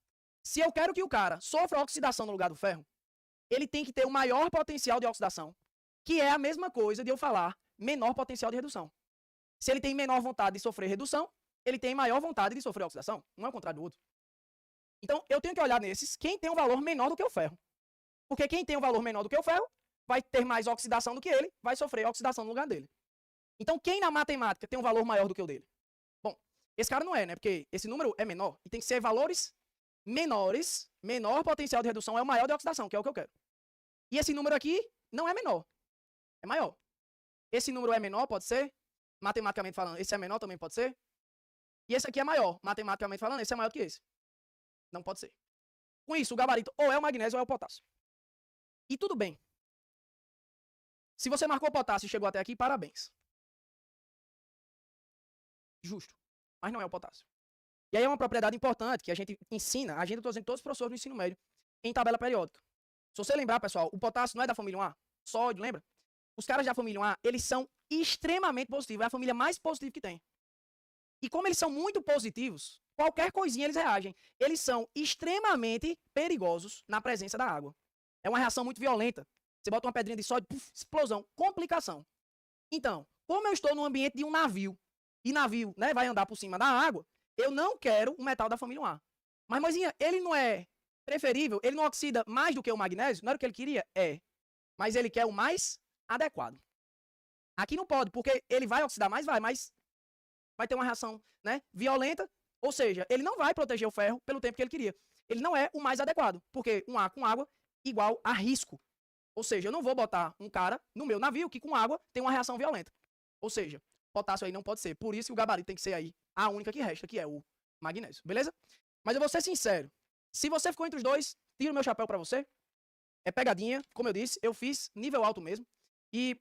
se eu quero que o cara sofra oxidação no lugar do ferro, ele tem que ter o maior potencial de oxidação, que é a mesma coisa de eu falar menor potencial de redução. Se ele tem menor vontade de sofrer redução, ele tem maior vontade de sofrer oxidação. Um é o contrário do outro. Então, eu tenho que olhar nesses quem tem um valor menor do que o ferro. Porque quem tem um valor menor do que o ferro vai ter mais oxidação do que ele, vai sofrer oxidação no lugar dele. Então, quem na matemática tem um valor maior do que o dele? Bom, esse cara não é, né? Porque esse número é menor e tem que ser valores menores. Menor potencial de redução é o maior de oxidação, que é o que eu quero. E esse número aqui não é menor, é maior. Esse número é menor, pode ser. Matematicamente falando, esse é menor, também pode ser. E esse aqui é maior, matematicamente falando, esse é maior do que esse. Não pode ser. Com isso, o gabarito ou é o magnésio ou é o potássio. E tudo bem. Se você marcou o potássio e chegou até aqui, parabéns. Justo. Mas não é o potássio. E aí é uma propriedade importante que a gente ensina, eu estou dizendo todos os professores do ensino médio, em tabela periódica. Se você lembrar, pessoal, o potássio não é da família 1A? Sódio, lembra? Os caras da família 1A, eles são extremamente positivos. É a família mais positiva que tem. E como eles são muito positivos, qualquer coisinha eles reagem. Eles são extremamente perigosos na presença da água. É uma reação muito violenta. Você bota uma pedrinha de sódio, puf, explosão, complicação. Então, como eu estou no ambiente de um navio, e navio, né, vai andar por cima da água, eu não quero um metal da família 1A. Mas, moisinha, ele não é preferível, ele não oxida mais do que o magnésio? Não era o que ele queria? É. Mas ele quer o mais adequado. Aqui não pode, porque ele vai oxidar mais, mas vai ter uma reação, né, violenta, ou seja, ele não vai proteger o ferro pelo tempo que ele queria. Ele não é o mais adequado, porque um A com água igual a risco. Ou seja, eu não vou botar um cara no meu navio que com água tem uma reação violenta. Ou seja, potássio aí não pode ser. Por isso que o gabarito tem que ser aí a única que resta, que é o magnésio. Beleza? Mas eu vou ser sincero. Se você ficou entre os dois, tiro o meu chapéu pra você. É pegadinha, como eu disse, eu fiz nível alto mesmo. E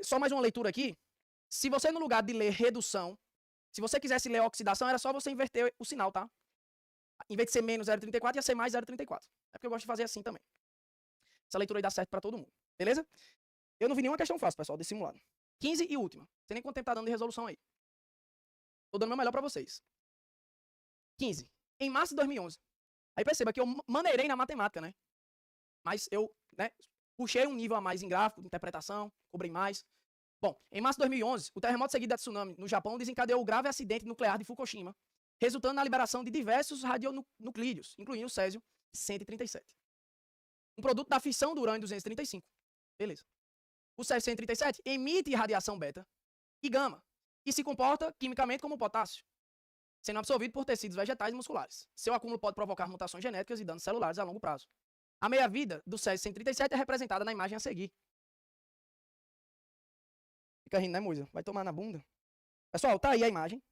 só mais uma leitura aqui. Se você, no lugar de ler redução, se você quisesse ler oxidação, era só você inverter o sinal, tá? Em vez de ser menos 0,34, ia ser mais 0,34. É porque eu gosto de fazer assim também. Essa leitura aí dá certo pra todo mundo. Beleza? Eu não vi nenhuma questão fácil, pessoal, desse simulado. 15 e última. Sem nem quanto tempo tá dando de resolução aí. Tô dando o meu melhor pra vocês. 15. Em março de 2011. Aí perceba que eu maneirei na matemática, né? Mas eu, né, puxei um nível a mais em gráfico, interpretação, cobrei mais. Bom, em março de 2011, o terremoto seguido da tsunami no Japão desencadeou o grave acidente nuclear de Fukushima, resultando na liberação de diversos radionuclídeos, incluindo o césio-137. Um produto da fissão do urânio-235. Beleza. O césio-137 emite radiação beta e gama e se comporta quimicamente como potássio, sendo absorvido por tecidos vegetais e musculares. Seu acúmulo pode provocar mutações genéticas e danos celulares a longo prazo. A meia-vida do césio-137 é representada na imagem a seguir. Fica rindo, né, Moisa? Vai tomar na bunda. Pessoal, tá aí a imagem.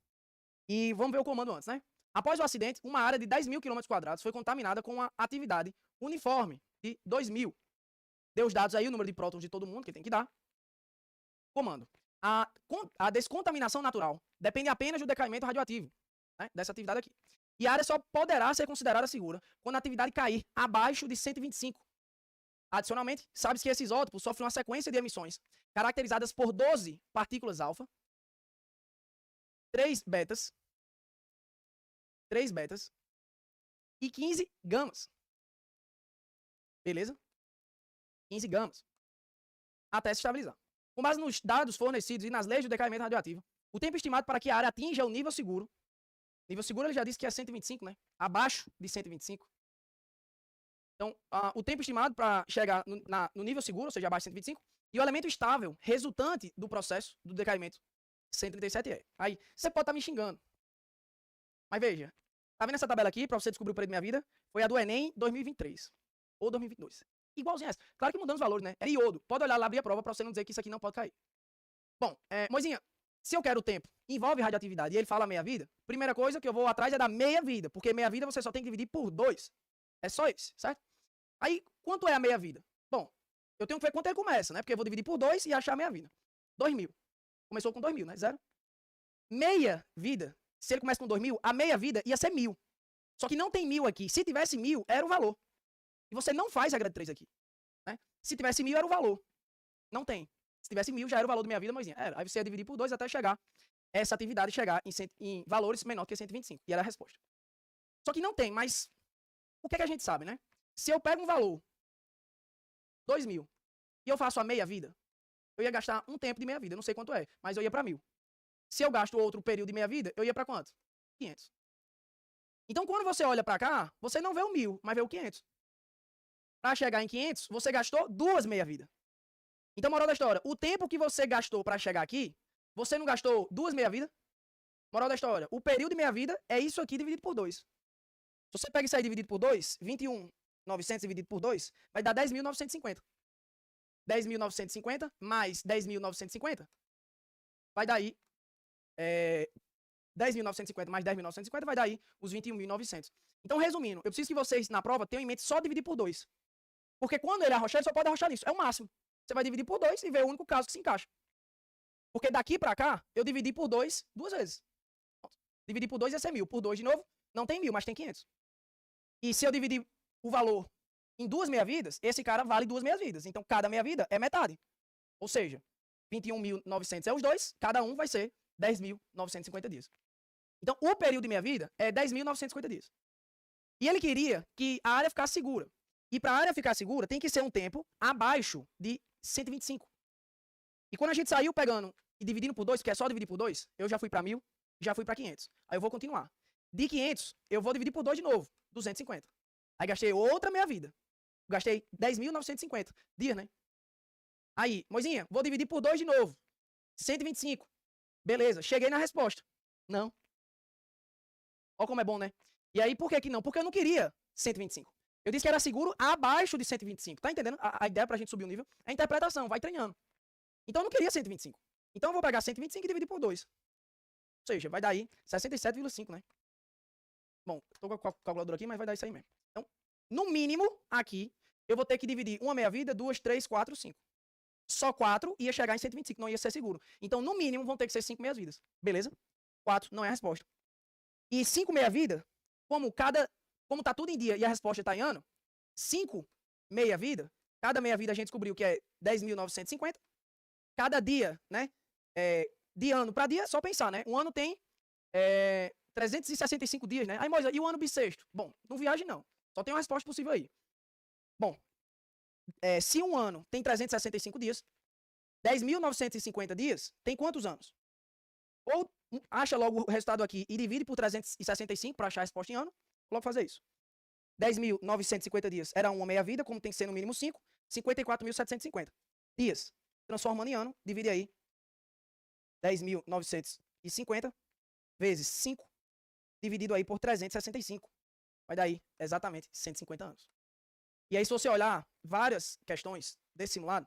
E vamos ver o comando antes, né? Após o acidente, uma área de 10.000 km² foi contaminada com uma atividade uniforme de 2.000. Dê os dados aí, o número de prótons de todo mundo, que tem que dar. Comando. A descontaminação natural depende apenas do decaimento radioativo, né, dessa atividade aqui. E a área só poderá ser considerada segura quando a atividade cair abaixo de 125. Adicionalmente, sabe-se que esse isótopo sofre uma sequência de emissões caracterizadas por 12 partículas alfa, 3 betas e 15 gamas. Beleza? 15 gamas. Até se estabilizar. Com base nos dados fornecidos e nas leis do decaimento radioativo, o tempo estimado para que a área atinja o nível seguro ele já disse que é 125, né? Abaixo de 125, Então, o tempo estimado para chegar no nível seguro, ou seja, abaixo de 125, e o elemento estável resultante do processo do decaimento, 137 Aí, você pode estar me xingando. Mas veja, tá vendo essa tabela aqui, para você descobrir o período da minha vida? Foi a do Enem 2023. Ou 2022. Igualzinho essa. Claro que mudando os valores, né? Era iodo. Pode olhar lá, abrir a prova, para você não dizer que isso aqui não pode cair. Bom, Moisinha, se eu quero o tempo, envolve radioatividade, e ele fala meia vida, primeira coisa que eu vou atrás é da meia vida, porque meia vida você só tem que dividir por 2. É só isso, certo? Aí, quanto é a meia vida? Bom, eu tenho que ver quanto ele começa, né? Porque eu vou dividir por 2 e achar a meia vida. 2.000. Começou com 2.000, né? 0. Meia vida, se ele começa com 2.000, a meia vida ia ser 1.000. Só que não tem 1.000 aqui. Se tivesse 1.000, era o valor. E você não faz a regra de 3 aqui. Né? Se tivesse 1.000, era o valor. Não tem. Se tivesse 1.000, já era o valor da minha vida, Moisinha. Aí você ia dividir por 2 até chegar, essa atividade chegar em valores menor que 125. E era a resposta. Só que não tem, mas o que é que a gente sabe, né? Se eu pego um valor, 2.000, e eu faço a meia vida, eu ia gastar um tempo de meia vida. Eu não sei quanto é, mas eu ia para 1.000. Se eu gasto outro período de meia vida, eu ia para quanto? 500. Então, quando você olha para cá, você não vê o 1.000, mas vê o 500. Para chegar em 500, você gastou 2 meia-vida. Então, moral da história, o tempo que você gastou para chegar aqui, você não gastou 2 meia-vida? Moral da história, o período de meia-vida é isso aqui dividido por 2. Se você pega isso aí dividido por 2, 21.900 dividido por 2, vai dar 10.950. 10.950 mais 10.950 vai dar aí 10.950 mais 10.950 vai dar aí os 21.900. Então, resumindo, eu preciso que vocês, na prova, tenham em mente só dividir por 2. Porque quando ele arrochar, ele só pode arrochar nisso. É o máximo. Você vai dividir por 2 e ver o único caso que se encaixa. Porque daqui pra cá, eu dividi por 2 duas vezes. Dividir por 2 ia ser 1.000. Por 2 de novo, não tem 1.000, mas tem 500. E se eu dividir o valor em 2 meia-vidas, esse cara vale 2 meia-vidas. Então, cada meia-vida é metade. Ou seja, 21.900 é os dois, cada um vai ser 10.950 dias. Então, o período de meia-vida é 10.950 dias. E ele queria que a área ficasse segura. E para a área ficar segura, tem que ser um tempo abaixo de 125. E quando a gente saiu pegando e dividindo por 2, porque é só dividir por 2, eu já fui para 1.000, já fui para 500. Aí eu vou continuar. De 500, eu vou dividir por 2 de novo, 250. Aí gastei outra meia-vida. Gastei 10.950 dias, né? Aí, Moisinha, vou dividir por 2 de novo, 125. Beleza, cheguei na resposta. Não. Olha como é bom, né? E aí, por que não? Porque eu não queria 125. Eu disse que era seguro abaixo de 125. Tá entendendo? A ideia pra gente subir o nível é a interpretação, vai treinando. Então eu não queria 125. Então eu vou pegar 125 e dividir por 2. Ou seja, vai dar aí 67,5, né? Bom, tô com a calculadora aqui, mas vai dar isso aí mesmo. Então, no mínimo, aqui, eu vou ter que dividir uma meia-vida, 2, 3, 4, 5. Só 4 ia chegar em 125, não ia ser seguro. Então, no mínimo, vão ter que ser 5 meias-vidas. Beleza? 4 não é a resposta. E 5 meia-vida, como tá tudo em dia e a resposta tá em ano, 5 meia-vida, cada meia-vida a gente descobriu que é 10.950. Cada dia, né? De ano para dia, só pensar, né? Um ano tem 365 dias, né? Aí, Moisés, e o ano bissexto? Bom, não viaje não. Só tem uma resposta possível aí. Bom, se um ano tem 365 dias, 10.950 dias tem quantos anos? Ou acha logo o resultado aqui e divide por 365 para achar a resposta em ano. Logo fazer isso. 10.950 dias era uma meia-vida, como tem que ser no mínimo 5. 54.750 dias. Transformando em ano, divide aí 10.950 vezes 5, dividido aí por 365. Vai dar aí exatamente 150 anos. E aí, se você olhar várias questões desse simulado,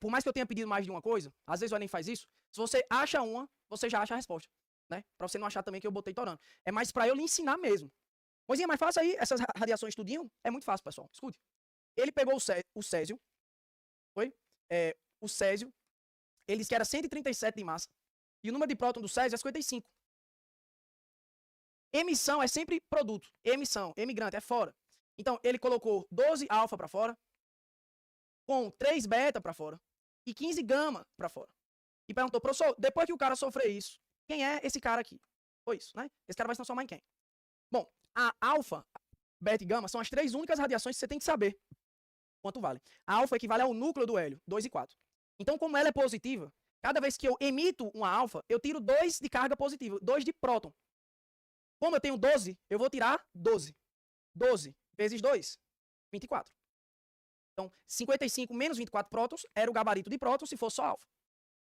por mais que eu tenha pedido mais de uma coisa, às vezes o Enem faz isso, se você acha uma, você já acha a resposta. Né? Pra você não achar também que eu botei torando. É mais pra eu lhe ensinar mesmo. Moisinha, mas faça aí essas radiações tudinho. É muito fácil, pessoal. Escute. Ele pegou o césio. Foi? O césio. Ele disse que era 137 de massa. E o número de próton do césio é 55. Emissão é sempre produto. Emissão. Emigrante é fora. Então, ele colocou 12 alfa pra fora. Com 3 beta pra fora. E 15 gama pra fora. E perguntou, professor, depois que o cara sofrer isso, quem é esse cara aqui? Foi isso, né? Esse cara vai se transformar em quem? Bom, a alfa, beta e gama são as 3 únicas radiações que você tem que saber quanto vale. A alfa equivale ao núcleo do hélio, 2 e 4. Então, como ela é positiva, cada vez que eu emito uma alfa, eu tiro 2 de carga positiva, 2 de próton. Como eu tenho 12, eu vou tirar 12. 12 vezes 2, 24. Então, 55 menos 24 prótons era o gabarito de prótons se fosse só alfa.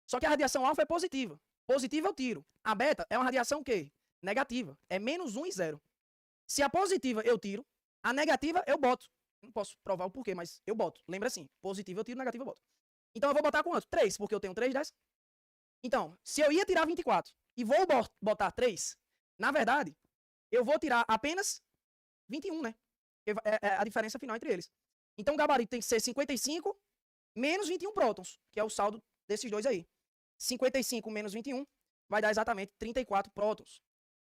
Só que a radiação alfa é positiva. Positiva eu tiro. A beta é uma radiação o quê? Negativa. É menos 1 e 0. Se a positiva eu tiro, a negativa eu boto. Não posso provar o porquê, mas eu boto. Lembra assim, positiva eu tiro, negativa eu boto. Então eu vou botar quanto? 3, porque eu tenho 3 dessas. Então, se eu ia tirar 24 e vou botar 3, na verdade, eu vou tirar apenas 21, né? É a diferença final entre eles. Então o gabarito tem que ser 55 menos 21 prótons, que é o saldo desses dois aí. 55 menos 21 vai dar exatamente 34 prótons.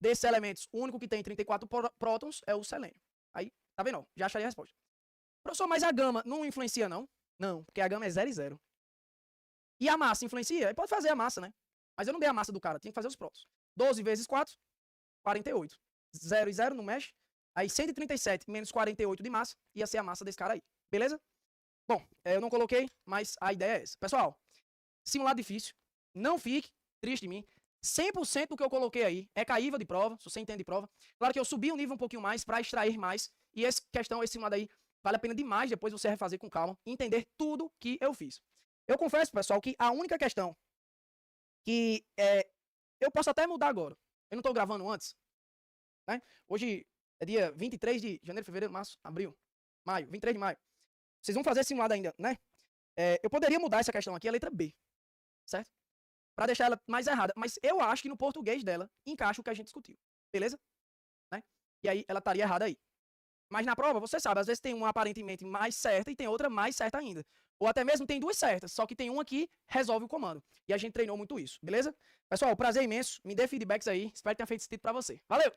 Desses elementos, o único que tem 34 prótons é o selênio. Aí, tá vendo? Já achei a resposta. Professor, mas a gama não influencia, não? Não, porque a gama é 0 e 0. E a massa influencia? Ele pode fazer a massa, né? Mas eu não dei a massa do cara, tinha que fazer os prótons. 12 vezes 4, 48. 0 e 0 não mexe. Aí 137 menos 48 de massa ia ser a massa desse cara aí. Beleza? Bom, eu não coloquei, mas a ideia é essa. Pessoal, simulado difícil. Não fique triste de mim. 100% do que eu coloquei aí é caível de prova, se você entende de prova. Claro que eu subi o nível um pouquinho mais para extrair mais. E esse simulado aí vale a pena demais depois você refazer com calma e entender tudo que eu fiz. Eu confesso, pessoal, que a única questão que eu posso até mudar agora. Eu não estou gravando antes, né? Hoje é dia 23 de janeiro, fevereiro, março, abril, maio, 23 de maio. Vocês vão fazer simulado ainda, né? Eu poderia mudar essa questão aqui, a letra B, certo? Para deixar ela mais errada. Mas eu acho que no português dela encaixa o que a gente discutiu. Beleza? Né? E aí ela estaria errada aí. Mas na prova, você sabe, às vezes tem uma aparentemente mais certa e tem outra mais certa ainda. Ou até mesmo tem duas certas, só que tem uma que resolve o comando. E a gente treinou muito isso, beleza? Pessoal, prazer imenso. Me dê feedbacks aí. Espero que tenha feito sentido pra você. Valeu!